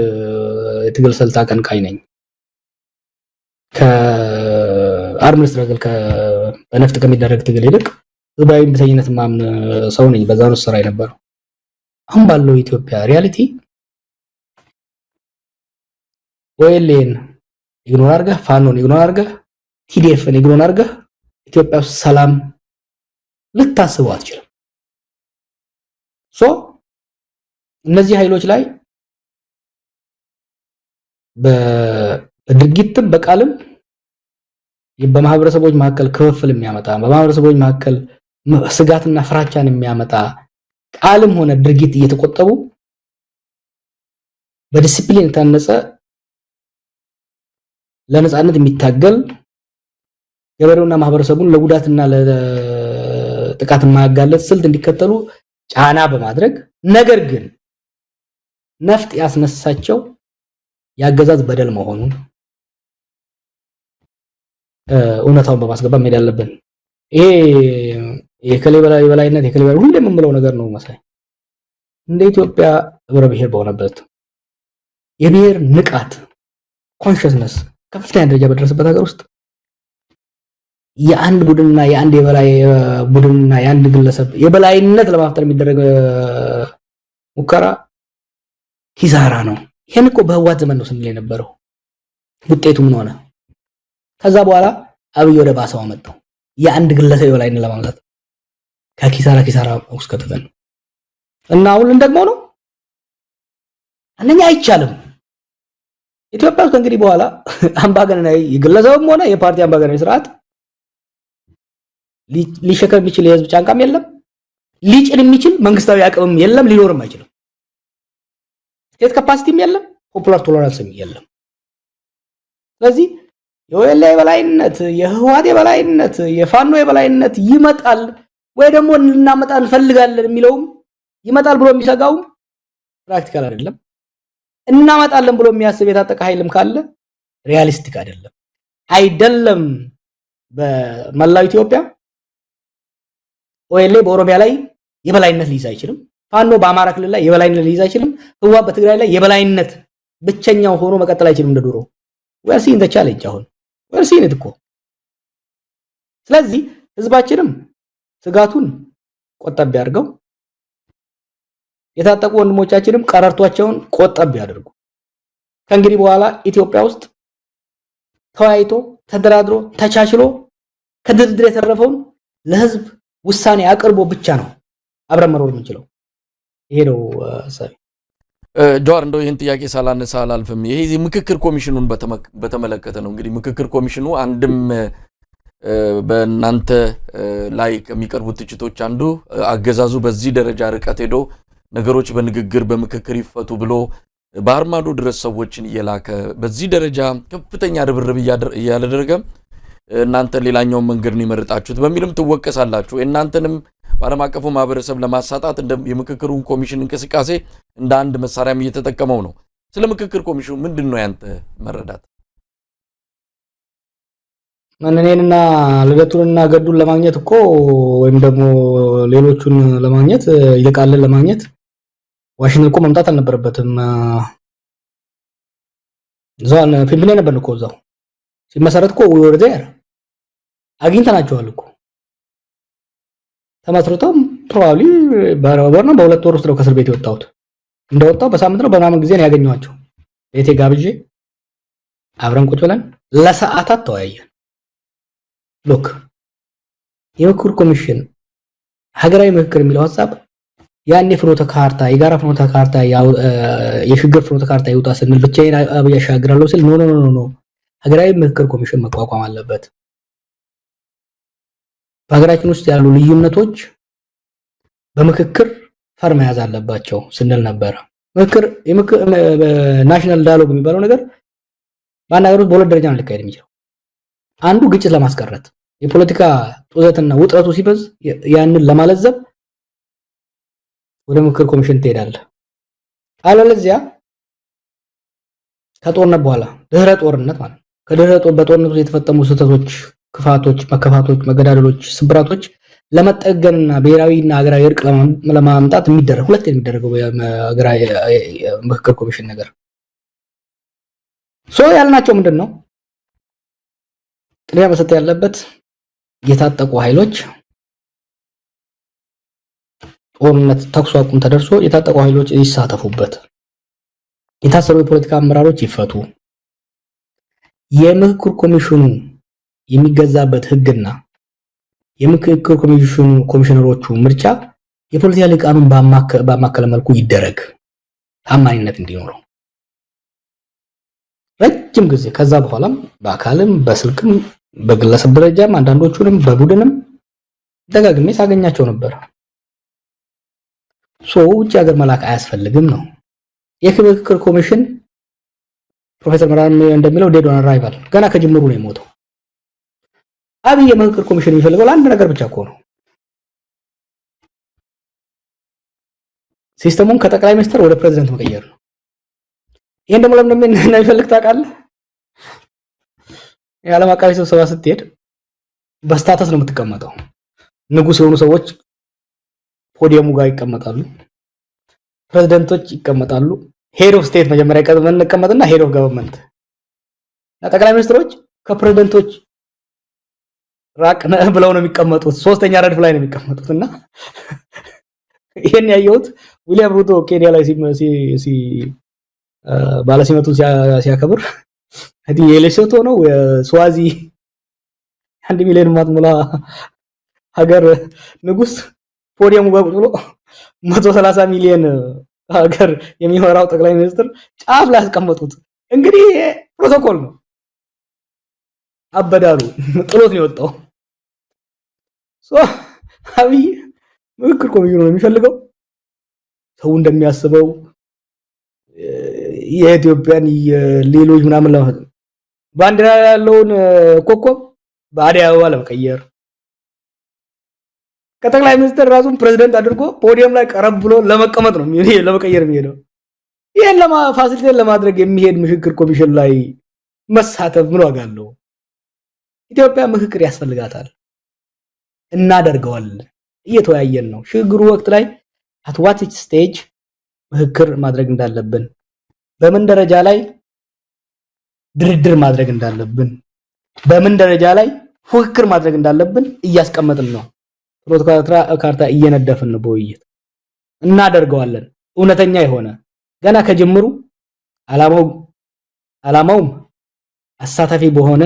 [SPEAKER 2] የትግል ስልት አቀንቃኝ ነኝ። ከአርምድ ስትራግል በነፍጥ ከሚደረግ ትግል ይልቅ ህዝባዊ እምቢተኝነት ማምን ሰው ነኝ። በዛ ነው ስራ የነበረው። አሁን ባለው ኢትዮጵያ ሪያሊቲ ኦኤልኤን ኢግኖር አድርገህ ፋኖን ኢግኖር አድርገህ ቲዲኤፍን ኢግኖር አድርገህ ኢትዮጵያ ውስጥ ሰላም ልታስበው አትችልም። እነዚህ ኃይሎች ላይ በድርጊትም በቃልም በማህበረሰቦች መካከል ክፍፍል የሚያመጣ በማህበረሰቦች መካከል ስጋትና ፍራቻን የሚያመጣ ቃልም ሆነ ድርጊት እየተቆጠቡ በዲሲፕሊን የታነጸ ለነጻነት የሚታገል ገበሬውና ማህበረሰቡን ለጉዳትና ለጥቃት የማያጋለጥ ስልት እንዲከተሉ ጫና በማድረግ ነገር ግን ነፍጥ ያስነሳቸው ያገዛዝ በደል መሆኑን እውነታውን በማስገባት መሄድ ያለብን። ይሄ የከሌ በላይነት የከሌ በላይ ሁሌም የምለው ነገር ነው መሳይ። እንደ ኢትዮጵያ ህብረ ብሔር በሆነበት የብሔር ንቃት ኮንሽስነስ ከፍተኛ ደረጃ በደረሰበት ሀገር ውስጥ የአንድ ቡድንና የአንድ የበላይ ቡድንና የአንድ ግለሰብ የበላይነት ለማፍጠር የሚደረግ ሙከራ ኪሳራ ነው። ይሄን እኮ በህዋት ዘመን ነው ስንል የነበረው። ውጤቱ ምን ሆነ? ከዛ በኋላ አብይ ወደ ባሰው አመጣው። የአንድ ግለሰብ የበላይነት ለማምጣት ከኪሳራ ውስጥ ከተተን እና አሁን ደግሞ ነው አንደኛ አይቻልም። ኢትዮጵያ ውስጥ እንግዲህ በኋላ አምባገነናዊ የግለሰብም ሆነ የፓርቲ አምባገነናዊ ስርዓት ሊሸከም የሚችል የህዝብ ጫንቃም የለም፣ ሊጭን የሚችል መንግስታዊ አቅምም የለም፣ ሊኖርም አይችልም። ስቴት ካፓሲቲም የለም፣ ፖፑላር ቶለራንስም የለም። ስለዚህ የኦኤልኤ የበላይነት፣ የህወሓት የበላይነት፣ የፋኖ የበላይነት ይመጣል ወይ ደግሞ ልናመጣ እንፈልጋለን የሚለውም ይመጣል ብሎ የሚሰጋው ፕራክቲካል አይደለም። እናመጣለን ብሎ የሚያስብ የታጠቀ ኃይልም ካለ ሪያሊስቲክ አይደለም። በመላው ኢትዮጵያ ኦኤልኤ በኦሮሚያ ላይ የበላይነት ሊይዝ አይችልም። ፋኖ በአማራ ክልል ላይ የበላይነት ሊይዝ አይችልም። ህወሓት በትግራይ ላይ የበላይነት ብቸኛው ሆኖ መቀጠል አይችልም እንደ ድሮ። we're seeing the challenge አሁን we're seeing it እኮ። ስለዚህ ህዝባችንም ስጋቱን ቆጠብ ያድርገው፣ የታጠቁ ወንድሞቻችንም ቀረርቷቸውን ቆጠብ ያድርጉ። ከእንግዲህ በኋላ ኢትዮጵያ ውስጥ ተወያይቶ ተደራድሮ ተቻችሎ ከድርድር የተረፈውን ለህዝብ ውሳኔ አቅርቦ ብቻ ነው አብረን መኖር የምንችለው። ይሄ ነው ሰሪ
[SPEAKER 1] ጆር እንደው ይህን ጥያቄ ሳላነሳ አላልፍም። ይሄ ምክክር ኮሚሽኑን በተመለከተ ነው። እንግዲህ ምክክር ኮሚሽኑ አንድም በእናንተ ላይ ከሚቀርቡት ትችቶች አንዱ አገዛዙ በዚህ ደረጃ ርቀት ሄዶ ነገሮች በንግግር በምክክር ይፈቱ ብሎ ባህር ማዶ ድረስ ሰዎችን እየላከ በዚህ ደረጃ ከፍተኛ ርብርብ እያደረገ እናንተ ሌላኛውን መንገድ ነው የመረጣችሁት በሚልም ትወቀሳላችሁ። እናንተንም በዓለም አቀፉ ማህበረሰብ ለማሳጣት የምክክሩን ኮሚሽን እንቅስቃሴ እንደ አንድ መሳሪያም እየተጠቀመው ነው። ስለ ምክክር ኮሚሽኑ ምንድነው ያንተ መረዳት?
[SPEAKER 2] እኔንና ልደቱንና ገዱን ለማግኘት እኮ ወይም ደግሞ ሌሎቹን ለማግኘት ይልቃልን ለማግኘት ዋሽንግተን እኮ መምጣት አልነበረበትም። እዛው ፊንፊኔ ነበር እኮ እዛው ሲመሰረት እኮ ወደ አግኝተናቸዋል እኮ ተመስርተው ፕሮባብሊ በወር ነው በሁለት ወር ውስጥ ነው ከእስር ቤት የወጣሁት። እንደወጣው በሳምንት ነው በምናምን ጊዜ ነው ያገኘኋቸው። ቤቴ ጋብዤ አብረን ቁጭ ብለን ለሰዓታት ተወያየን። ሎክ የምክክር ኮሚሽን ሀገራዊ ምክክር የሚለው ሐሳብ ያኔ ፍኖተ ካርታ የጋራ ፍኖተ ካርታ የሽግግር ፍኖተ ካርታ ይውጣ ስንል ብቻዬን አብይ ያሻግራለሁ ስል ኖ ሀገራዊ ምክክር ኮሚሽን መቋቋም አለበት። በሀገራችን ውስጥ ያሉ ልዩነቶች በምክክር ፈር መያዝ አለባቸው ስንል ነበር። ምክክር ናሽናል ዳያሎግ የሚባለው ነገር በአንድ ሀገር ውስጥ በሁለት ደረጃ ነው ሊካሄድ የሚችለው። አንዱ ግጭት ለማስቀረት የፖለቲካ ጡዘትና ውጥረቱ ሲበዝ ያንን ለማለዘብ ወደ ምክክር ኮሚሽን ትሄዳለህ። አለለዚያ ከጦርነት በኋላ ድህረ ጦርነት ማለት በጦርነቱ የተፈጠሙ ስህተቶች፣ ክፋቶች፣ መከፋቶች፣ መገዳደሎች፣ ስብራቶች ለመጠገንና ብሔራዊና ሀገራዊ እርቅ ለማምጣት ሁለት የሚደረገው ሀገራዊ ምክክር ኮሚሽን ነገር ያልናቸው ምንድነው? ቅድሚያ መሰጠት ያለበት የታጠቁ ኃይሎች ጦርነት ተኩስ አቁም ተደርሶ የታጠቁ ኃይሎች ይሳተፉበት፣ የታሰሩ የፖለቲካ አመራሮች ይፈቱ፣ የምክክር ኮሚሽኑ የሚገዛበት ህግና የምክክር ኮሚሽነሮቹ ምርጫ የፖለቲካ ልቃኑን ባማከለ መልኩ ይደረግ ታማኝነት እንዲኖረው ረጅም ጊዜ ከዛ በኋላም በአካልም በስልክም በግለሰብ ደረጃም አንዳንዶቹንም በቡድንም ደጋግሜ ሳገኛቸው ነበር። ውጭ ሀገር መላክ አያስፈልግም ነው የምክክር ኮሚሽን። ፕሮፌሰር መራን እንደሚለው ዴድ ኦን አራይቫል ገና ከጅምሩ ነው የሞተው። አብይ የምክክር ኮሚሽን የሚፈልገው አንድ ነገር ብቻ እኮ ነው፣ ሲስተሙን ከጠቅላይ ሚኒስትር ወደ ፕሬዝዳንት መቀየር ነው። ይሄን ደግሞ ለምን እንደሚፈልግ ታውቃለህ? የዓለም አቀፍ ስብሰባ ስትሄድ በስታተስ ነው የምትቀመጠው። ንጉስ የሆኑ ሰዎች ፖዲየሙ ጋር ይቀመጣሉ፣ ፕሬዝዳንቶች ይቀመጣሉ፣ ሄድ ኦፍ ስቴት መጀመሪያ እንቀመጥና ሄድ ኦፍ ገቨርንመንት ጠቅላይ ሚኒስትሮች ከፕሬዝዳንቶች ራቅ ብለው ነው የሚቀመጡት። ሶስተኛ ረድፍ ላይ ነው የሚቀመጡትና ይሄን ያየሁት ዊሊያም ሩቶ ኬንያ ላይ ባለሲመቱን ሲያከብር የሌሶቶ ነው ስዋዚ 1 ሚሊዮን ማትሞላ ሀገር ንጉስ ፖዲየሙ ጋር ቁጭ ብሎ 130 ሚሊዮን ሀገር የሚመራው ጠቅላይ ሚኒስትር ጫፍ ላይ አስቀመጡት። እንግዲህ ፕሮቶኮል ነው። አበዳሉ ጥሎት ነው የወጣው። አብይ ምክክር ኮሚሽኑ ነው የሚፈልገው ሰው እንደሚያስበው የኢትዮጵያን የሌሎች ምናምን ባንዲራ ያለውን ኮከብ በአደይ አበባ ለመቀየር ከጠቅላይ ሚኒስትር ራሱን ፕሬዝዳንት አድርጎ ፖዲየም ላይ ቀረብ ብሎ ለመቀመጥ ነው ለመቀየር የሚሄደው። ይሄን ፋሲሊቴት ለማድረግ የሚሄድ ምክክር ኮሚሽን ላይ መሳተፍ ምን ዋጋ አለው? ኢትዮጵያ ምክክር ያስፈልጋታል። እናደርገዋለን። እየተወያየን ነው። ሽግግሩ ወቅት ላይ at what stage ምክክር ማድረግ እንዳለብን፣ በምን ደረጃ ላይ ድርድር ማድረግ እንዳለብን፣ በምን ደረጃ ላይ ፉክክር ማድረግ እንዳለብን እያስቀመጥን ነው። ፕሮቶኮል ካርታ እየነደፍን ነው። በውይይት እናደርገዋለን። እውነተኛ የሆነ ገና ከጅምሩ ዓላማውም አሳታፊ በሆነ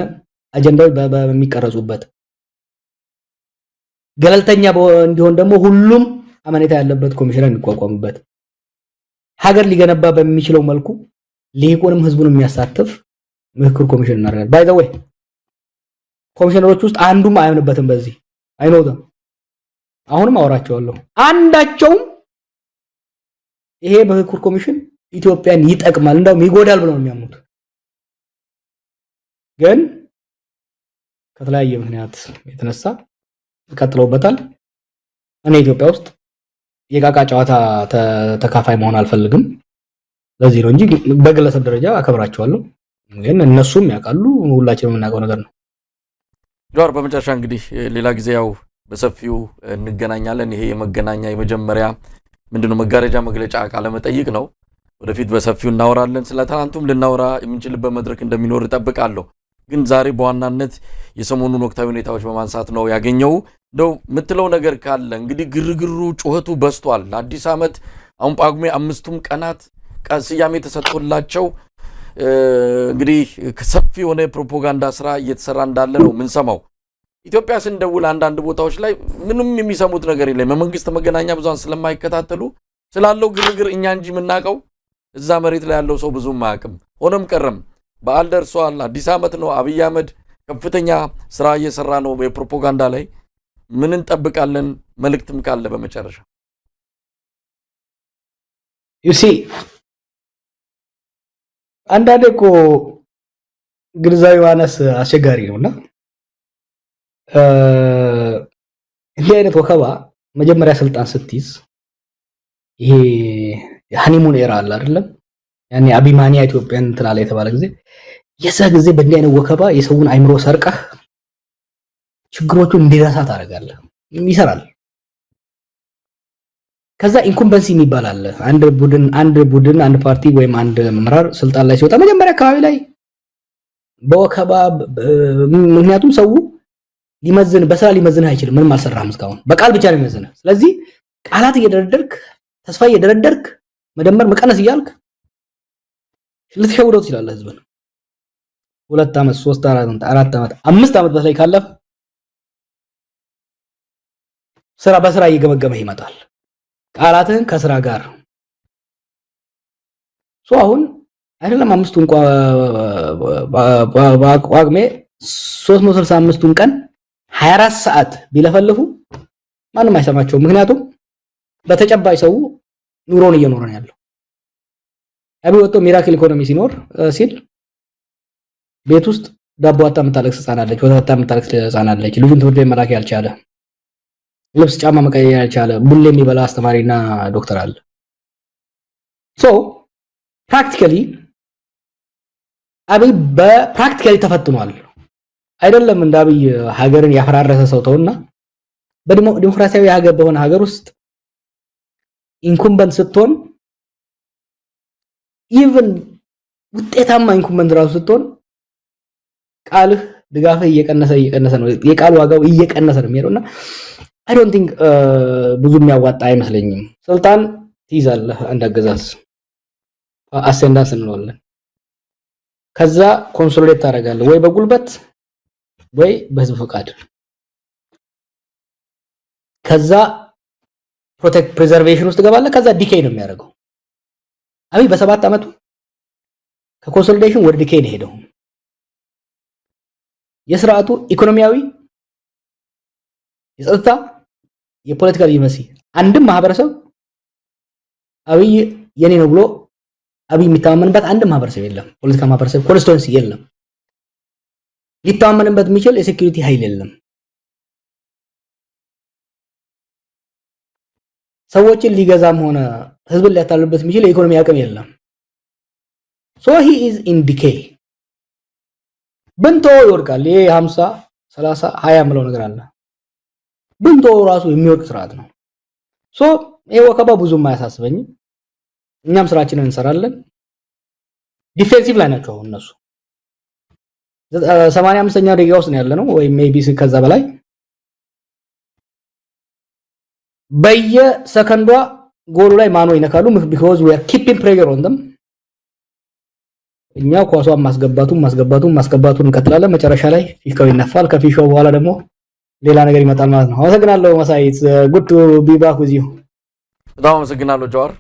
[SPEAKER 2] አጀንዳዎች በሚቀረጹበት ገለልተኛ እንዲሆን ደግሞ ሁሉም አመኔታ ያለበት ኮሚሽን የሚቋቋምበት ሀገር ሊገነባ በሚችለው መልኩ ሊቁንም ህዝቡን የሚያሳትፍ ምክክር ኮሚሽን እናደርጋለን። ባይ ዘ ወይ ኮሚሽነሮች ውስጥ አንዱም አያምንበትም። በዚህ አይኖርም። አሁንም አወራቸዋለሁ። አንዳቸውም ይሄ ምክክር ኮሚሽን ኢትዮጵያን ይጠቅማል እንደውም ይጎዳል ብለው ነው የሚያምኑት። ግን ከተለያየ ምክንያት የተነሳ ቀጥለውበታል። እኔ ኢትዮጵያ ውስጥ የቃቃ ጨዋታ ተካፋይ መሆን አልፈልግም። ለዚህ ነው እንጂ በግለሰብ ደረጃ አከብራቸዋለሁ። ግን እነሱም ያውቃሉ፣ ሁላችንም የምናውቀው ነገር ነው።
[SPEAKER 1] ጆር በመጨረሻ እንግዲህ ሌላ ጊዜ ያው በሰፊው እንገናኛለን። ይሄ የመገናኛ የመጀመሪያ ምንድነው መጋረጃ መግለጫ ቃለ መጠይቅ ነው። ወደፊት በሰፊው እናወራለን። ስለ ትናንቱም ልናወራ የምንችልበት መድረክ እንደሚኖር እጠብቃለሁ። ግን ዛሬ በዋናነት የሰሞኑን ወቅታዊ ሁኔታዎች በማንሳት ነው ያገኘው። እንደው የምትለው ነገር ካለ እንግዲህ ግርግሩ ጩኸቱ በዝቷል። አዲስ ዓመት አሁን ጳጉሜ 5ቱም ቀናት ስያሜ ተሰጥቶላቸው እንግዲህ ሰፊ የሆነ ፕሮፓጋንዳ ስራ እየተሰራ እንዳለ ነው የምንሰማው። ኢትዮጵያ ስንደውል አንዳንድ ቦታዎች ላይ ምንም የሚሰሙት ነገር የለም። የመንግስት መገናኛ ብዙሃን ስለማይከታተሉ ስላለው ግርግር እኛ እንጂ የምናውቀው እዛ መሬት ላይ ያለው ሰው ብዙም አያውቅም። ሆነም ቀረም በዓል ደርሷል። አዲስ ዓመት ነው። አብይ አህመድ ከፍተኛ ስራ እየሰራ ነው የፕሮፓጋንዳ ላይ። ምን እንጠብቃለን? መልእክትም ካለ በመጨረሻ
[SPEAKER 2] ዩሲ አንዳንዴ እኮ ግንዛቤ ማነስ አስቸጋሪ ነውና እንዲህ አይነት ወከባ መጀመሪያ ስልጣን ስትይዝ ይሄ ሃኒሙን ኤራ አለ አይደለም? ያኔ አቢማኒያ ኢትዮጵያን ትላለ የተባለ ጊዜ የዛ ጊዜ በእንዲህ አይነት ወከባ የሰውን አይምሮ ሰርቀህ ችግሮቹን እንዲረሳ ታደርጋለህ። ይሰራል። ከዛ ኢንኩምበንሲ የሚባል አለ። አንድ ቡድን አንድ ፓርቲ ወይም አንድ አመራር ስልጣን ላይ ሲወጣ መጀመሪያ አካባቢ ላይ በወከባ ምክንያቱም ሰው በስራ ሊመዝንህ አይችልም። ምንም አልሰራህም እስካሁን በቃል ብቻ ነው የሚመዝንህ። ስለዚህ ቃላት እየደረደርክ ተስፋ እየደረደርክ መደመር መቀነስ እያልክ ልትሸውደው ትችላለህ ህዝብን። 2 ዓመት 3 4 ዓመት 5 ዓመት በላይ ካለፈ ስራ በስራ እየገመገመ ይመጣል ቃላትን ከስራ ጋር አሁን አይደለም 5ቱን ቋግሜ 365ቱን ቀን 24 ሰዓት ቢለፈልፉ ማንም አይሰማቸው ምክንያቱም በተጨባጭ ሰው ኑሮን እየኖረ ነው ያለው አብይ ወጥቶ ሚራክል ኢኮኖሚ ሲኖር ሲል ቤት ውስጥ ዳቦ አጣምታለክስ ህፃናለች ወተት አጣምታለክስ ህፃናለች ልጁን ትምህርት ቤት መላክ ያልቻለ ልብስ ጫማ መቀየር ያልቻለ ቡሌ የሚበላ አስተማሪና ዶክተር አለ ፕራክቲካሊ አብይ በፕራክቲካሊ ተፈትኗል አይደለም እንደ አብይ ሀገርን ያፈራረሰ ሰው ተውና በዲሞክራሲያዊ ሀገር በሆነ ሀገር ውስጥ ኢንኩምበንት ስትሆን ኢቭን ውጤታማ ኢንኩምበንት ራሱ ስትሆን ቃልህ ድጋፍህ እየቀነሰ ነው የቃል ዋጋው እየቀነሰ ነው የሚሄደውና አይ ዶንት ቲንክ ብዙ የሚያዋጣ አይመስለኝም ስልጣን ትይዛለህ አንድ አገዛዝ አሰንዳንስ እንለዋለን ከዛ ኮንሶሊዴት ታደርጋለህ ወይ በጉልበት ወይ በህዝብ ፈቃድ ከዛ ፕሮቴክት ፕሪዘርቬሽን ውስጥ ገባለህ ከዛ ዲኬይ ነው የሚያደርገው አብይ በ7 ዓመቱ ከኮንሶሊዴሽን ወደ ዲኬይ ነው ሄደው የሥርዓቱ ኢኮኖሚያዊ የጸጥታ የፖለቲካል ዲፕሎማሲ አንድም ማህበረሰብ አብይ የኔ ነው ብሎ አብይ የሚታመንበት አንድም ማህበረሰብ የለም ፖለቲካ ማህበረሰብ ኮንስቲትዩንሲ የለም ሊታመንበት የሚችል የሴኩሪቲ ኃይል የለም ሰዎችን ሊገዛም ሆነ ህዝብን ሊያታልልበት የሚችል የኢኮኖሚ አቅም የለም so he is in decay ብንቶ ይወድቃል ይሄ 50 30 20 ምለው ነገር አለ ብንቶ ራሱ የሚወድቅ ስርዓት ነው so ይሄ ወከባ ብዙም አያሳስበኝም እኛም ስራችንን እንሰራለን ዲፌንሲቭ ላይ ናቸው እነሱ 85ኛው ደቂቃ ውስጥ ነው ያለነው ወይ ሜቢ ከዛ በላይ በየሰከንዷ ጎሉ ላይ ማኖ ይነካሉ because we are keeping pressure on them እኛ ኳሷን ማስገባቱን እንቀጥላለን መጨረሻ ላይ ፊሽካው ይነፋል ከፊሽካው በኋላ ደግሞ ሌላ ነገር ይመጣል ማለት ነው አመሰግናለሁ መሳይ it's good to be back with you
[SPEAKER 1] በጣም አመሰግናለሁ ጃዋር